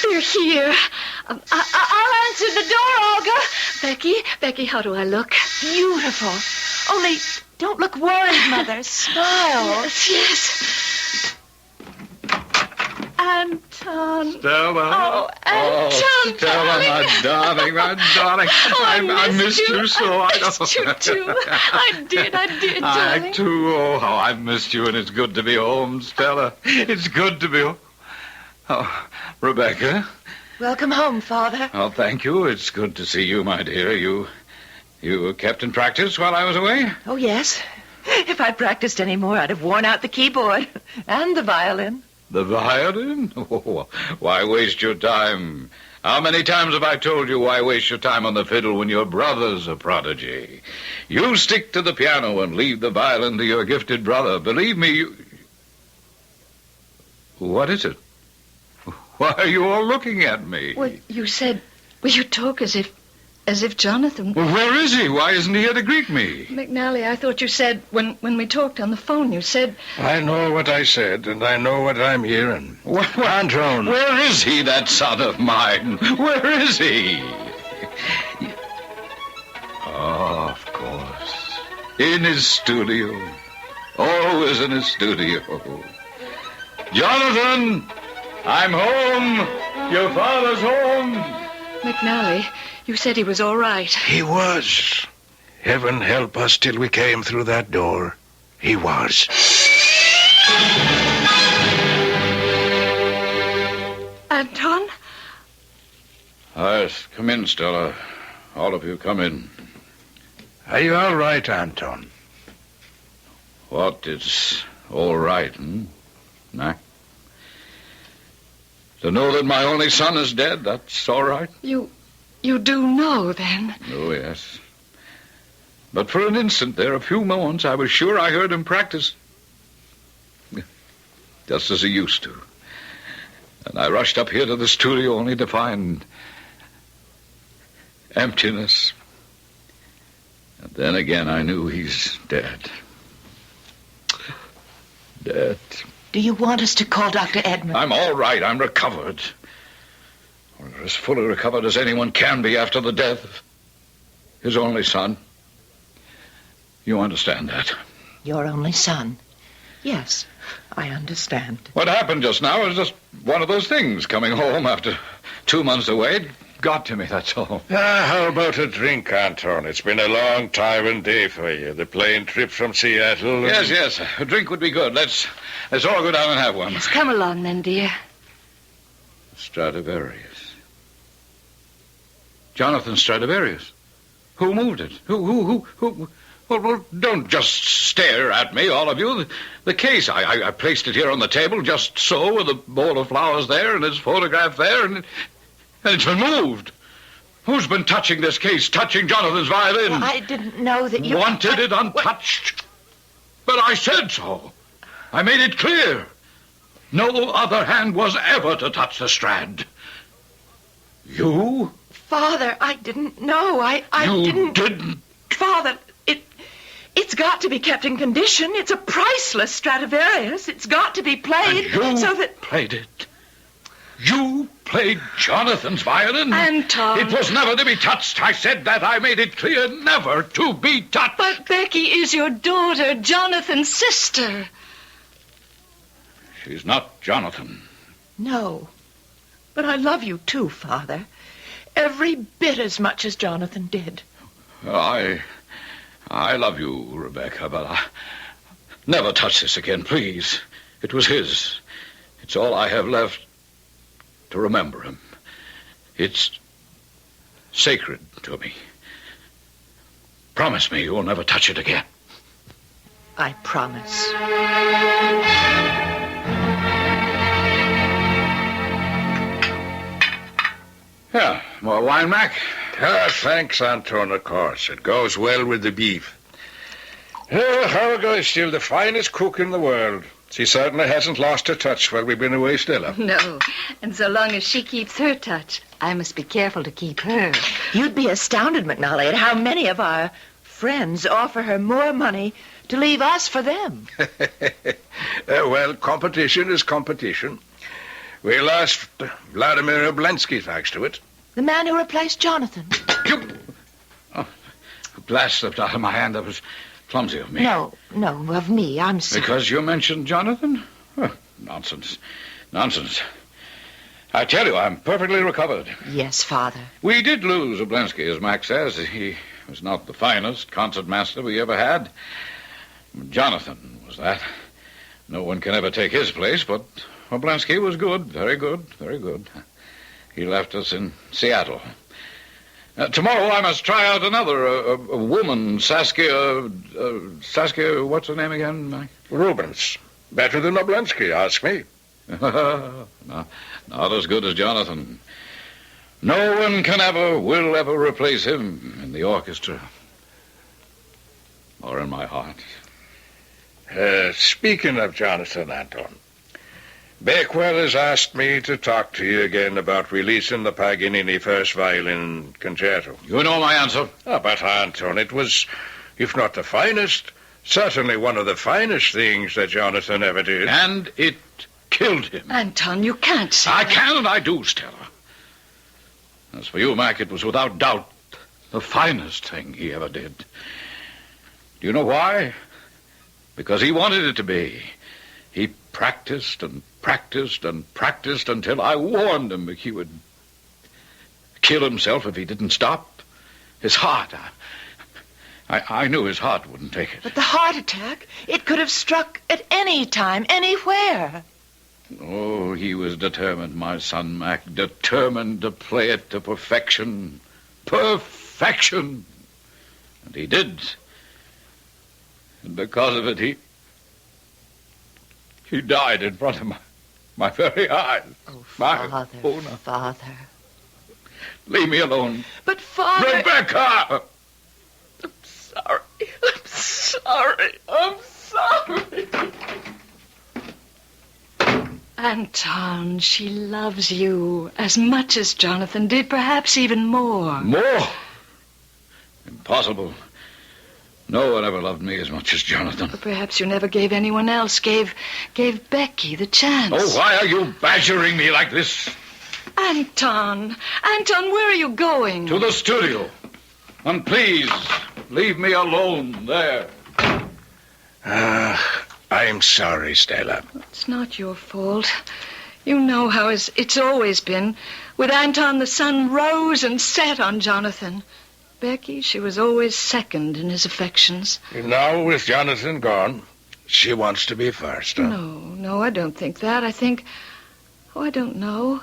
They're here. I'll answer the door, Olga. Becky, how do I look? Beautiful. Only don't look worried, Mother. Smile. Yes. Anton. Stella. Oh, Anton. Stella, my darling, my darling. I missed you so. I missed you, too. I did, darling. I, too. Oh, how I've missed you, and it's good to be home, Stella. It's good to be home. Oh, Rebecca. Welcome home, Father. Oh, thank you. It's good to see you, my dear. You kept in practice while I was away? Oh, yes. If I practiced any more, I'd have worn out the keyboard and the violin. The violin? Oh, why waste your time? How many times have I told you why waste your time on the fiddle when your brother's a prodigy? You stick to the piano and leave the violin to your gifted brother. Believe me, you... What is it? Why are you all looking at me? Well, you said... Well, you talk as if as if Jonathan... Well, where is he? Why isn't he here to greet me? McNally, I thought you said, when we talked on the phone, you said... I know what I said, and I know what I'm hearing. Anton. Where is he, that son of mine? Where is he? Oh, of course. In his studio. Always in his studio. Jonathan! I'm home! Your father's home! McNally, you said he was all right. He was. Heaven help us till we came through that door. He was. Anton? Yes, come in, Stella. All of you, come in. Are you all right, Anton? What is all right, Mac? To know that my only son is dead, that's all right? You do know, then? Oh, yes. But for an instant there, a few moments, I was sure I heard him practice. Just as he used to. And I rushed up here to the studio only to find emptiness. And then again, I knew he's dead. Dead. Do you want us to call Dr. Edmund? I'm all right. I'm recovered. Or as fully recovered as anyone can be after the death of his only son. You understand that? Your only son? Yes, I understand. What happened just now is just one of those things. Coming home after 2 months away, it got to me, that's all. How about a drink, Anton? It's been a long time and day for you. The plane trip from Seattle. Yes. A drink would be good. Let's all go down and have one. Yes, come along then, dear. Stradivarius. Jonathan Stradivarius. Who moved it? Who? Well, don't just stare at me, all of you. The case, I placed it here on the table just so, with a bowl of flowers there and his photograph there, and it's been moved. Who's been touching this case, touching Jonathan's violin? Well, I didn't know that you... Wanted it untouched. But I said so. I made it clear. No other hand was ever to touch the Strad. You? Father, I didn't know. I didn't? Father, it's got to be kept in condition. It's a priceless Stradivarius. It's got to be played and you so that... played it. You played Jonathan's violin? Anton. It was never to be touched. I said that. I made it clear never to be touched. But Becky is your daughter, Jonathan's sister. She's not Jonathan. No. But I love you too, Father. Every bit as much as Jonathan did. I love you, Rebecca, but I... Never touch this again, please. It was his. It's all I have left to remember him. It's sacred to me. Promise me you'll never touch it again. I promise. Yeah, more wine, Mac? Thanks, Anton, of course. It goes well with the beef. Helga is still the finest cook in the world. She certainly hasn't lost her touch while we've been away, Stella. No, and so long as she keeps her touch, I must be careful to keep her. You'd be astounded, McNally, at how many of our friends offer her more money to leave us for them. Well, competition is competition. We lost Vladimir Oblensky thanks to it. The man who replaced Jonathan. Oh, a glass slipped out of my hand. That was clumsy of me. No, of me. I'm sorry. Because you mentioned Jonathan? Oh, nonsense. I tell you, I'm perfectly recovered. Yes, Father. We did lose Oblensky, as Max says. He was not the finest concertmaster we ever had. Jonathan was that. No one can ever take his place, but Oblensky was good. Very good. He left us in Seattle. Tomorrow I must try out another, a woman, Saskia, what's her name again, Mike? Rubens. Better than Oblensky, ask me. No, not as good as Jonathan. No one will ever replace him in the orchestra. Or in my heart. Speaking of Jonathan, Anton, Bakewell has asked me to talk to you again about releasing the Paganini first violin concerto. You know my answer. But, Anton, it was, if not the finest, certainly one of the finest things that Jonathan ever did. And it killed him. Anton, you can't say I that. can and I do, Stella. As for you, Mac, it was without doubt the finest thing he ever did. Do you know why? Because he wanted it to be. He practiced and practiced and practiced until I warned him he would kill himself if he didn't stop. His heart, I knew his heart wouldn't take it. But the heart attack, it could have struck at any time, anywhere. Oh, he was determined, my son, Mac, determined to play it to perfection. Perfection! And he did. And because of it, he died in front of my very eyes. Oh, my Father, Father. Leave me alone. But, Father... Rebecca! I'm sorry. I'm sorry. I'm sorry. Anton, she loves you as much as Jonathan did, perhaps even more. More? Impossible. No one ever loved me as much as Jonathan. But perhaps you never gave anyone else, gave Becky the chance. Oh, why are you badgering me like this? Anton, where are you going? To the studio. And please, leave me alone there. I'm sorry, Stella. It's not your fault. You know how it's always been. With Anton, the sun rose and set on Jonathan. Becky, she was always second in his affections. Now, with Jonathan gone, she wants to be first, huh? No, I don't think that. I think, I don't know,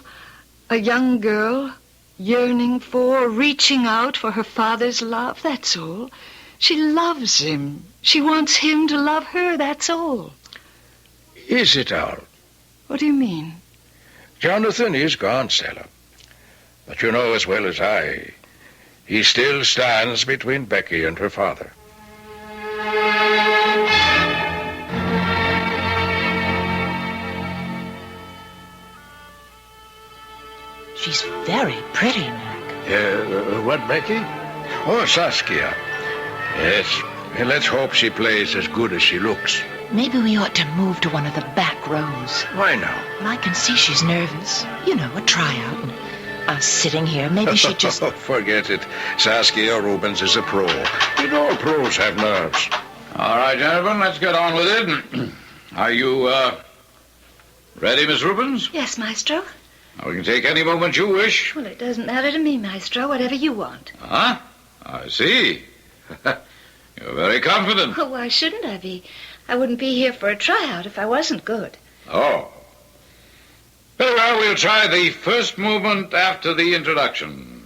a young girl yearning for, reaching out for her father's love, that's all. She loves him. She wants him to love her, that's all. Is it all? What do you mean? Jonathan is gone, Stella. But you know as well as I, he still stands between Becky and her father. She's very pretty, Mac. What, Becky? Oh, Saskia. Yes. And let's hope she plays as good as she looks. Maybe we ought to move to one of the back rows. Why now? Well, I can see she's nervous. You know, a tryout. And us sitting here, maybe she just... Forget it. Saskia Rubens is a pro. You know, pros have nerves. All right, gentlemen, let's get on with it. Are you, ready, Miss Rubens? Yes, Maestro. Now, we can take any moment you wish. Well, it doesn't matter to me, Maestro. Whatever you want. Huh? I see. You're very confident. Oh, why shouldn't I be? I wouldn't be here for a tryout if I wasn't good. Oh. Very well, we'll try the first movement after the introduction.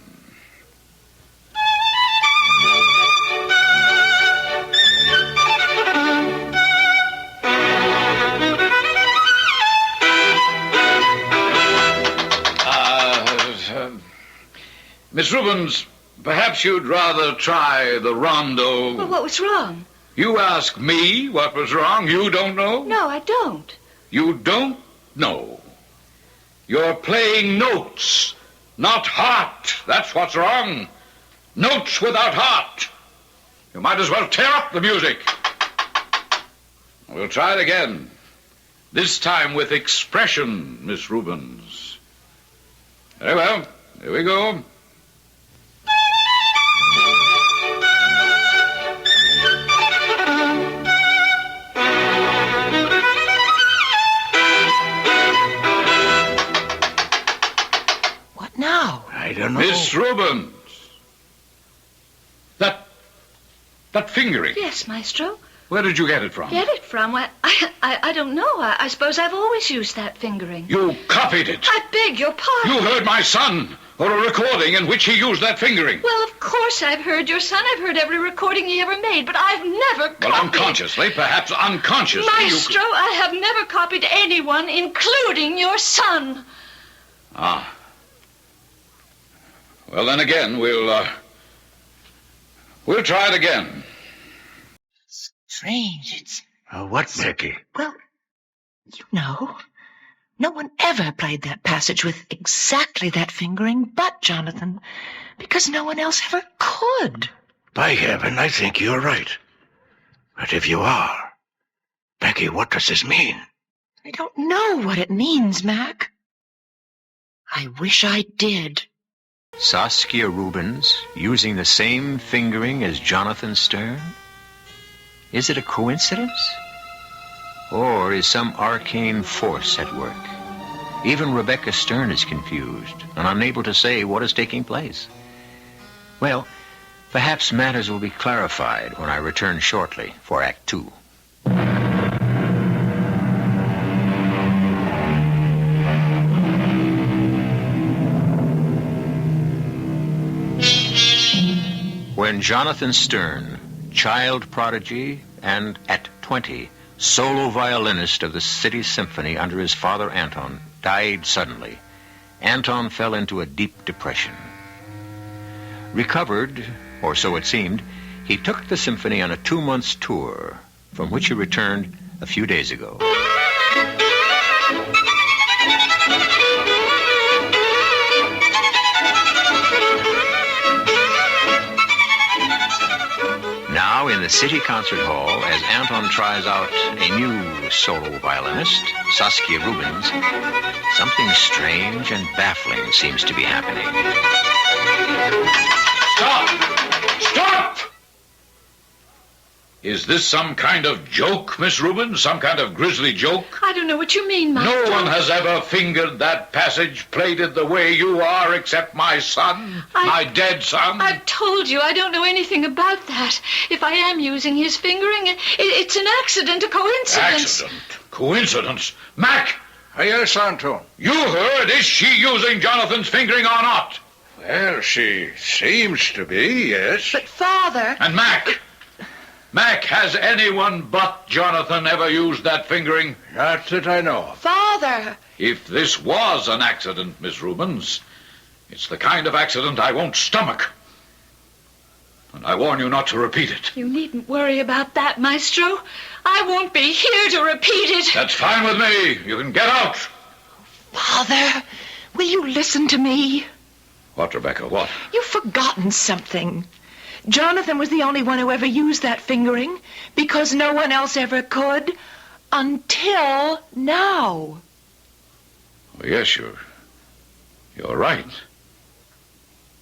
Miss Rubens, perhaps you'd rather try the rondo. Well, what was wrong? You ask me what was wrong. You don't know? No, I don't. You don't know. You're playing notes, not heart. That's what's wrong. Notes without heart. You might as well tear up the music. We'll try it again. This time with expression, Miss Rubens. Very well. Here we go. I don't know. Miss Rubens. That fingering. Yes, Maestro. Where did you get it from? Get it from? I don't know. I suppose I've always used that fingering. You copied it. I beg your pardon. You heard my son, or a recording in which he used that fingering. Well, of course I've heard your son. I've heard every recording he ever made, but I've never copied. Well, unconsciously, perhaps unconsciously. Maestro, I have never copied anyone, including your son. Ah. Well, then again, we'll try it again. Strange, it's... What, Becky? Well, you know, No one ever played that passage with exactly that fingering but Jonathan, because no one else ever could. By heaven, I think you're right. But if you are, Becky, what does this mean? I don't know what it means, Mac. I wish I did. Saskia Rubens using the same fingering as Jonathan Stern? Is it a coincidence? Or is some arcane force at work? Even Rebecca Stern is confused and unable to say what is taking place. Well, perhaps matters will be clarified when I return shortly for Act 2. When Jonathan Stern, child prodigy and at 20, solo violinist of the City Symphony under his father Anton, died suddenly, Anton fell into a deep depression. Recovered, or so it seemed, he took the symphony on a 2-month tour, from which he returned a few days ago. Now in the City Concert Hall, as Anton tries out a new solo violinist, Saskia Rubens, something strange and baffling seems to be happening. Stop! Stop! Is this some kind of joke, Miss Rubens? Some kind of grisly joke? I don't know what you mean, Master. No one has ever fingered that passage, played it the way you are, except my son, my dead son. I've told you I don't know anything about that. If I am using his fingering, it's an accident, a coincidence. Accident? Coincidence? Mac! Yes, Anton. You heard. Is she using Jonathan's fingering or not? Well, she seems to be, yes. But, Father... And Mac! Mac, has anyone but Jonathan ever used that fingering? Not that I know of. Father! If this was an accident, Miss Rubens, it's the kind of accident I won't stomach. And I warn you not to repeat it. You needn't worry about that, Maestro. I won't be here to repeat it. That's fine with me. You can get out. Father, will you listen to me? What, Rebecca, what? You've forgotten something. Jonathan was the only one who ever used that fingering, because no one else ever could, until now. Well, yes, you're right.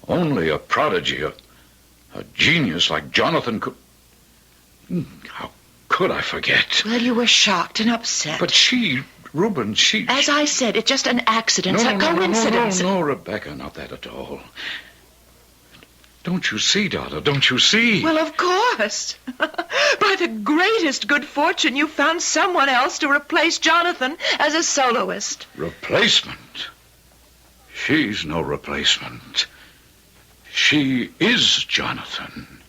Only a prodigy, a genius like Jonathan could... How could I forget? Well, you were shocked and upset. But Rubens, she... As I said, it's just an accident, a coincidence. No, Rebecca, not that at all. Don't you see, daughter? Don't you see? Well, of course. By the greatest good fortune, you found someone else to replace Jonathan as a soloist. Replacement? She's no replacement. She is Jonathan.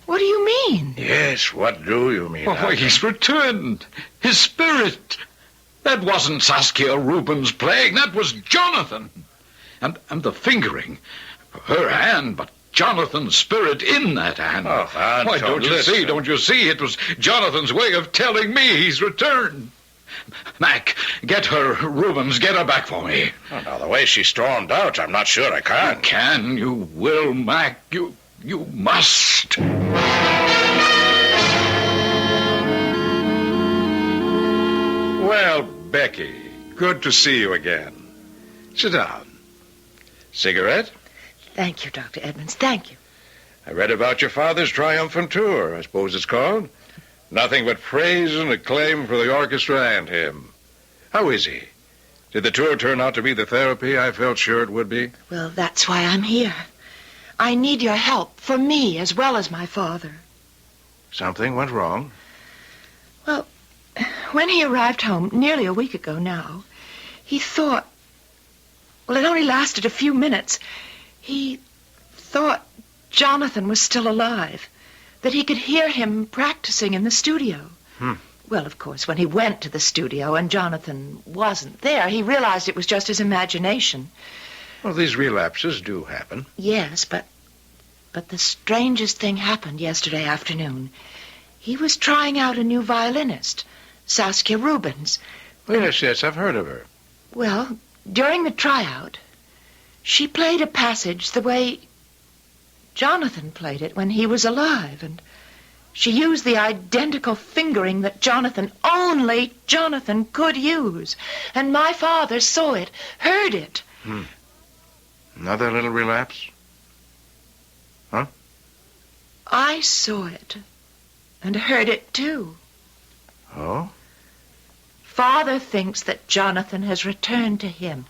What do you mean? Yes, what do you mean? Oh, he's returned. His spirit. That wasn't Saskia Rubens playing. That was Jonathan. And the fingering. Her hand, but Jonathan's spirit in that hand. Oh, Anton, why, don't you see? Don't you see? It was Jonathan's way of telling me he's returned. Mac, get her, Rubens, get her back for me. Oh, now, the way she stormed out, I'm not sure I can. You can, you will, Mac. You must. Well, Becky, good to see you again. Sit down. Cigarette? Thank you, Dr. Edmonds. Thank you. I read about your father's triumphant tour, I suppose it's called. Nothing but praise and acclaim for the orchestra and him. How is he? Did the tour turn out to be the therapy I felt sure it would be? Well, that's why I'm here. I need your help, for me as well as my father. Something went wrong? Well, when he arrived home, nearly a week ago now, he thought... Well, it only lasted a few minutes. He thought Jonathan was still alive, that he could hear him practicing in the studio. Well, of course, when he went to the studio and Jonathan wasn't there, he realized it was just his imagination. Well, these relapses do happen. Yes, but the strangest thing happened yesterday afternoon. He was trying out a new violinist, Saskia Rubens. Yes, I've heard of her. Well, during the tryout, she played a passage the way Jonathan played it when he was alive, and she used the identical fingering that only Jonathan could use. And my father saw it, heard it. Another little relapse? Huh? I saw it and heard it too. Oh? Father thinks that Jonathan has returned to him.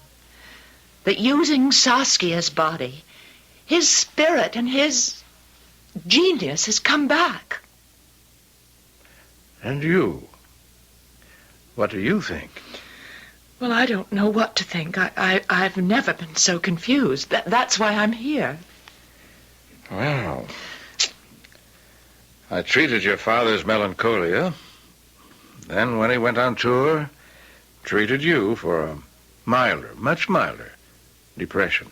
That using Saskia's body, his spirit and his genius has come back. And you? What do you think? Well, I don't know what to think. I've never been so confused. That's why I'm here. Well, I treated your father's melancholia. Then, when he went on tour, treated you for a milder, much milder depression.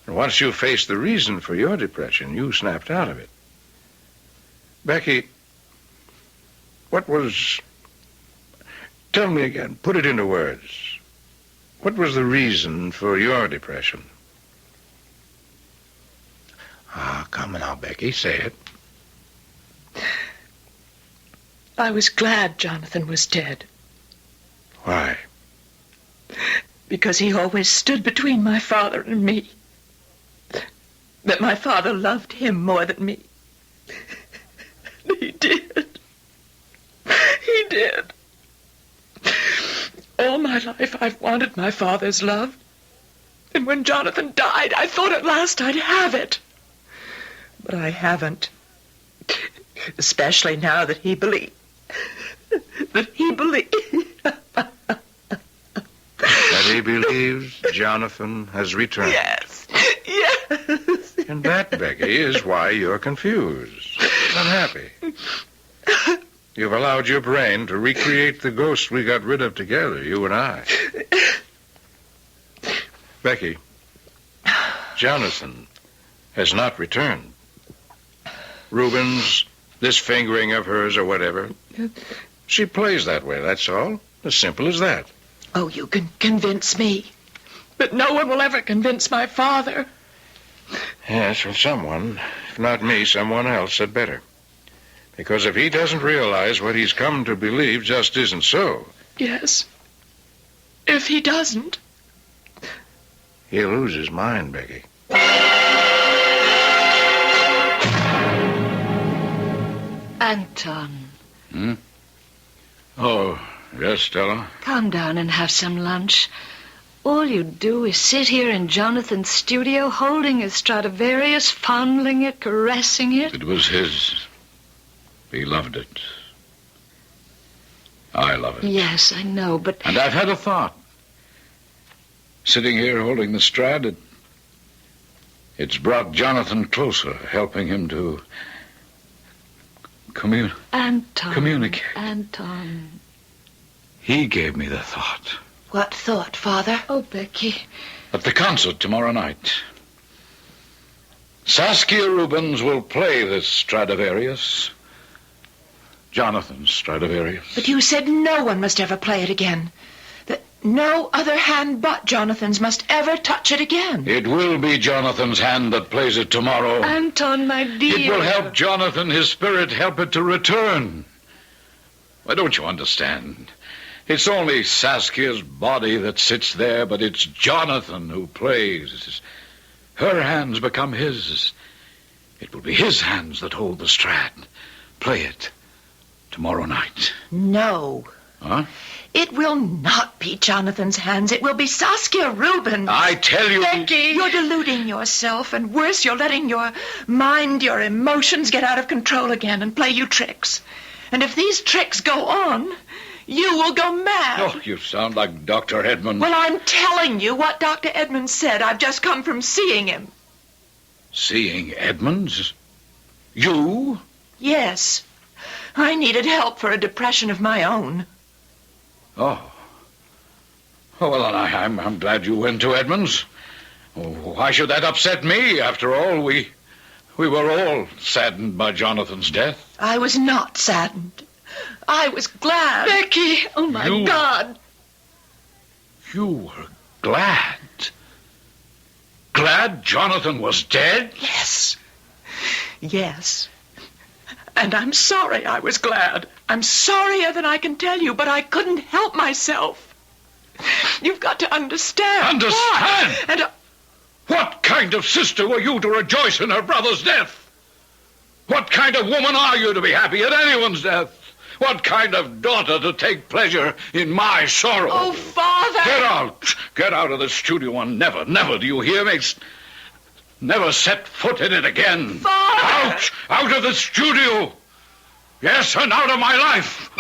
And once you faced the reason for your depression, you snapped out of it. Becky, what was... Tell me again, put it into words. What was the reason for your depression? Come now, Becky, say it. I was glad Jonathan was dead. Why? Because he always stood between my father and me. That my father loved him more than me. He did. He did. All my life I've wanted my father's love. And when Jonathan died, I thought at last I'd have it. But I haven't. Especially now that he believes. That he believes Jonathan has returned. Yes. And that, Becky, is why you're confused, unhappy. You've allowed your brain to recreate the ghost we got rid of together, you and I. Becky, Jonathan has not returned. Rubens, this fingering of hers or whatever, she plays that way, that's all. As simple as that. Oh, you can convince me. But no one will ever convince my father. Yes, well, someone, if not me, someone else had better. Because if he doesn't realize what he's come to believe just isn't so... Yes. If he doesn't... he'll lose his mind, Becky. Anton. Oh, yes, Stella? Come down and have some lunch. All you do is sit here in Jonathan's studio holding a Stradivarius, fondling it, caressing it. It was his. He loved it. I love it. Yes, I know, but... And I've had a thought. Sitting here holding the Strad, it's brought Jonathan closer, helping him to communicate. Anton. He gave me the thought. What thought, Father? Oh, Becky. At the concert tomorrow night, Saskia Rubens will play this Stradivarius. Jonathan's Stradivarius. But you said no one must ever play it again. That no other hand but Jonathan's must ever touch it again. It will be Jonathan's hand that plays it tomorrow. Anton, my dear. It will help Jonathan, his spirit, help it to return. Why, don't you understand? It's only Saskia's body that sits there, but it's Jonathan who plays. Her hands become his. It will be his hands that hold the Strad. Play it tomorrow night. No. Huh? It will not be Jonathan's hands. It will be Saskia Rubens. I tell you... Becky, you're deluding yourself, and worse, you're letting your mind, your emotions get out of control again and play you tricks. And if these tricks go on, you will go mad. Oh, you sound like Dr. Edmund. Well, I'm telling you what Dr. Edmund said. I've just come from seeing him. Seeing Edmonds? You? Yes. I needed help for a depression of my own. Oh. Oh, well, then I'm glad you went to Edmonds. Why should that upset me? After all, we were all saddened by Jonathan's death. I was not saddened. I was glad. Becky! Oh, my God! You were glad? Glad Jonathan was dead? Yes. Yes. And I'm sorry I was glad. I'm sorrier than I can tell you, but I couldn't help myself. You've got to understand. Understand? And what kind of sister were you to rejoice in her brother's death? What kind of woman are you to be happy at anyone's death? What kind of daughter to take pleasure in my sorrow? Oh, Father! Get out! Get out of the studio and never, never, do you hear me? Never set foot in it again. Father! Out! Out of the studio! Yes, and out of my life!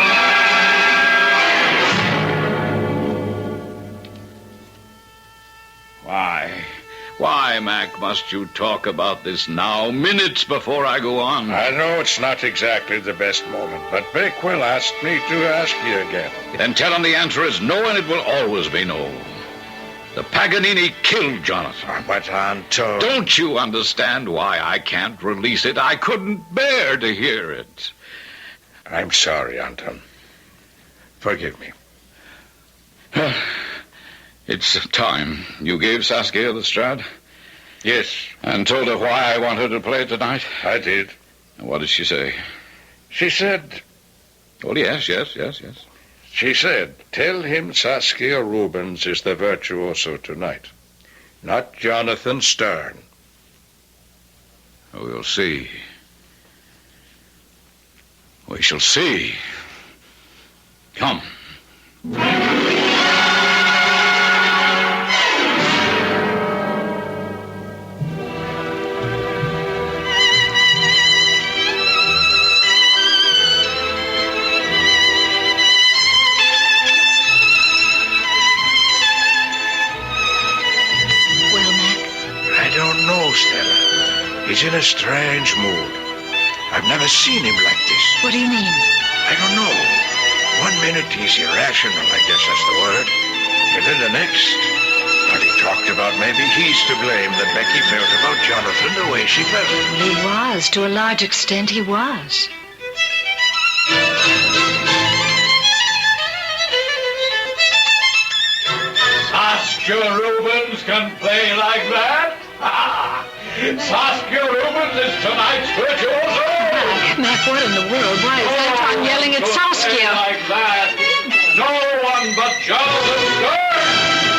Why, Mac, must you talk about this now, minutes before I go on? I know it's not exactly the best moment, but Bakewell asked me to ask you again. Then tell him the answer is no, and it will always be no. The Paganini killed Jonathan. But, Anton... Don't you understand why I can't release it? I couldn't bear to hear it. I'm sorry, Anton. Forgive me. It's time. You gave Saskia the Strad? Yes. And told her why I want her to play tonight? I did. And what did she say? She said... Oh, yes. She said, tell him Saskia Rubens is the virtuoso tonight, not Jonathan Stern. We'll see. We shall see. Come. He's in a strange mood. I've never seen him like this. What do you mean? I don't know. One minute he's irrational, I guess that's the word. And then the next, well, he talked about maybe he's to blame that Becky felt about Jonathan the way she felt. He was. To a large extent, he was. Saskia Rubens can play like that? Saskia Rubens is tonight's virtuoso. Mac, what in the world? Why is Anton yelling at Saskia? Like that. No one but Jonathan Stern.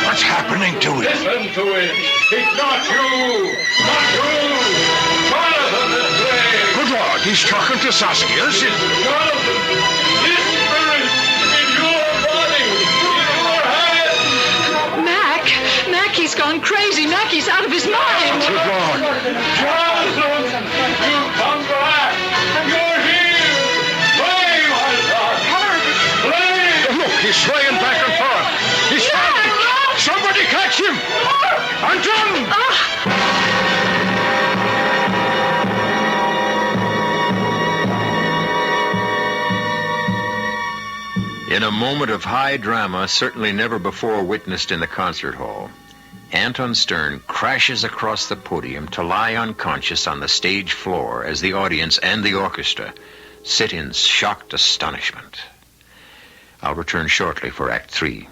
What's happening to him? Listen to it. It's not you. Not you. Jonathan is playing. Good Lord, he's talking to Saskia. Jonathan, his spirit in your body, in your head. Mac, he's gone crazy. Mac, he's out of his mind. Good Lord. Jonathan, you come back. You're here. Play, my son. Play. Look, he's swaying back and forth. He's falling. Somebody catch him. Anton! In a moment of high drama, certainly never before witnessed in the concert hall, Anton Stern crashes across the podium to lie unconscious on the stage floor as the audience and the orchestra sit in shocked astonishment. I'll return shortly for Act 3.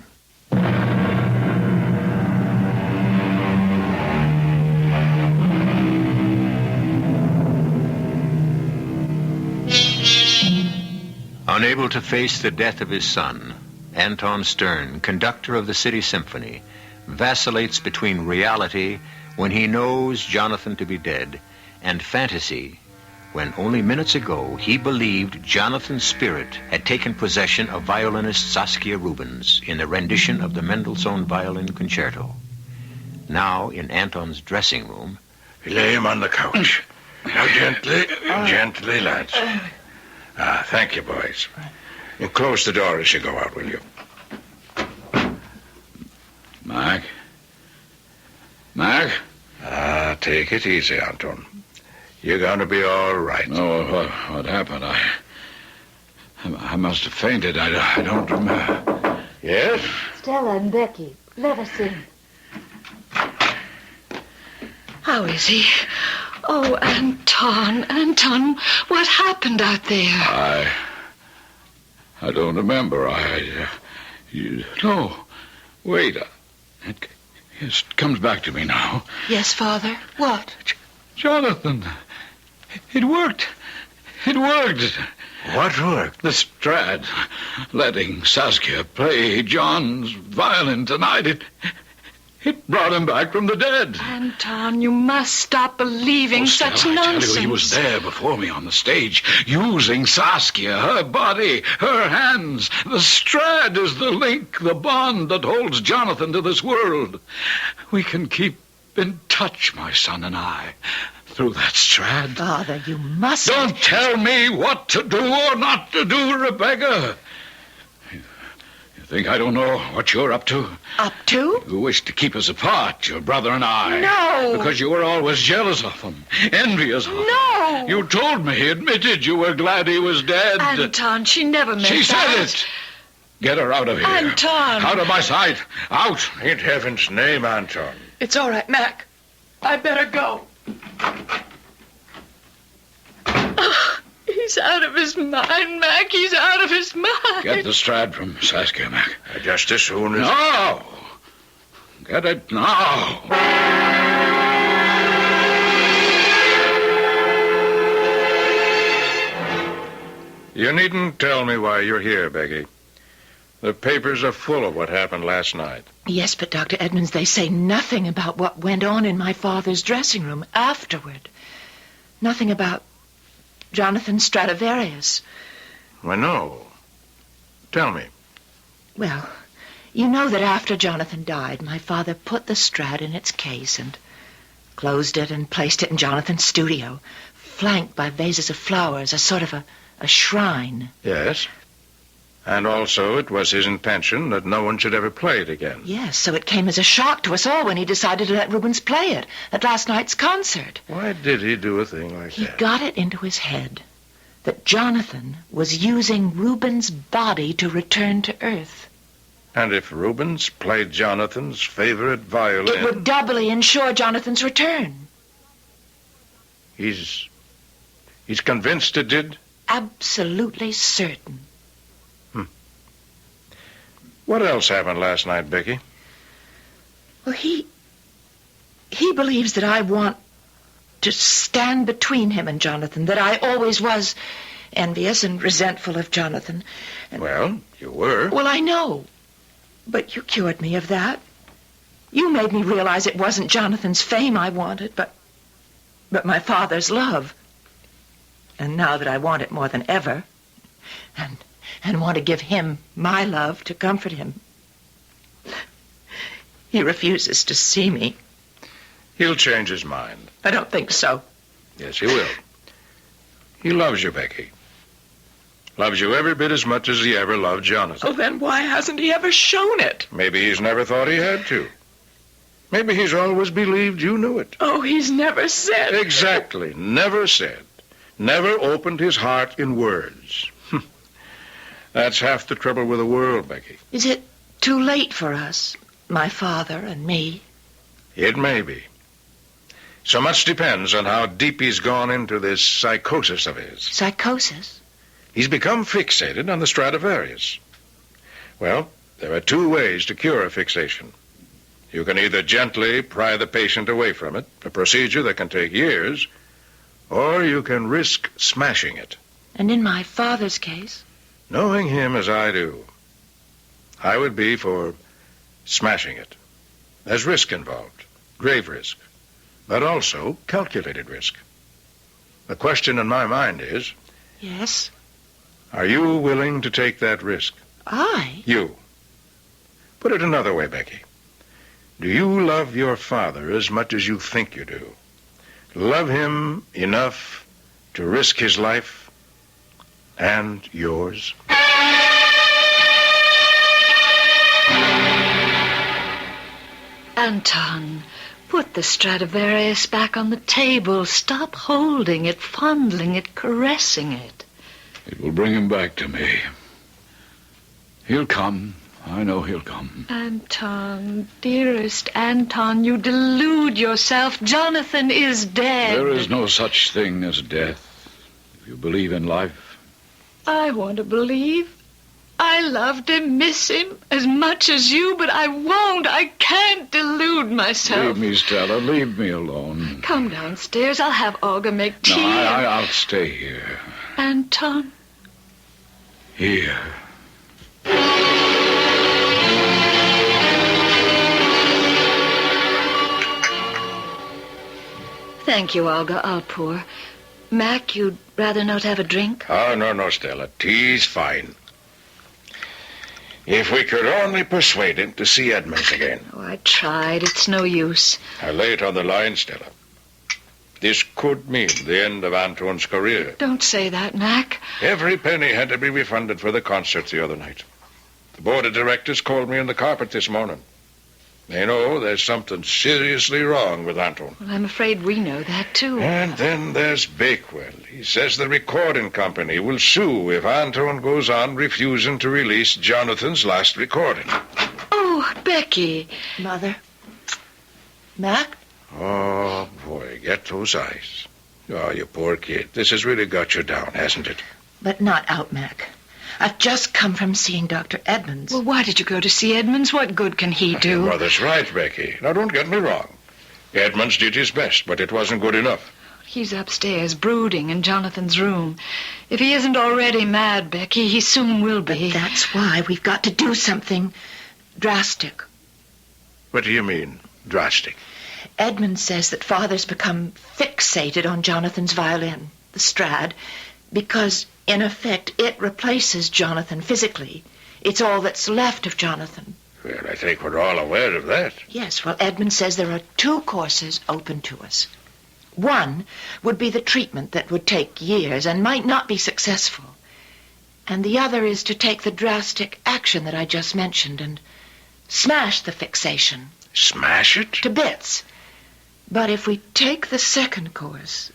Unable to face the death of his son, Anton Stern, conductor of the City Symphony, vacillates between reality when he knows Jonathan to be dead and fantasy when only minutes ago he believed Jonathan's spirit had taken possession of violinist Saskia Rubens in the rendition of the Mendelssohn Violin Concerto. Now, in Anton's dressing room... Lay him on the couch. Now, gently, lads. Thank you, boys. You close the door as you go out, will you? Mac? Take it easy, Anton. You're going to be all right. No, what happened? I must have fainted. I don't remember. Yes? Stella and Becky, let us in. How is he? Oh, Anton, what happened out there? I don't remember. No, Wait. It comes back to me now. Yes, Father. What? Jonathan. It worked. It worked. What worked? The Strad. Letting Saskia play John's violin tonight. It brought him back from the dead. Anton, you must stop believing such Stella, nonsense. I tell you, he was there before me on the stage, using Saskia, her body, her hands. The Strad is the link, the bond that holds Jonathan to this world. We can keep in touch, my son and I, through that Strad. Father, you must. Don't tell me what to do or not to do, Rebecca. You think I don't know what you're up to? Up to? You wish to keep us apart, your brother and I. No! Because you were always jealous of him, envious of him. No! You told me, admitted you were glad he was dead. Anton, she never meant She that. said it. Get her out of here. Anton! Out of my sight. Out. In heaven's name, Anton. It's all right, Mac. I better go. He's out of his mind, Mac. He's out of his mind. Get the Strad from Saskia, Mac. Just as soon as... No! Get it now. You needn't tell me why you're here, Becky. The papers are full of what happened last night. Yes, but Dr. Edmonds, they say nothing about what went on in my father's dressing room afterward. Nothing about Jonathan Stradivarius. Why, no. Tell me. Well, you know that after Jonathan died, my father put the Strad in its case and closed it and placed it in Jonathan's studio, flanked by vases of flowers, a sort of a shrine. Yes. And also it was his intention that no one should ever play it again. Yes, so it came as a shock to us all when he decided to let Rubens play it at last night's concert. Why did he do a thing like He that? got it into his head that Jonathan was using Rubens' body to return to Earth. And if Rubens played Jonathan's favorite violin... It would doubly ensure Jonathan's return. He's convinced it did? Absolutely certain. What else happened last night, Becky? Well, he believes that I want to stand between him and Jonathan, that I always was envious and resentful of Jonathan. And, well, you were. Well, I know. But you cured me of that. You made me realize it wasn't Jonathan's fame I wanted, but my father's love. And now that I want it more than ever, and want to give him my love to comfort him, he refuses to see me. He'll change his mind. I don't think so. Yes, he will. He loves you, Becky. Loves you every bit as much as he ever loved Jonathan. Oh, then why hasn't he ever shown it? Maybe he's never thought he had to. Maybe he's always believed you knew it. Oh, he's never said. Exactly. Never said. Never opened his heart in words. That's half the trouble with the world, Becky. Is it too late for us, my father and me? It may be. So much depends on how deep he's gone into this psychosis of his. Psychosis? He's become fixated on the Stradivarius. Well, there are two ways to cure a fixation. You can either gently pry the patient away from it, a procedure that can take years, or you can risk smashing it. And in my father's case? Knowing him as I do, I would be for smashing it. There's risk involved, grave risk, but also calculated risk. The question in my mind is... Yes? Are you willing to take that risk? I? You. Put it another way, Becky. Do you love your father as much as you think you do? Love him enough to risk his life and yours? Anton, put the Stradivarius back on the table. Stop holding it, fondling it, caressing it. It will bring him back to me. He'll come. I know he'll come. Anton, dearest Anton, you delude yourself. Jonathan is dead. There is no such thing as death. If you believe in life. I want to believe. I love to miss him as much as you, but I won't. I can't delude myself. Leave me, Stella. Leave me alone. Come downstairs. I'll have Olga make tea. No, I'll stay here. Anton. Here. Thank you, Olga. I'll pour. Mac, you'd rather not have a drink? Oh, no, Stella. Tea's fine. If we could only persuade him to see Edmonds again. Oh, I tried. It's no use. I lay it on the line, Stella. This could mean the end of Anton's career. Don't say that, Mac. Every penny had to be refunded for the concert the other night. The board of directors called me in the carpet this morning. They know there's something seriously wrong with Anton. Well, I'm afraid we know that, too. And then there's Bakewell. He says the recording company will sue if Anton goes on refusing to release Jonathan's last recording. Oh, Becky. Mother. Mac? Oh, boy, get those eyes. Oh, you poor kid. This has really got you down, hasn't it? But not out, Mac. I've just come from seeing Dr. Edmonds. Well, why did you go to see Edmonds? What good can he do? Your mother's right, Becky. Now, don't get me wrong. Edmonds did his best, but it wasn't good enough. He's upstairs, brooding in Jonathan's room. If he isn't already mad, Becky, he soon will be. But that's why we've got to do something drastic. What do you mean, drastic? Edmonds says that Father's become fixated on Jonathan's violin, the Strad, because, in effect, it replaces Jonathan physically. It's all that's left of Jonathan. Well, I think we're all aware of that. Yes, well, Edmonds says there are two courses open to us. One would be the treatment that would take years and might not be successful. And the other is to take the drastic action that I just mentioned and smash the fixation. Smash it? To bits. But if we take the second course,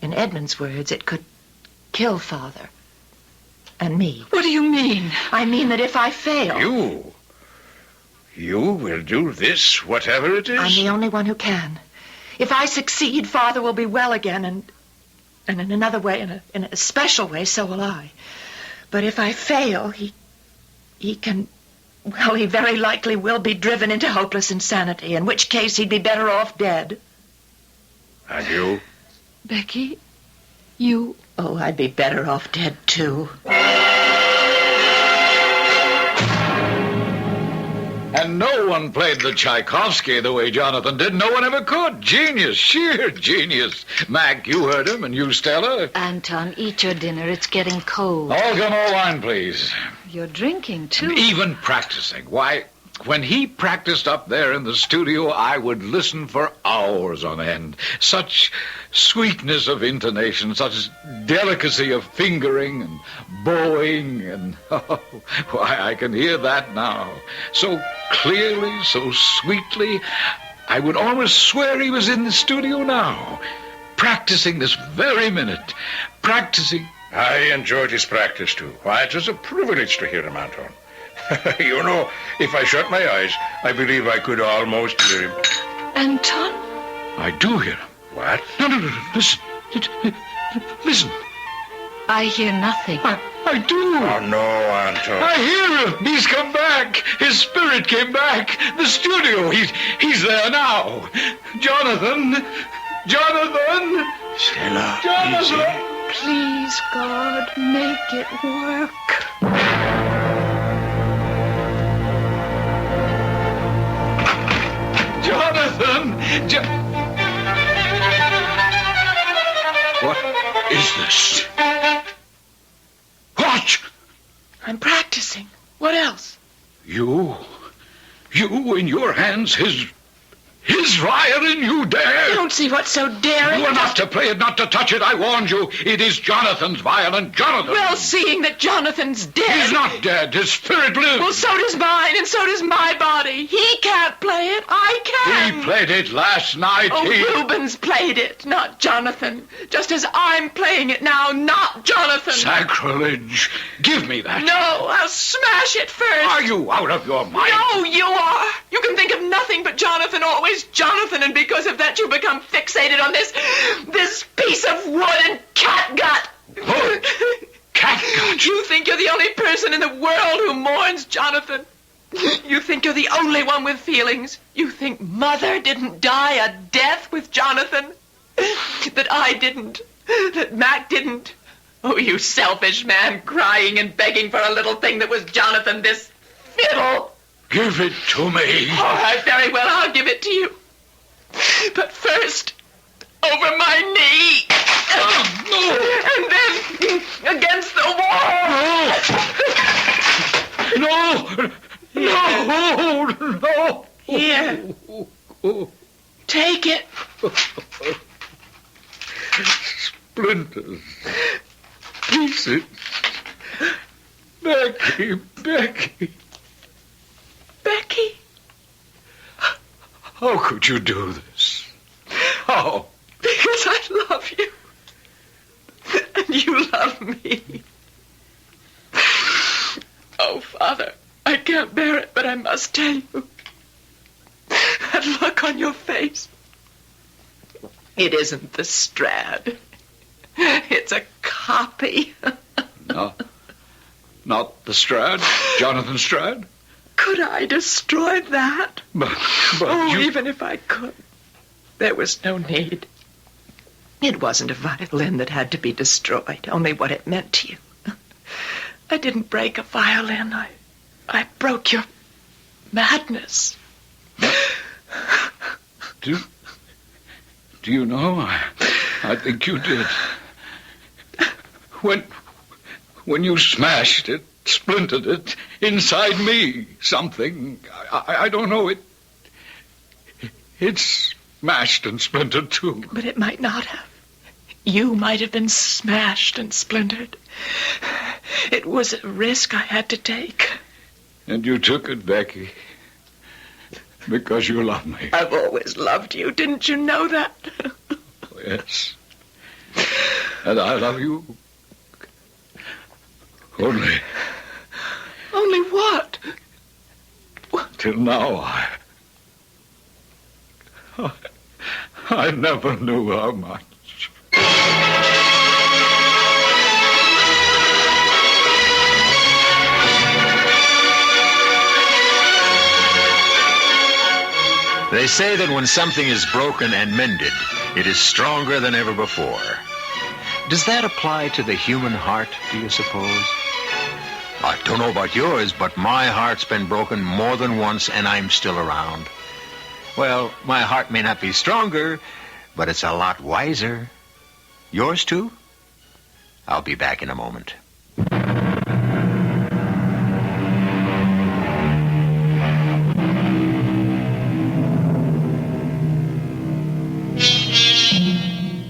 in Edmonds' words, it could kill Father. And me. What do you mean? I mean that if I fail... You will do this, whatever it is? I'm the only one who can. If I succeed, Father will be well again, and in another way, in a special way, so will I. But if I fail, he can... Well, he very likely will be driven into hopeless insanity, in which case he'd be better off dead. And you? Becky, you... Oh, I'd be better off dead, too. And no one played the Tchaikovsky the way Jonathan did. No one ever could. Genius, sheer genius. Mac, you heard him, and you, Stella. Anton, eat your dinner. It's getting cold. Olga, more wine, please. You're drinking, too. Even practicing. Why, when he practiced up there in the studio, I would listen for hours on end. Such sweetness of intonation, such delicacy of fingering and bowing, and why, I can hear that now. So clearly, so sweetly, I would almost swear he was in the studio now, practicing this very minute, practicing. I enjoyed his practice, too. Why, it was a privilege to hear him, Anton. You know, if I shut my eyes, I believe I could almost hear him. Anton? I do hear him. What? No, listen. Listen. I hear nothing. I do. Oh, no, Anton. I hear him. He's come back. His spirit came back. The studio. He's there now. Jonathan. Stella, Jonathan. easy. Please, God, make it work. Jonathan! What is this? What? I'm practicing. What else? You in your hands, his violin, you dare? You don't see what's so daring? You are not to play it, not to touch it. I warned you. It is Jonathan's violin. Jonathan. Well, seeing that Jonathan's dead... He's not dead. His spirit lives. Well, so does mine, and so does my body. He can't play it. I can. He played it last night. Oh, Rubens played it, not Jonathan. Just as I'm playing it now, not Jonathan. Sacrilege. Give me that. No, I'll smash it first. Are you out of your mind? No, you are. You can think of nothing but Jonathan, always Jonathan, and because of that you become fixated on this piece of wood and catgut. Wood? You think you're the only person in the world who mourns Jonathan. You think you're the only one with feelings. You think Mother didn't die a death with Jonathan. That I didn't. That Mac didn't. Oh, you selfish man, crying and begging for a little thing that was Jonathan, this fiddle. Give it to me. All right, very well, I'll give it to you. But first, over my knee. And then against the wall. No. Here. Take it. Splinters. Pieces. Becky. Becky? How could you do this? How? Because I love you. And you love me. Oh, Father, I can't bear it, but I must tell you. That look on your face. It isn't the Strad. It's a copy. No. Not the Strad? Jonathan Strad? Could I destroy that? But even if I could, there was no need. It wasn't a violin that had to be destroyed, only what it meant to you. I didn't break a violin. I broke your madness. Do you know? I think you did. When you smashed it, splintered it, inside me, something, I don't know, it's smashed and splintered too. But it might not have. You might have been smashed and splintered. It was a risk I had to take. And you took it, Becky, because you love me. I've always loved you. Didn't you know that? Yes. And I love you. Only what? Till now, I never knew how much. They say that when something is broken and mended, it is stronger than ever before. Does that apply to the human heart, do you suppose? I don't know about yours, but my heart's been broken more than once, and I'm still around. Well, my heart may not be stronger, but it's a lot wiser. Yours too? I'll be back in a moment.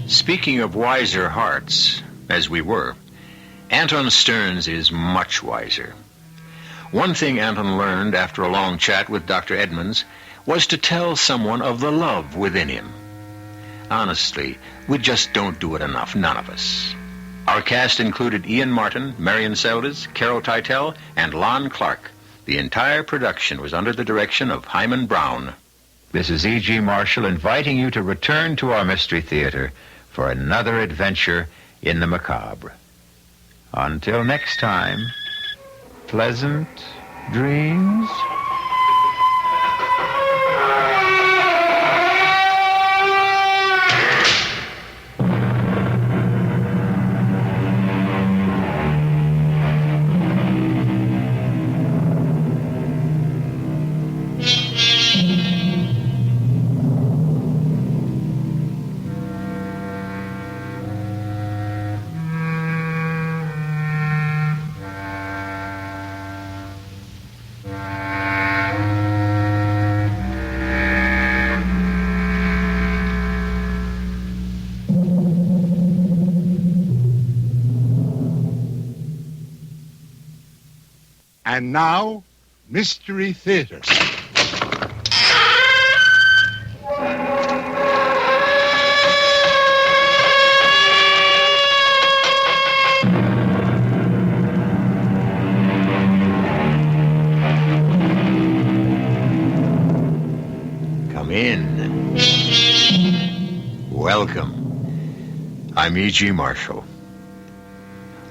Speaking of wiser hearts, as we were, Anton Stearns is much wiser. One thing Anton learned after a long chat with Dr. Edmonds was to tell someone of the love within him. Honestly, we just don't do it enough, none of us. Our cast included Ian Martin, Marion Seldes, Carol Teitel, and Lon Clark. The entire production was under the direction of Hyman Brown. This is E.G. Marshall inviting you to return to our Mystery Theater for another adventure in the macabre. Until next time, pleasant dreams. And now, Mystery Theater. Come in. Welcome. I'm E.G. Marshall.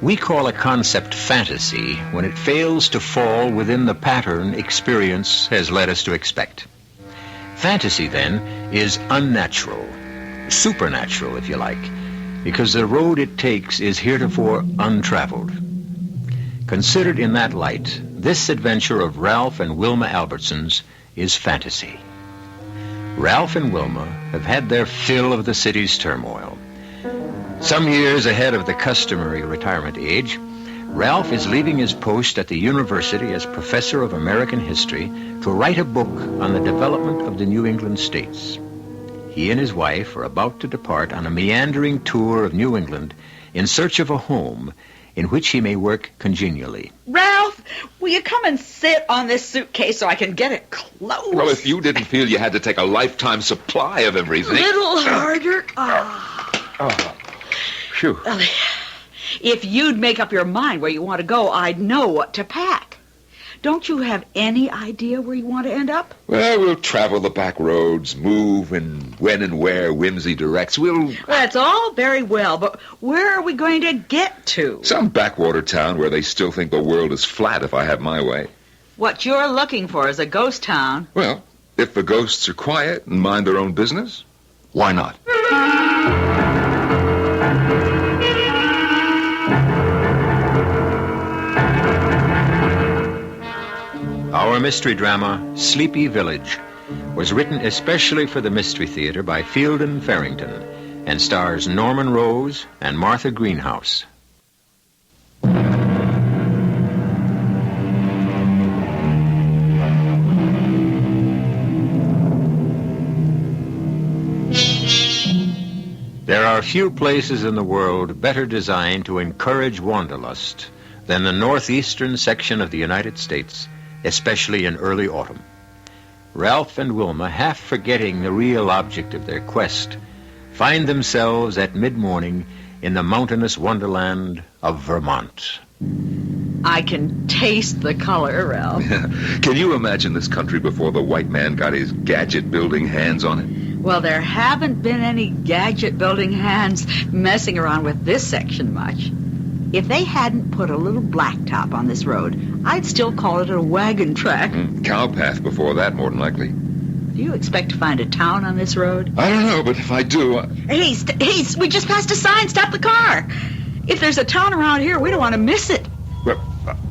We call a concept fantasy when it fails to fall within the pattern experience has led us to expect. Fantasy, then, is unnatural, supernatural, if you like, because the road it takes is heretofore untraveled. Considered in that light, this adventure of Ralph and Wilma Albertson's is fantasy. Ralph and Wilma have had their fill of the city's turmoil. Some years ahead of the customary retirement age, Ralph is leaving his post at the university as professor of American history to write a book on the development of the New England states. He and his wife are about to depart on a meandering tour of New England in search of a home in which he may work congenially. Ralph, will you come and sit on this suitcase so I can get it close? Well, if you didn't feel you had to take a lifetime supply of everything... A little harder. Phew. Well, if you'd make up your mind where you want to go, I'd know what to pack. Don't you have any idea where you want to end up? Well, we'll travel the back roads, move and when and where whimsy directs. That's all very well, but where are we going to get to? Some backwater town where they still think the world is flat if I have my way. What you're looking for is a ghost town. Well, if the ghosts are quiet and mind their own business, why not? Our mystery drama, Sleepy Village, was written especially for the Mystery Theater by Fielden Farrington and stars Norman Rose and Martha Greenhouse. There are few places in the world better designed to encourage wanderlust than the northeastern section of the United States, especially in early autumn. Ralph and Wilma, half forgetting the real object of their quest, find themselves at mid-morning in the mountainous wonderland of Vermont. I can taste the color, Ralph. Can you imagine this country before the white man got his gadget-building hands on it? Well, there haven't been any gadget-building hands messing around with this section much. If they hadn't put a little blacktop on this road, I'd still call it a wagon track. Cow path before that, more than likely. Do you expect to find a town on this road? I don't know, but if I do... Hey, we just passed a sign. Stop the car. If there's a town around here, we don't want to miss it. Well,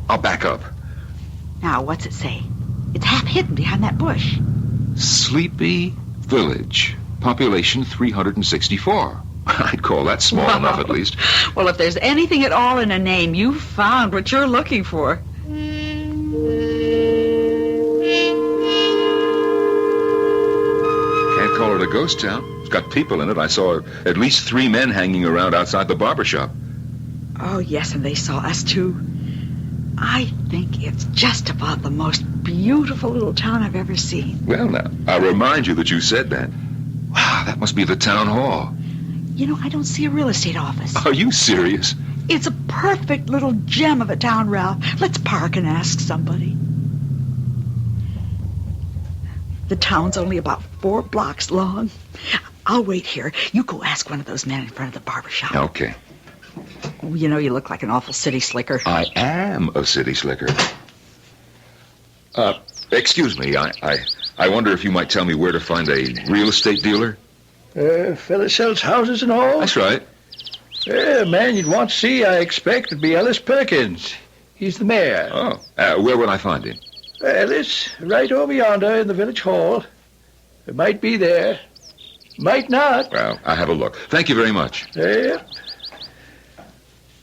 I'll back up. Now, what's it say? It's half hidden behind that bush. Sleepy Village. Population 364. I'd call that small enough, at least. Well, if there's anything at all in a name, you've found what you're looking for. Can't call it a ghost town. It's got people in it. I saw at least 3 men hanging around outside the barber shop. Oh, yes, and they saw us, too. I think it's just about the most beautiful little town I've ever seen. Well, now, I'll remind you that you said that. Wow, that must be the town hall. You know, I don't see a real estate office. Are you serious? It's a perfect little gem of a town, Ralph. Let's park and ask somebody. The town's only about 4 blocks long. I'll wait here. You go ask one of those men in front of the barber shop. Okay. Oh, you know, you look like an awful city slicker. I am a city slicker. Excuse me, I wonder if you might tell me where to find a real estate dealer? Fella sells houses and all? That's right. Man you'd want to see, I expect, would be Ellis Perkins. He's the mayor. Oh, where would I find him? Ellis, right over yonder in the village hall. It might be there. Might not. Well, I'll have a look. Thank you very much. Yep.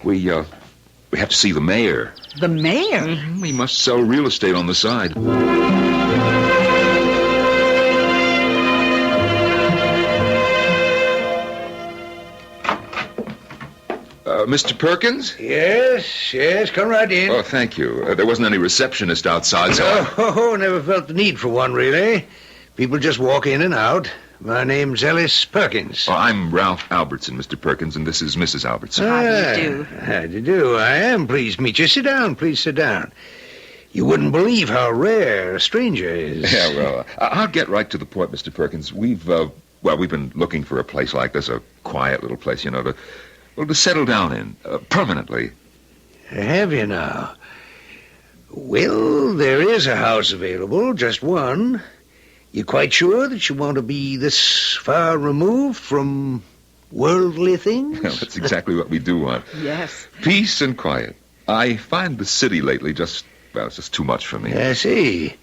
We have to see the mayor. The mayor? Mm-hmm. We must sell real estate on the side. Mr. Perkins? Yes, come right in. Oh, thank you. There wasn't any receptionist outside, so... Never felt the need for one, really. People just walk in and out. My name's Ellis Perkins. Oh, I'm Ralph Albertson, Mr. Perkins, and this is Mrs. Albertson. How do you do? How do you do? I am pleased to meet you. Sit down, please sit down. You wouldn't believe how rare a stranger is. Yeah, well, I'll get right to the point, Mr. Perkins. We've been looking for a place like this, a quiet little place, you know, to settle down in permanently. Have you now? Well, there is a house available, just one. You quite sure that you want to be this far removed from worldly things? Well, that's exactly what we do want. Yes. Peace and quiet. I find the city lately it's just too much for me. I see.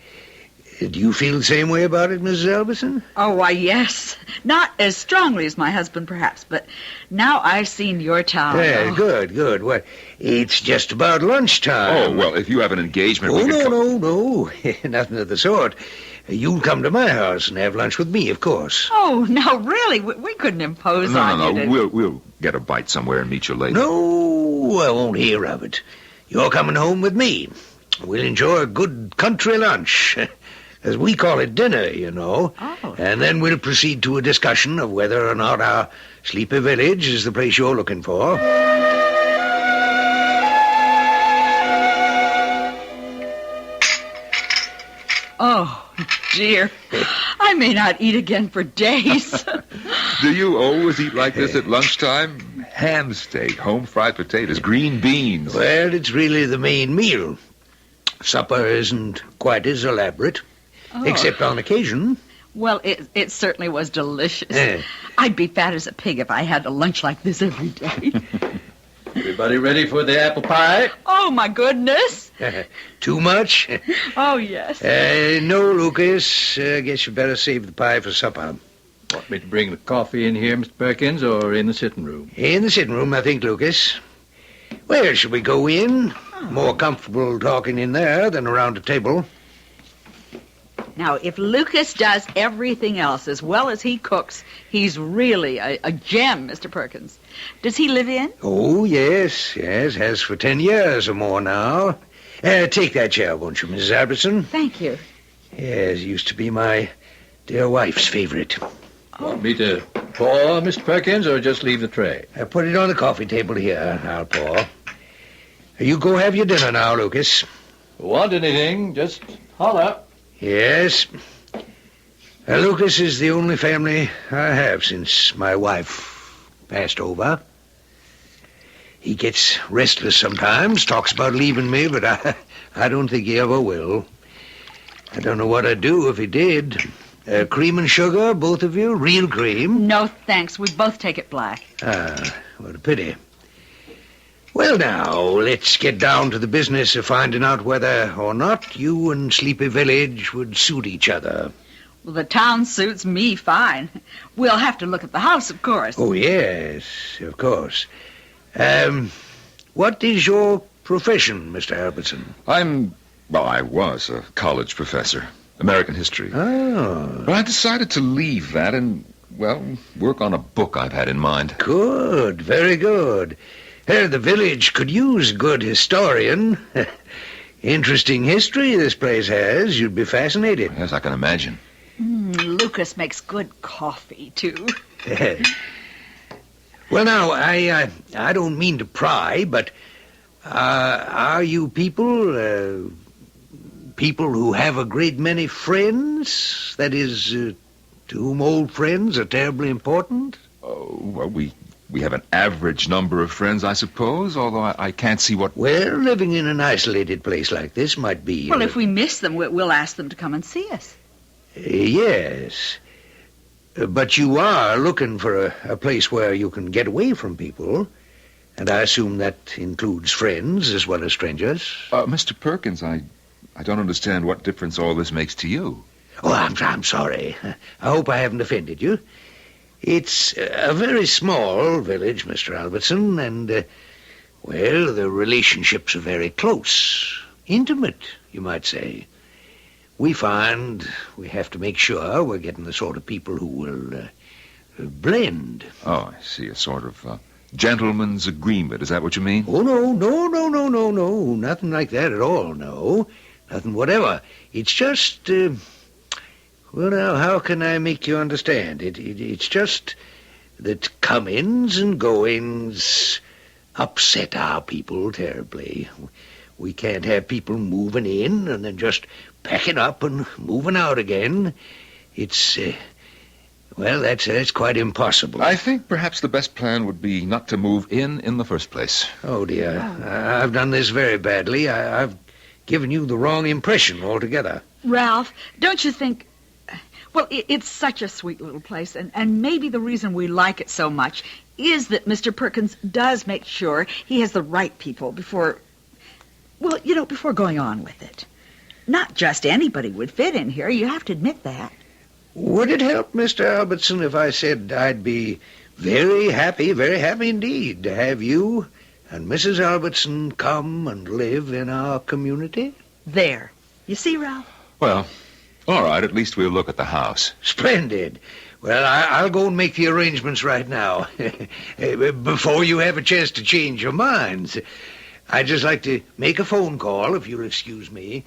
Do you feel the same way about it, Mrs. Elbison? Oh, why, yes. Not as strongly as my husband, perhaps, but now I've seen your town. Yeah, good. Well, it's just about lunchtime. Oh, well, if you have an engagement... Oh, we could no. Nothing of the sort. You'll come to my house and have lunch with me, of course. Oh, no, really? We couldn't impose on you. No. We'll get a bite somewhere and meet you later. No, I won't hear of it. You're coming home with me. We'll enjoy a good country lunch. As we call it, dinner, you know. Oh. And then we'll proceed to a discussion of whether or not our sleepy village is the place you're looking for. Oh, dear. I may not eat again for days. Do you always eat like this at lunchtime? Ham steak, home fried potatoes, green beans. Well, it's really the main meal. Supper isn't quite as elaborate, except on occasion. Well, it certainly was delicious. Eh. I'd be fat as a pig if I had a lunch like this every day. Everybody ready for the apple pie? Oh, my goodness. Too much? Oh, yes. No, Lucas. I guess you better save the pie for supper. Want me to bring the coffee in here, Mr. Perkins, or in the sitting room? In the sitting room, I think, Lucas. Where shall we go in? More comfortable talking in there than around a table. Now, if Lucas does everything else as well as he cooks, he's really a gem, Mr. Perkins. Does he live in? Oh, yes, has for 10 years or more now. Take that chair, won't you, Mrs. Albertson? Thank you. Yes, used to be my dear wife's favorite. Want me to pour, Mr. Perkins, or just leave the tray? Put it on the coffee table here. I'll pour. You go have your dinner now, Lucas. Want anything, just holler. Yes. Lucas is the only family I have since my wife passed over. He gets restless sometimes, talks about leaving me, but I don't think he ever will. I don't know what I'd do if he did. Cream and sugar, both of you? Real cream? No, thanks. We both take it black. Ah, what a pity. Well, now, let's get down to the business of finding out whether or not you and Sleepy Village would suit each other. Well, the town suits me fine. We'll have to look at the house, of course. Oh, yes, of course. What is your profession, Mr. Albertson? I was a college professor, American history. Oh. But I decided to leave that and, work on a book I've had in mind. Good, very good. The village could use a good historian. Interesting history this place has. You'd be fascinated. Yes, I can imagine. Lucas makes good coffee, too. Well, now, I don't mean to pry, but are you people who have a great many friends? That is, to whom old friends are terribly important? Oh, well, we have an average number of friends, I suppose, although I can't see what... Well, living in an isolated place like this might be... Well, if we miss them, we'll ask them to come and see us. Yes. But you are looking for a place where you can get away from people, and I assume that includes friends as well as strangers. Mr. Perkins, I don't understand what difference all this makes to you. Oh, I'm sorry. I hope I haven't offended you. It's a very small village, Mr. Albertson, and, the relationships are very close. Intimate, you might say. We find we have to make sure we're getting the sort of people who will blend. Oh, I see. A sort of gentleman's agreement. Is that what you mean? Oh, no. Nothing like that at all, no. Nothing whatever. It's just... Well, now, how can I make you understand? It's just that comings and goings upset our people terribly. We can't have people moving in and then just packing up and moving out again. It's Well, that's quite impossible. I think perhaps the best plan would be not to move in the first place. Oh, dear. I've done this very badly. I've given you the wrong impression altogether. Ralph, don't you think... Well, it's such a sweet little place, and maybe the reason we like it so much is that Mr. Perkins does make sure he has the right people before going on with it. Not just anybody would fit in here. You have to admit that. Would it help, Mr. Albertson, if I said I'd be very happy indeed to have you and Mrs. Albertson come and live in our community? There. You see, Ralph? Well, all right, at least we'll look at the house. Splendid. Well, I'll go and make the arrangements right now, before you have a chance to change your minds. I'd just like to make a phone call, if you'll excuse me.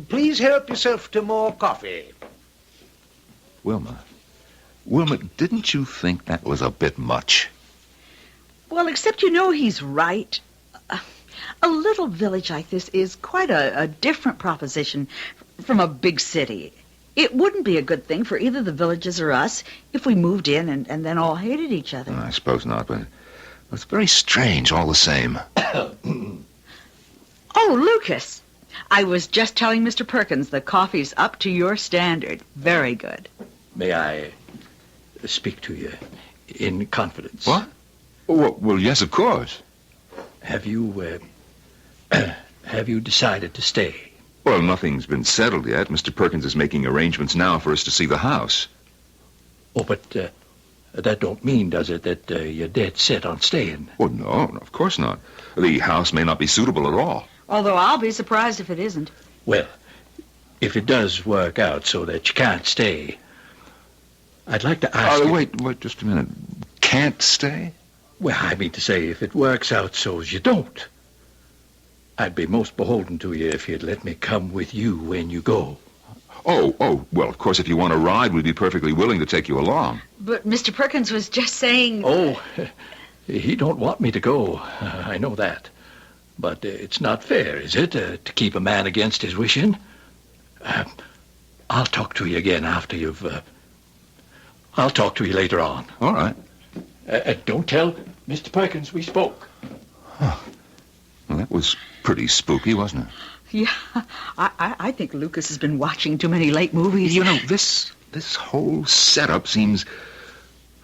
Please help yourself to more coffee. Wilma, didn't you think that was a bit much? Well, except you know he's right. A little village like this is quite a different proposition from a big city. It wouldn't be a good thing for either the villages or us if we moved in and then all hated each other. I suppose not, but it's very strange all the same. Oh, Lucas, I was just telling Mr. Perkins the coffee's up to your standard. Very good. May I speak to you in confidence? What? Well, yes, of course. Have you decided to stay? Well, nothing's been settled yet. Mr. Perkins is making arrangements now for us to see the house. Oh, but that don't mean, does it, that you're dead set on staying? Well, no, of course not. The house may not be suitable at all. Although I'll be surprised if it isn't. Well, if it does work out so that you can't stay, I'd like to ask you... Wait just a minute. Can't stay? Well, I mean to say, if it works out so as you don't, I'd be most beholden to you if you'd let me come with you when you go. Oh, well, of course, if you want to ride, we'd be perfectly willing to take you along. But Mr. Perkins was just saying... Oh, he don't want me to go. I know that. But it's not fair, is it, to keep a man against his wishing? I'll talk to you again after you've... I'll talk to you later on. All right. Don't tell Mr. Perkins we spoke. Huh. Well, that was pretty spooky, wasn't it? Yeah, I think Lucas has been watching too many late movies. You know, this whole setup seems...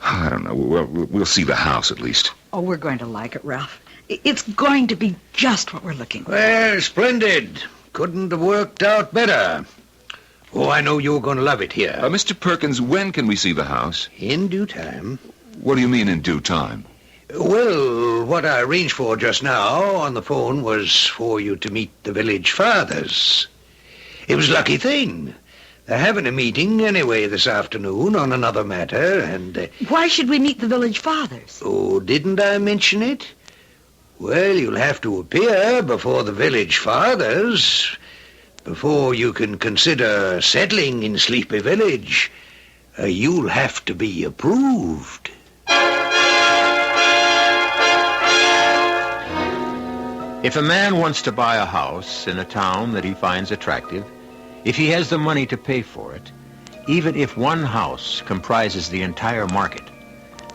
I don't know. We'll see the house at least. Oh, we're going to like it, Ralph. It's going to be just what we're looking for. Well, splendid. Couldn't have worked out better. Oh, I know you're going to love it here. Mr. Perkins, when can we see the house? In due time. What do you mean in due time? Well, what I arranged for just now on the phone was for you to meet the village fathers. It was a lucky thing. They're having a meeting anyway this afternoon on another matter, and... Why should we meet the village fathers? Oh, didn't I mention it? Well, you'll have to appear before the village fathers before you can consider settling in Sleepy Village. You'll have to be approved. If a man wants to buy a house in a town that he finds attractive, if he has the money to pay for it, even if one house comprises the entire market,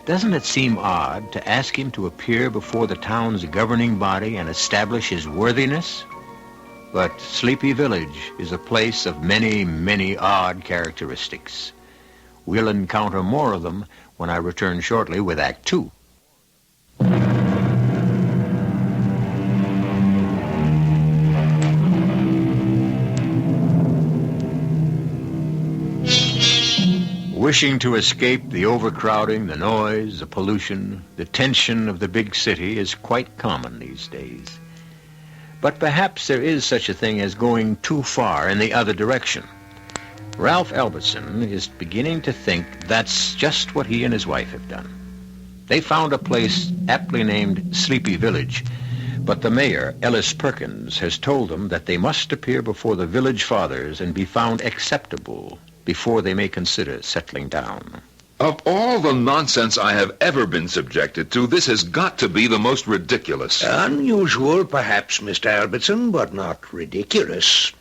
doesn't it seem odd to ask him to appear before the town's governing body and establish his worthiness? But Sleepy Village is a place of many, many odd characteristics. We'll encounter more of them when I return shortly with Act 2. Wishing to escape the overcrowding, the noise, the pollution, the tension of the big city is quite common these days. But perhaps there is such a thing as going too far in the other direction. Ralph Albertson is beginning to think that's just what he and his wife have done. They found a place aptly named Sleepy Village, but the mayor, Ellis Perkins, has told them that they must appear before the village fathers and be found acceptable before they may consider settling down. Of all the nonsense I have ever been subjected to, this has got to be the most ridiculous. Unusual, perhaps, Mr. Albertson, but not ridiculous.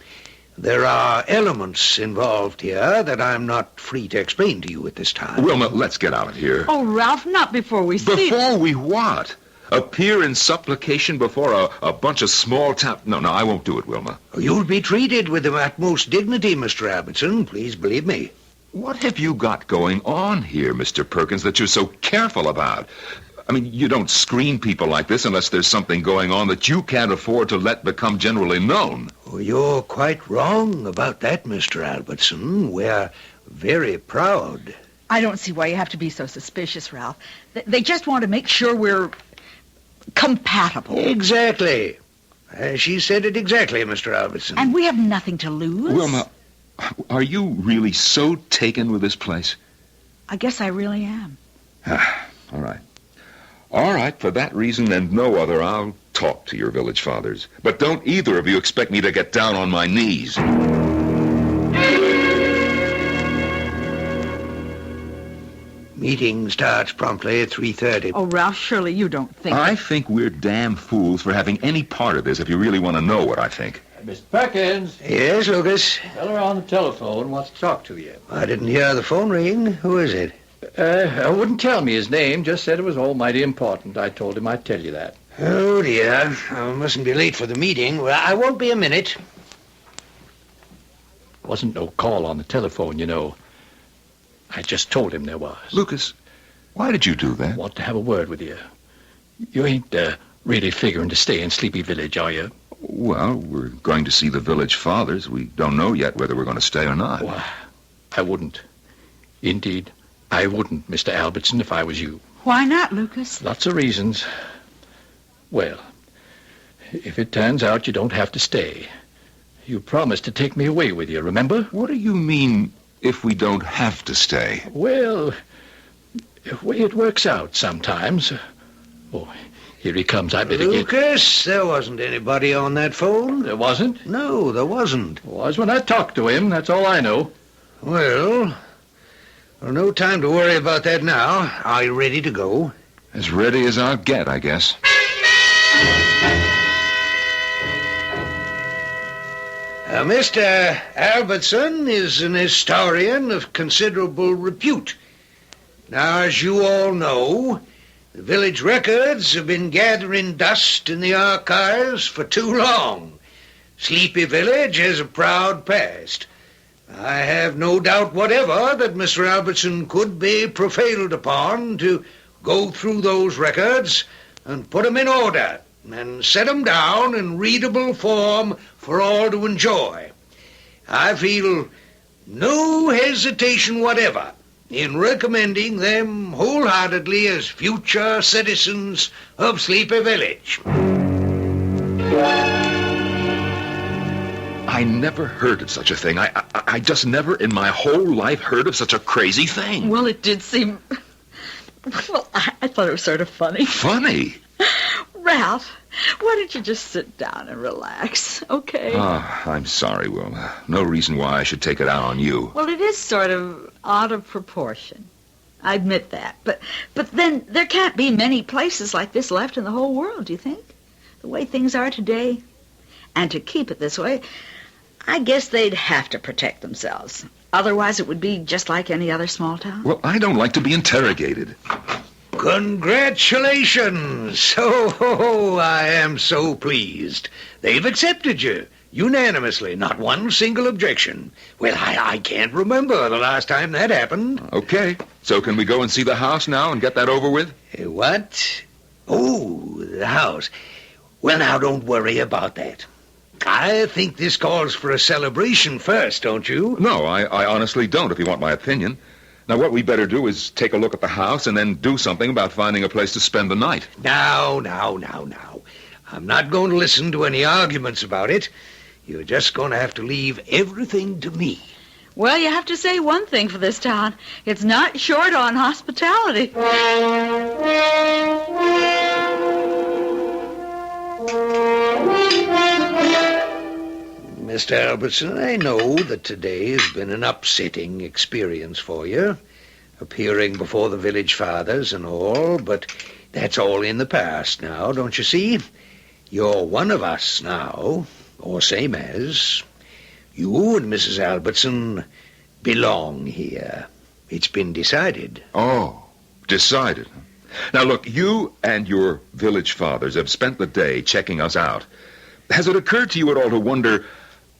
There are elements involved here that I'm not free to explain to you at this time. Wilma, let's get out of here. Oh, Ralph, not before we see... Before we what? Appear in supplication before a bunch of small town... No, I won't do it, Wilma. You'll be treated with the utmost dignity, Mr. Albertson. Please believe me. What have you got going on here, Mr. Perkins, that you're so careful about? I mean, you don't screen people like this unless there's something going on that you can't afford to let become generally known. Oh, you're quite wrong about that, Mr. Albertson. We're very proud. I don't see why you have to be so suspicious, Ralph. They just want to make sure we're compatible. Exactly. She said it exactly, Mr. Albertson. And we have nothing to lose. Wilma, are you really so taken with this place? I guess I really am. All right. All right, for that reason and no other, I'll talk to your village fathers. But don't either of you expect me to get down on my knees. Meeting starts promptly at 3:30. Oh, Ralph, surely you don't think... I think we're damn fools for having any part of this, if you really want to know what I think. Mr. Perkins. Yes, Lucas? Feller on the telephone wants to talk to you. I didn't hear the phone ring. Who is it? Wouldn't tell me his name, just said it was almighty important. I told him I'd tell you that. Oh, dear. I mustn't be late for the meeting. Well, I won't be a minute. Wasn't no call on the telephone, you know. I just told him there was. Lucas, why did you do that? Want to have a word with you. You ain't really figuring to stay in Sleepy Village, are you? Well, we're going to see the village fathers. We don't know yet whether we're going to stay or not. Why, I wouldn't. Indeed, I wouldn't, Mr. Albertson, if I was you. Why not, Lucas? Lots of reasons. Well, if it turns out you don't have to stay, you promised to take me away with you, remember? What do you mean, if we don't have to stay? Well, the way it works out sometimes. Oh, here he comes. I better get... Lucas, there wasn't anybody on that phone. There wasn't? No, there wasn't. It was when I talked to him. That's all I know. Well, no time to worry about that now. Are you ready to go? As ready as I'll get, I guess. Mr. Albertson is an historian of considerable repute. Now, as you all know, the village records have been gathering dust in the archives for too long. Sleepy Village has a proud past. I have no doubt whatever that Mr. Albertson could be prevailed upon to go through those records and put them in order and set them down in readable form for all to enjoy. I feel no hesitation whatever in recommending them wholeheartedly as future citizens of Sleepy Village. I never heard of such a thing. I just never in my whole life heard of such a crazy thing. Well, it did seem... Well, I thought it was sort of funny. Funny? Ralph, why don't you just sit down and relax, okay? I'm sorry, Wilma. No reason why I should take it out on you. Well, it is sort of out of proportion. I admit that. But then there can't be many places like this left in the whole world, do you think? The way things are today. And to keep it this way, I guess they'd have to protect themselves. Otherwise, it would be just like any other small town. Well, I don't like to be interrogated. Congratulations! Oh, I am so pleased. They've accepted you, unanimously, not one single objection. Well, I can't remember the last time that happened. Okay, so can we go and see the house now and get that over with? What? Oh, the house. Well, now, don't worry about that. I think this calls for a celebration first, don't you? No, I honestly don't, if you want my opinion. Now, what we better do is take a look at the house and then do something about finding a place to spend the night. Now. I'm not going to listen to any arguments about it. You're just going to have to leave everything to me. Well, you have to say one thing for this town. It's not short on hospitality. Mr. Albertson, I know that today has been an upsetting experience for you, appearing before the village fathers and all, but that's all in the past now, don't you see? You're one of us now, or same as. You and Mrs. Albertson belong here. It's been decided. Oh, decided. Now, look, you and your village fathers have spent the day checking us out. Has it occurred to you at all to wonder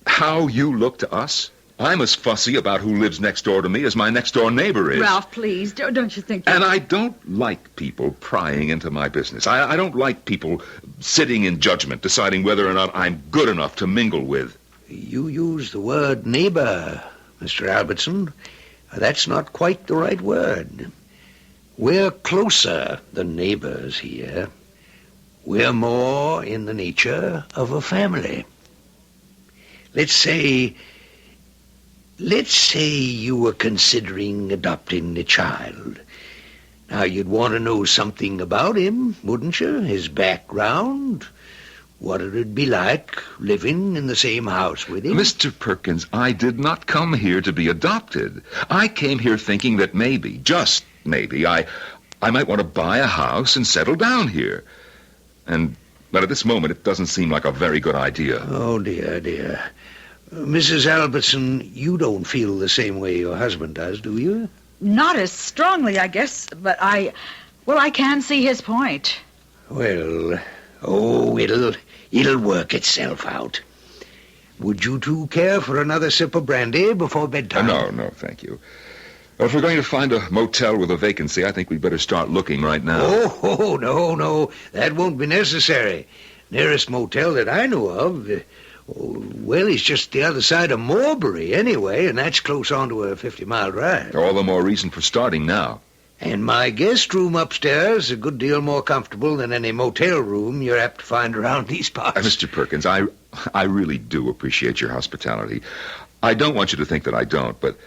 how you look to us? I'm as fussy about who lives next door to me as my next-door neighbor is. Ralph, please, don't you think... And I don't like people prying into my business. I don't like people sitting in judgment, deciding whether or not I'm good enough to mingle with. You use the word neighbor, Mr. Albertson. That's not quite the right word. We're closer than neighbors here. We're more in the nature of a family. Let's say you were considering adopting a child. Now, you'd want to know something about him, wouldn't you? His background, what it would be like living in the same house with him. Mr. Perkins, I did not come here to be adopted. I came here thinking that maybe, just maybe, I might want to buy a house and settle down here. But at this moment, it doesn't seem like a very good idea. Oh, dear. Mrs. Albertson, you don't feel the same way your husband does, do you? Not as strongly, I guess, but I can see his point. Well, it'll work itself out. Would you two care for another sip of brandy before bedtime? No, thank you. If we're going to find a motel with a vacancy, I think we'd better start looking right now. Oh, no. That won't be necessary. Nearest motel that I know of, it's just the other side of Morebury anyway, and that's close on to a 50-mile drive. All the more reason for starting now. And my guest room upstairs is a good deal more comfortable than any motel room you're apt to find around these parts. Mr. Perkins, I really do appreciate your hospitality. I don't want you to think that I don't, but...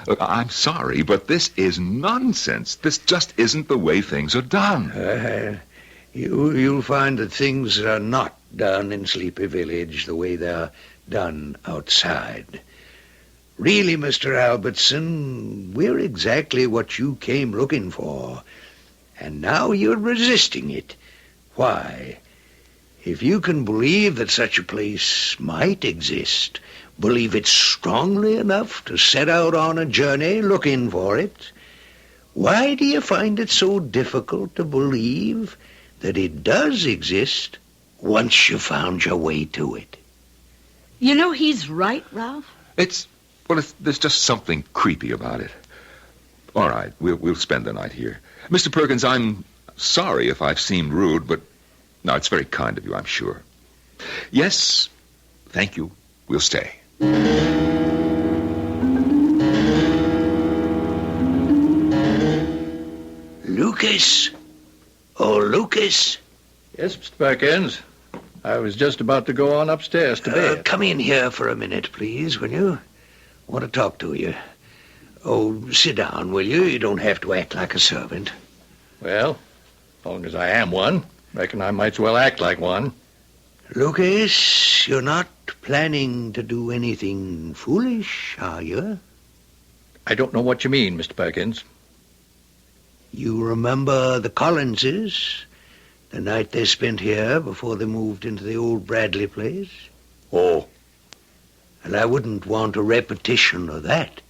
Look, I'm sorry, but this is nonsense. This just isn't the way things are done. You'll find that things are not done in Sleepy Village the way they're done outside. Really, Mr. Albertson, we're exactly what you came looking for. And now you're resisting it. Why? If you can believe that such a place might exist, believe it strongly enough to set out on a journey looking for it, why do you find it so difficult to believe that it does exist once you found your way to it? You know, he's right, Ralph. There's just something creepy about it. All right, we'll spend the night here. Mr. Perkins, I'm sorry if I've seemed rude, but no, it's very kind of you, I'm sure. Yes, thank you. We'll stay. Lucas? Oh, Lucas? Yes, Mr. Perkins. I was just about to go on upstairs to bed. Come in here for a minute, please, will you? I want to talk to you. Oh, sit down, will you? You don't have to act like a servant. Well, as long as I am one, reckon I might as well act like one. Lucas, you're not planning to do anything foolish, are you? I don't know what you mean, Mr. Perkins. You remember the Collinses? The night they spent here before they moved into the old Bradley place? Oh. And I wouldn't want a repetition of that.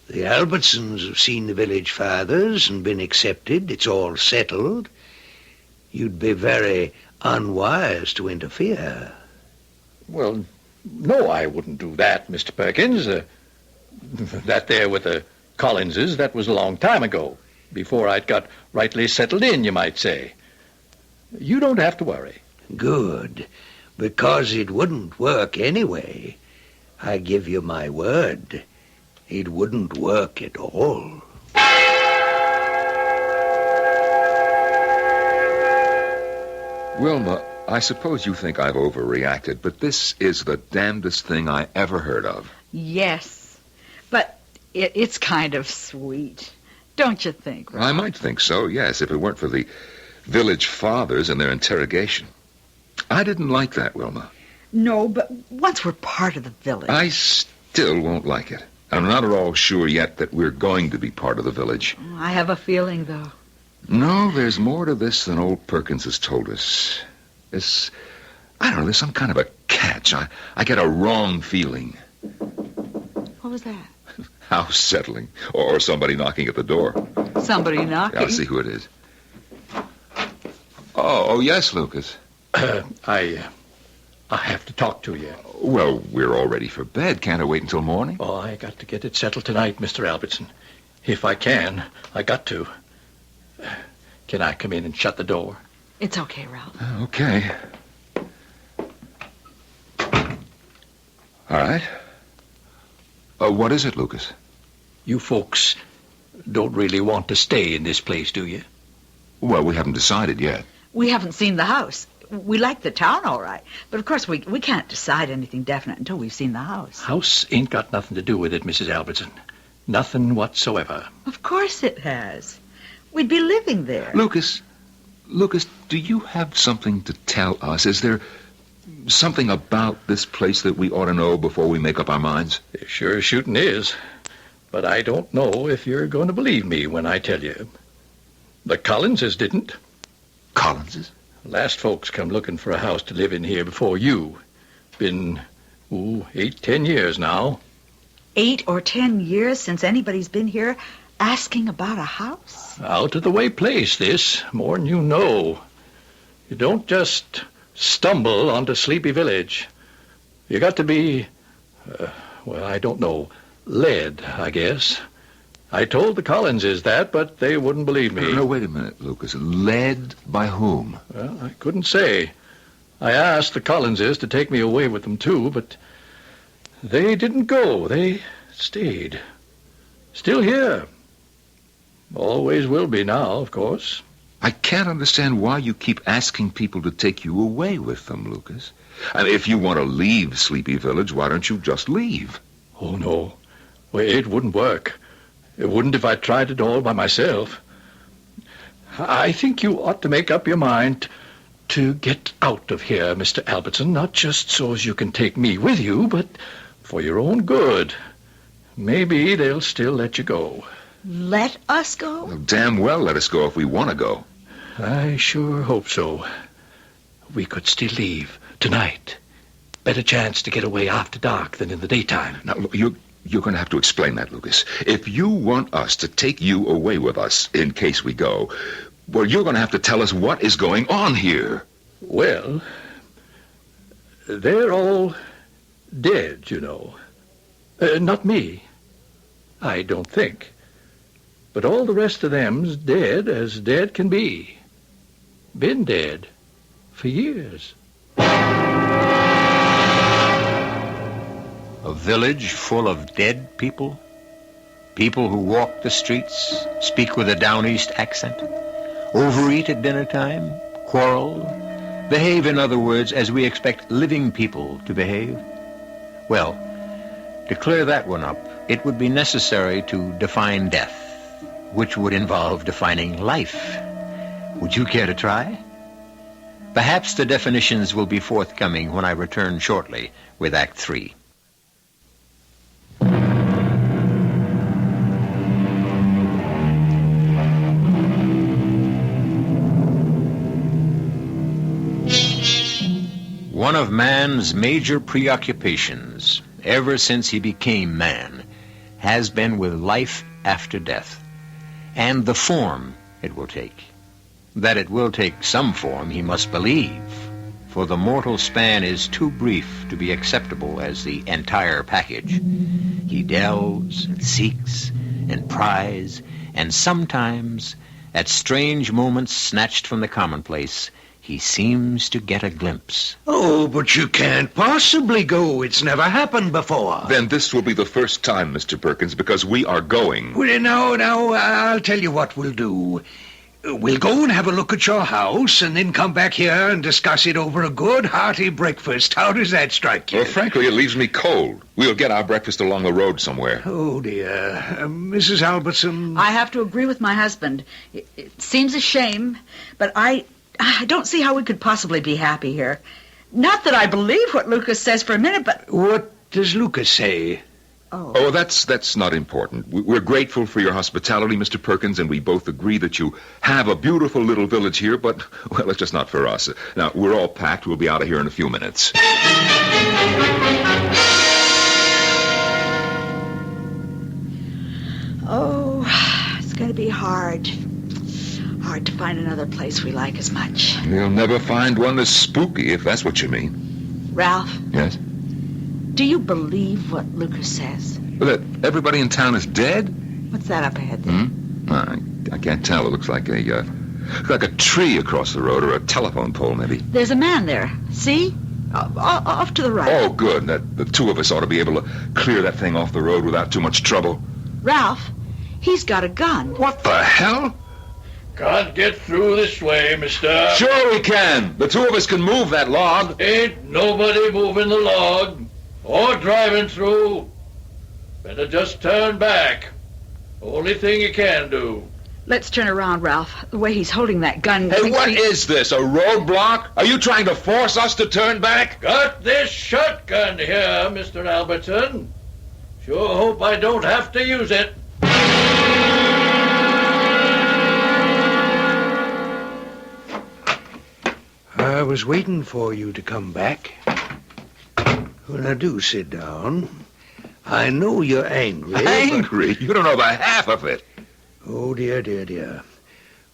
The Albertsons have seen the village fathers and been accepted. It's all settled. You'd be very unwise to interfere. Well, no, I wouldn't do that, Mr. Perkins. That there with the Collinses, that was a long time ago. Before I'd got rightly settled in, you might say. You don't have to worry. Good. Because it wouldn't work anyway. I give you my word. It wouldn't work at all. Wilma, I suppose you think I've overreacted, but this is the damnedest thing I ever heard of. Yes, but it's kind of sweet. Don't you think, Ralph? I might think so, yes, if it weren't for the village fathers and their interrogation. I didn't like that, Wilma. No, but once we're part of the village... I still won't like it. I'm not at all sure yet that we're going to be part of the village. I have a feeling, though. No, there's more to this than old Perkins has told us. There's some kind of a catch. I get a wrong feeling. What was that? House settling. Or somebody knocking at the door. Somebody knocking? I'll see who it is. Oh, yes, Lucas. I have to talk to you. Well, we're all ready for bed. Can't I wait until morning? Oh, I got to get it settled tonight, Mr. Albertson. If I can, I got to. Can I come in and shut the door? It's okay, Ralph. Okay. All right. What is it, Lucas? You folks don't really want to stay in this place, do you? Well, we haven't decided yet. We haven't seen the house. We like the town, all right. But, of course, we can't decide anything definite until we've seen the house. House ain't got nothing to do with it, Mrs. Albertson. Nothing whatsoever. Of course it has. We'd be living there. Lucas, do you have something to tell us? Is there something about this place that we ought to know before we make up our minds? There sure as shooting is. But I don't know if you're going to believe me when I tell you. The Collinses didn't. Collinses? Last folks come looking for a house to live in here before you. Been, 8-10 years now. 8 or 10 years since anybody's been here asking about a house? Out-of-the-way place, this, more'n you know. You don't just stumble onto Sleepy Village. You got to be, I don't know, led, I guess. I told the Collinses that, but they wouldn't believe me. No, wait a minute, Lucas. Led by whom? Well, I couldn't say. I asked the Collinses to take me away with them, too, but they didn't go. They stayed. Still here. Always will be now, of course. I can't understand why you keep asking people to take you away with them, Lucas. I mean, if you want to leave Sleepy Village, why don't you just leave? Oh, no. Well, it wouldn't work. It wouldn't if I tried it all by myself. I think you ought to make up your mind to get out of here, Mr. Albertson, not just so as you can take me with you, but for your own good. Maybe they'll still let you go. Let us go? Well, damn well let us go if we want to go. I sure hope so. We could still leave tonight. Better chance to get away after dark than in the daytime. Now, look, you're going to have to explain that, Lucas. If you want us to take you away with us in case we go, well, you're going to have to tell us what is going on here. Well, they're all dead, you know. Not me. I don't think. But all the rest of them's dead as dead can be. Been dead for years. A village full of dead people? People who walk the streets, speak with a down east accent, overeat at dinner time, quarrel, behave, in other words, as we expect living people to behave? Well, to clear that one up, it would be necessary to define death, which would involve defining life. Would you care to try? Perhaps the definitions will be forthcoming when I return shortly with Act 3. One of man's major preoccupations, ever since he became man, has been with life after death, and the form it will take. That it will take some form he must believe, for the mortal span is too brief to be acceptable as the entire package. He delves and seeks and pries, and sometimes, at strange moments snatched from the commonplace, he seems to get a glimpse. Oh, but you can't possibly go. It's never happened before. Then this will be the first time, Mr. Perkins, because we are going. Well, now, I'll tell you what we'll do. We'll go and have a look at your house, and then come back here and discuss it over a good, hearty breakfast. How does that strike you? Well, frankly, it leaves me cold. We'll get our breakfast along the road somewhere. Oh, dear. Mrs. Albertson? I have to agree with my husband. It seems a shame, but I don't see how we could possibly be happy here. Not that I believe what Lucas says for a minute, but... What does Lucas say? Oh, that's not important. We're grateful for your hospitality, Mr. Perkins, and we both agree that you have a beautiful little village here, but, well, it's just not for us. Now, we're all packed. We'll be out of here in a few minutes. hard to find another place we like as much. You'll never find one that's spooky, if that's what you mean. Ralph, Yes? do you believe what Lucas says? That everybody in town is dead? What's that up ahead there? I can't tell. It looks like a tree across the road or a telephone pole, maybe. There's a man there. See? Off to the right. Oh, good. The two of us ought to be able to clear that thing off the road without too much trouble. Ralph, he's got a gun. What the hell? Can't get through this way, mister. Sure we can. The two of us can move that log. Ain't nobody moving the log or driving through. Better just turn back. Only thing you can do. Let's turn around, Ralph. The way he's holding that gun... Hey, what is this, a roadblock? Are you trying to force us to turn back? Got this shotgun here, Mr. Albertson. Sure hope I don't have to use it. I was waiting for you to come back. Well, now do sit down. I know you're angry. Angry? You don't know the half of it. Oh, dear, dear, dear.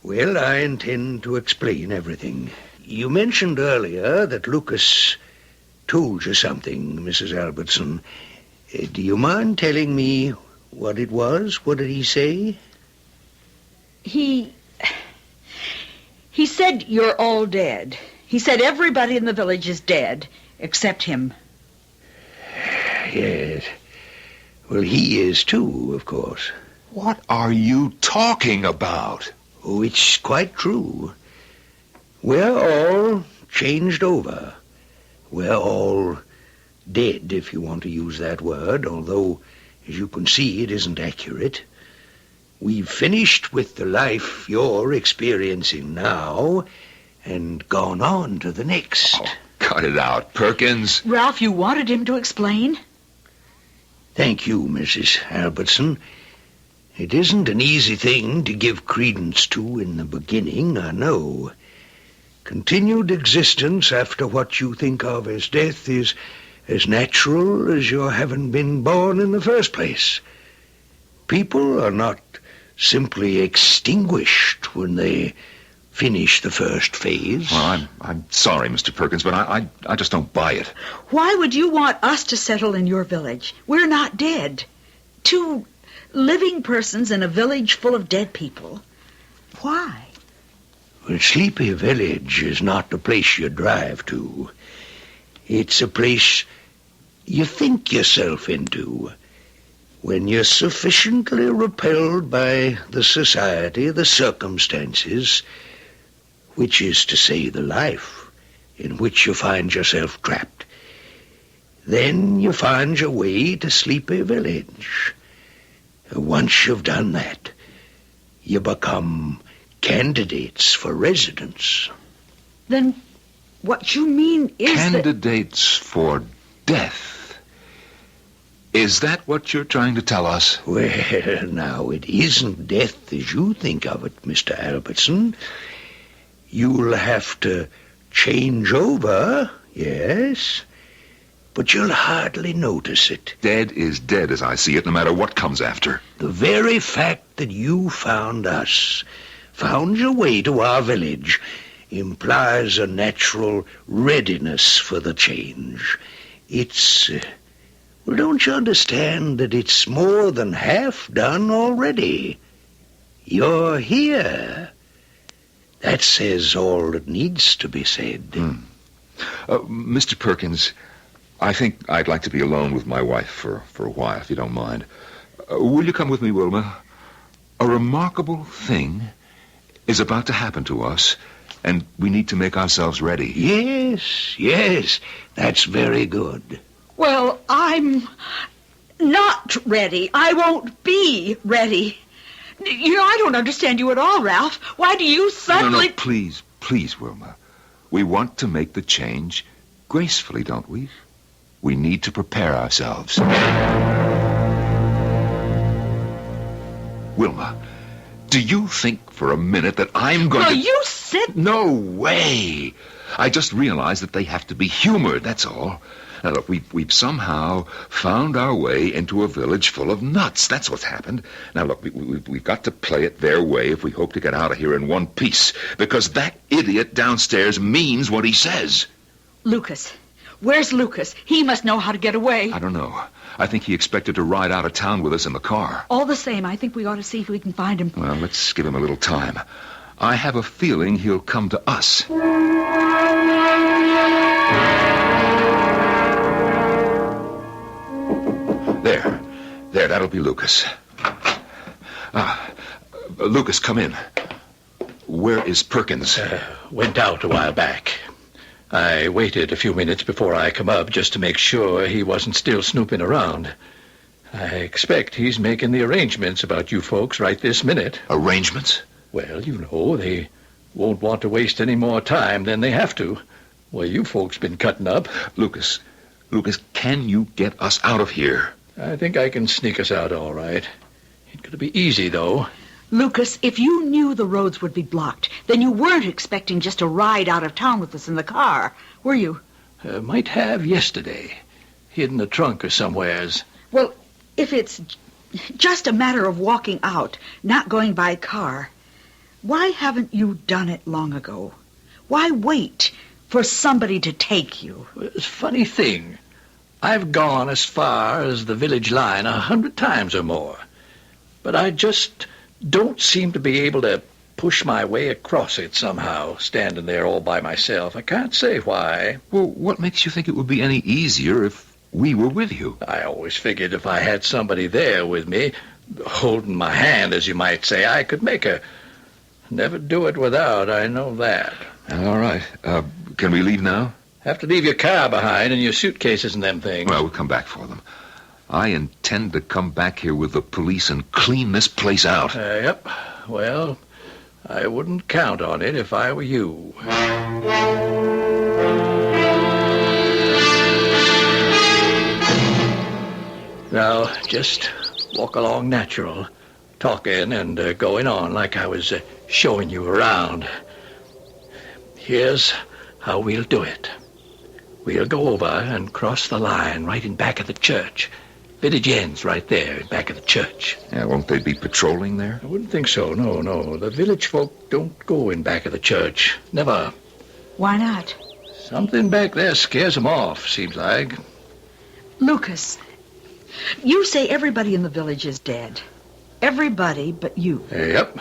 Well, I intend to explain everything. You mentioned earlier that Lucas told you something, Mrs. Albertson. Do you mind telling me what it was? What did he say? He said you're all dead. He said everybody in the village is dead, except him. Yes. Well, he is too, of course. What are you talking about? Oh, it's quite true. We're all changed over. We're all dead, if you want to use that word, although, as you can see, it isn't accurate. We've finished with the life you're experiencing now and gone on to the next. Oh, cut it out, Perkins. Ralph, you wanted him to explain? Thank you, Mrs. Albertson. It isn't an easy thing to give credence to in the beginning, I know. Continued existence after what you think of as death is as natural as your having been born in the first place. People are not simply extinguished when they finish the first phase. Well, I'm sorry, Mr. Perkins, but I just don't buy it. Why would you want us to settle in your village? We're not dead. Two living persons in a village full of dead people. Why? Well, Sleepy Village is not the place you drive to. It's a place you think yourself into when you're sufficiently repelled by the society, the circumstances, which is to say the life in which you find yourself trapped. Then you find your way to Sleepy Village. Once you've done that, you become candidates for residence. Then what you mean is Candidates for death. Is that what you're trying to tell us? Well, now, it isn't death as you think of it, Mr. Albertson. You'll have to change over, yes, but you'll hardly notice it. Dead is dead as I see it, no matter what comes after. The very fact that you found us, found your way to our village, implies a natural readiness for the change. It's, well, don't you understand that it's more than half done already? You're here. That says all that needs to be said. Mr. Perkins, I think I'd like to be alone with my wife for a while, if you don't mind. Will you come with me, Wilma? A remarkable thing is about to happen to us, and we need to make ourselves ready. Yes, that's very good. Well, I'm not ready. I won't be ready. You know, I don't understand you at all, Ralph. Why do you suddenly... No, please, Wilma. We want to make the change gracefully, don't we? We need to prepare ourselves. Wilma, do you think for a minute that I'm going to... you said... No way. I just realized that they have to be humored, that's all. Now, look, we've somehow found our way into a village full of nuts. That's what's happened. Now, look, we've got to play it their way if we hope to get out of here in one piece, because that idiot downstairs means what he says. Lucas. Where's Lucas? He must know how to get away. I don't know. I think he expected to ride out of town with us in the car. All the same, I think we ought to see if we can find him. Well, let's give him a little time. I have a feeling he'll come to us. There, that'll be Lucas. Lucas, come in. Where is Perkins? Went out a while back. I waited a few minutes before I come up just to make sure he wasn't still snooping around. I expect he's making the arrangements about you folks right this minute. Arrangements? Well, you know, they won't want to waste any more time than they have to. Well, you folks been cutting up. Lucas, can you get us out of here? I think I can sneak us out all right. Ain't gonna be easy, though. Lucas, if you knew the roads would be blocked, then you weren't expecting just to ride out of town with us in the car, were you? Might have yesterday. Hid in the trunk or somewheres. Well, if it's just a matter of walking out, not going by car, why haven't you done it long ago? Why wait for somebody to take you? It's a funny thing. I've gone as far as the village line 100 times or more. But I just don't seem to be able to push my way across it somehow, standing there all by myself. I can't say why. Well, what makes you think it would be any easier if we were with you? I always figured if I had somebody there with me, holding my hand, as you might say, I could make her. Never do it without, I know that. All right. Can we leave now? Have to leave your car behind and your suitcases and them things. Well, we'll come back for them. I intend to come back here with the police and clean this place out. Yep. Well, I wouldn't count on it if I were you. Now, just walk along natural, talking and going on like I was showing you around. Here's how we'll do it. We'll go over and cross the line right in back of the church. Village ends right there in back of the church. Yeah, won't they be patrolling there? I wouldn't think so, no. The village folk don't go in back of the church. Never. Why not? Something back there scares them off, seems like. Lucas, you say everybody in the village is dead. Everybody but you. Yep.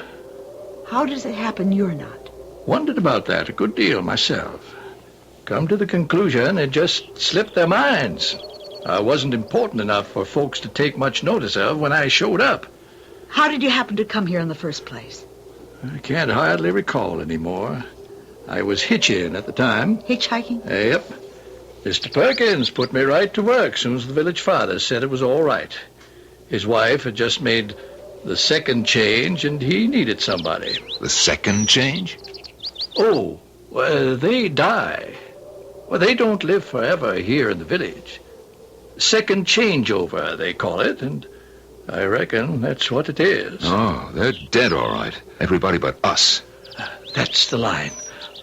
How does it happen you're not? Wondered about that a good deal myself. Come to the conclusion it just slipped their minds. I wasn't important enough for folks to take much notice of when I showed up. How did you happen to come here in the first place? I can't hardly recall anymore. I was hitching at the time. Hitchhiking? Yep. Mr. Perkins put me right to work soon as the village father said it was all right. His wife had just made the second change, and he needed somebody. The second change? Oh, well, they die. Well, they don't live forever here in the village. Second changeover, they call it, and I reckon that's what it is. Oh, they're dead, all right. Everybody but us. That's the line.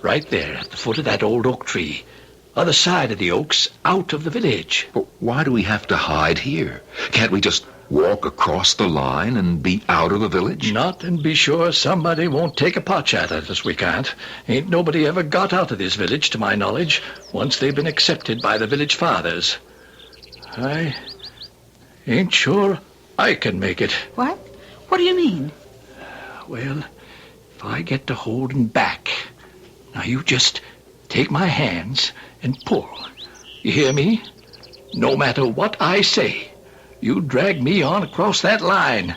Right there at the foot of that old oak tree. Other side of the oaks, out of the village. But why do we have to hide here? Can't we just walk across the line and be out of the village? Not and be sure somebody won't take a pot at us, we can't. Ain't nobody ever got out of this village, to my knowledge, once they've been accepted by the village fathers. I ain't sure I can make it. What? What do you mean? Well, if I get to holding back, now you just take my hands and pull. You hear me? No matter what I say, you drag me on across that line,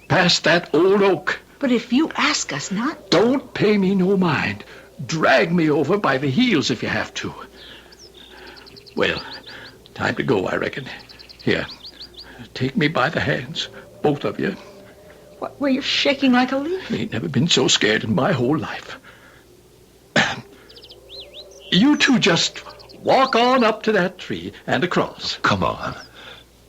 past that old oak. But if you ask us not... Don't pay me no mind. Drag me over by the heels if you have to. Well, time to go, I reckon. Here, take me by the hands, both of you. What, were you shaking like a leaf? Ain't never been so scared in my whole life. You two just walk on up to that tree and across. Come on.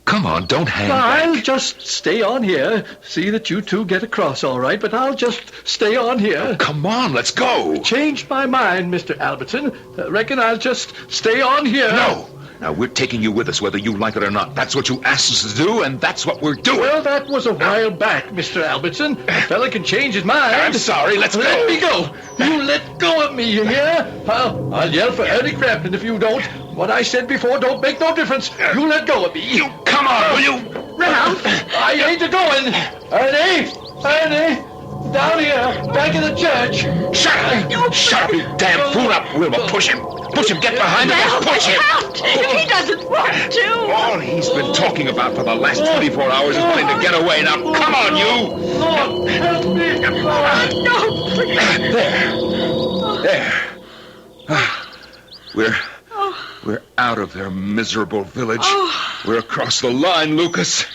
Come on, don't hang I'll back. just stay on here. See that you two get across all right, but I'll just stay on here. Oh, come on, let's go. Changed my mind, Mr. Albertson. Reckon I'll just stay on here. No, Now, we're taking you with us, whether you like it or not. That's what you asked us to do, and that's what we're doing. Well, that was a while back, Mr. Albertson. A fella can change his mind. I'm sorry, let's go. Let me go. You let go of me, you hear? I'll yell for Ernie Crampton if you don't. What I said before don't make no difference. You let go of me. You come on, will you? Ralph! I ain't going. Ernie! Down here, back in the church. Shut up! Shut up, you damn fool! Up, Wilma, push him! Push him! Get behind him! Ralph, Push him! If he doesn't want to. All he's been talking about for the last 24 hours is wanting to get away. Now, come on, you! Lord, help me! No, please. There. We're out of their miserable village. We're across the line, Lucas.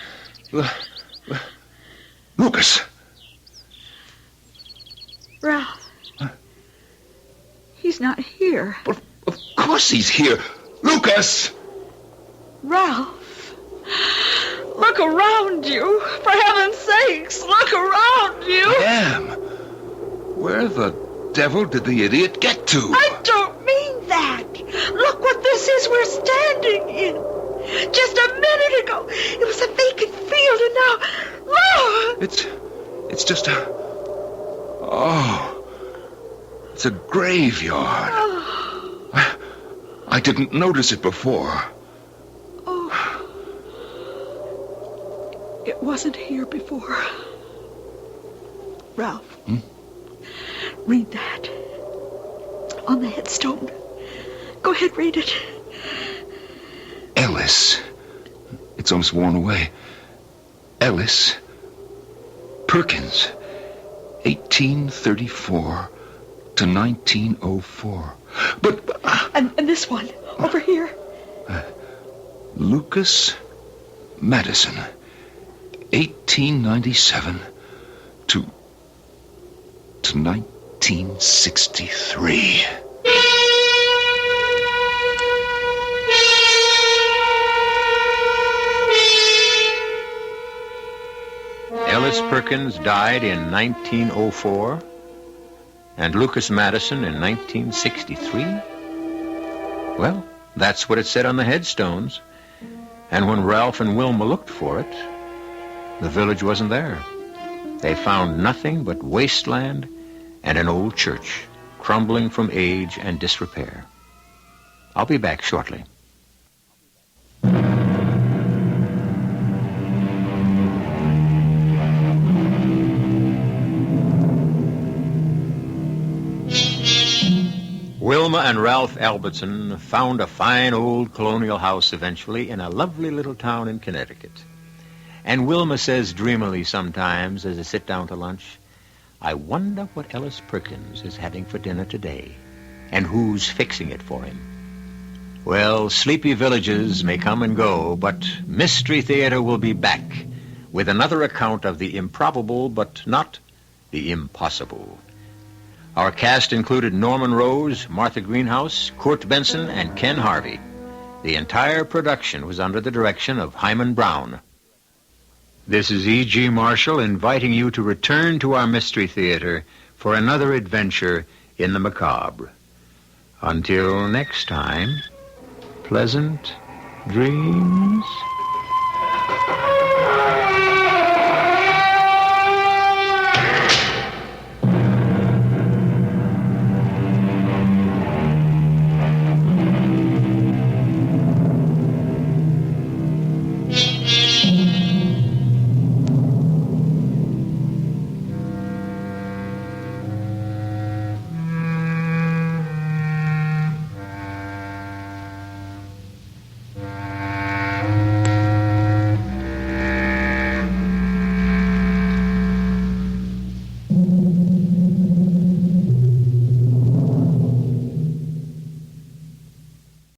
Lucas! Ralph. He's not here. Of course he's here. Lucas! Ralph. Look around you. For heaven's sakes, look around you. I am. Where the devil did the idiot get to? I don't mean that. Look what this is we're standing in. Just a minute ago, it was a vacant field, and now, look! It's just a... Oh... It's a graveyard. I didn't notice it before. Oh. It wasn't here before. Ralph. Read that. On the headstone. Go ahead, read it. Ellis. It's almost worn away. Ellis Perkins. 1834 to 1904. But... And this one, over here. Lucas Madison. 1897 to 1963. Ellis Perkins died in 1904, and Lucas Madison in 1963? Well, that's what it said on the headstones. And when Ralph and Wilma looked for it, the village wasn't there. They found nothing but wasteland and an old church, crumbling from age and disrepair. I'll be back shortly. Wilma and Ralph Albertson found a fine old colonial house eventually in a lovely little town in Connecticut. And Wilma says dreamily sometimes as they sit down to lunch, I wonder what Ellis Perkins is having for dinner today, and who's fixing it for him. Well, sleepy villages may come and go, but Mystery Theater will be back with another account of the improbable, but not the impossible. Our cast included Norman Rose, Martha Greenhouse, Kurt Benson, and Ken Harvey. The entire production was under the direction of Hyman Brown. This is E.G. Marshall inviting you to return to our Mystery Theater for another adventure in the macabre. Until next time, pleasant dreams.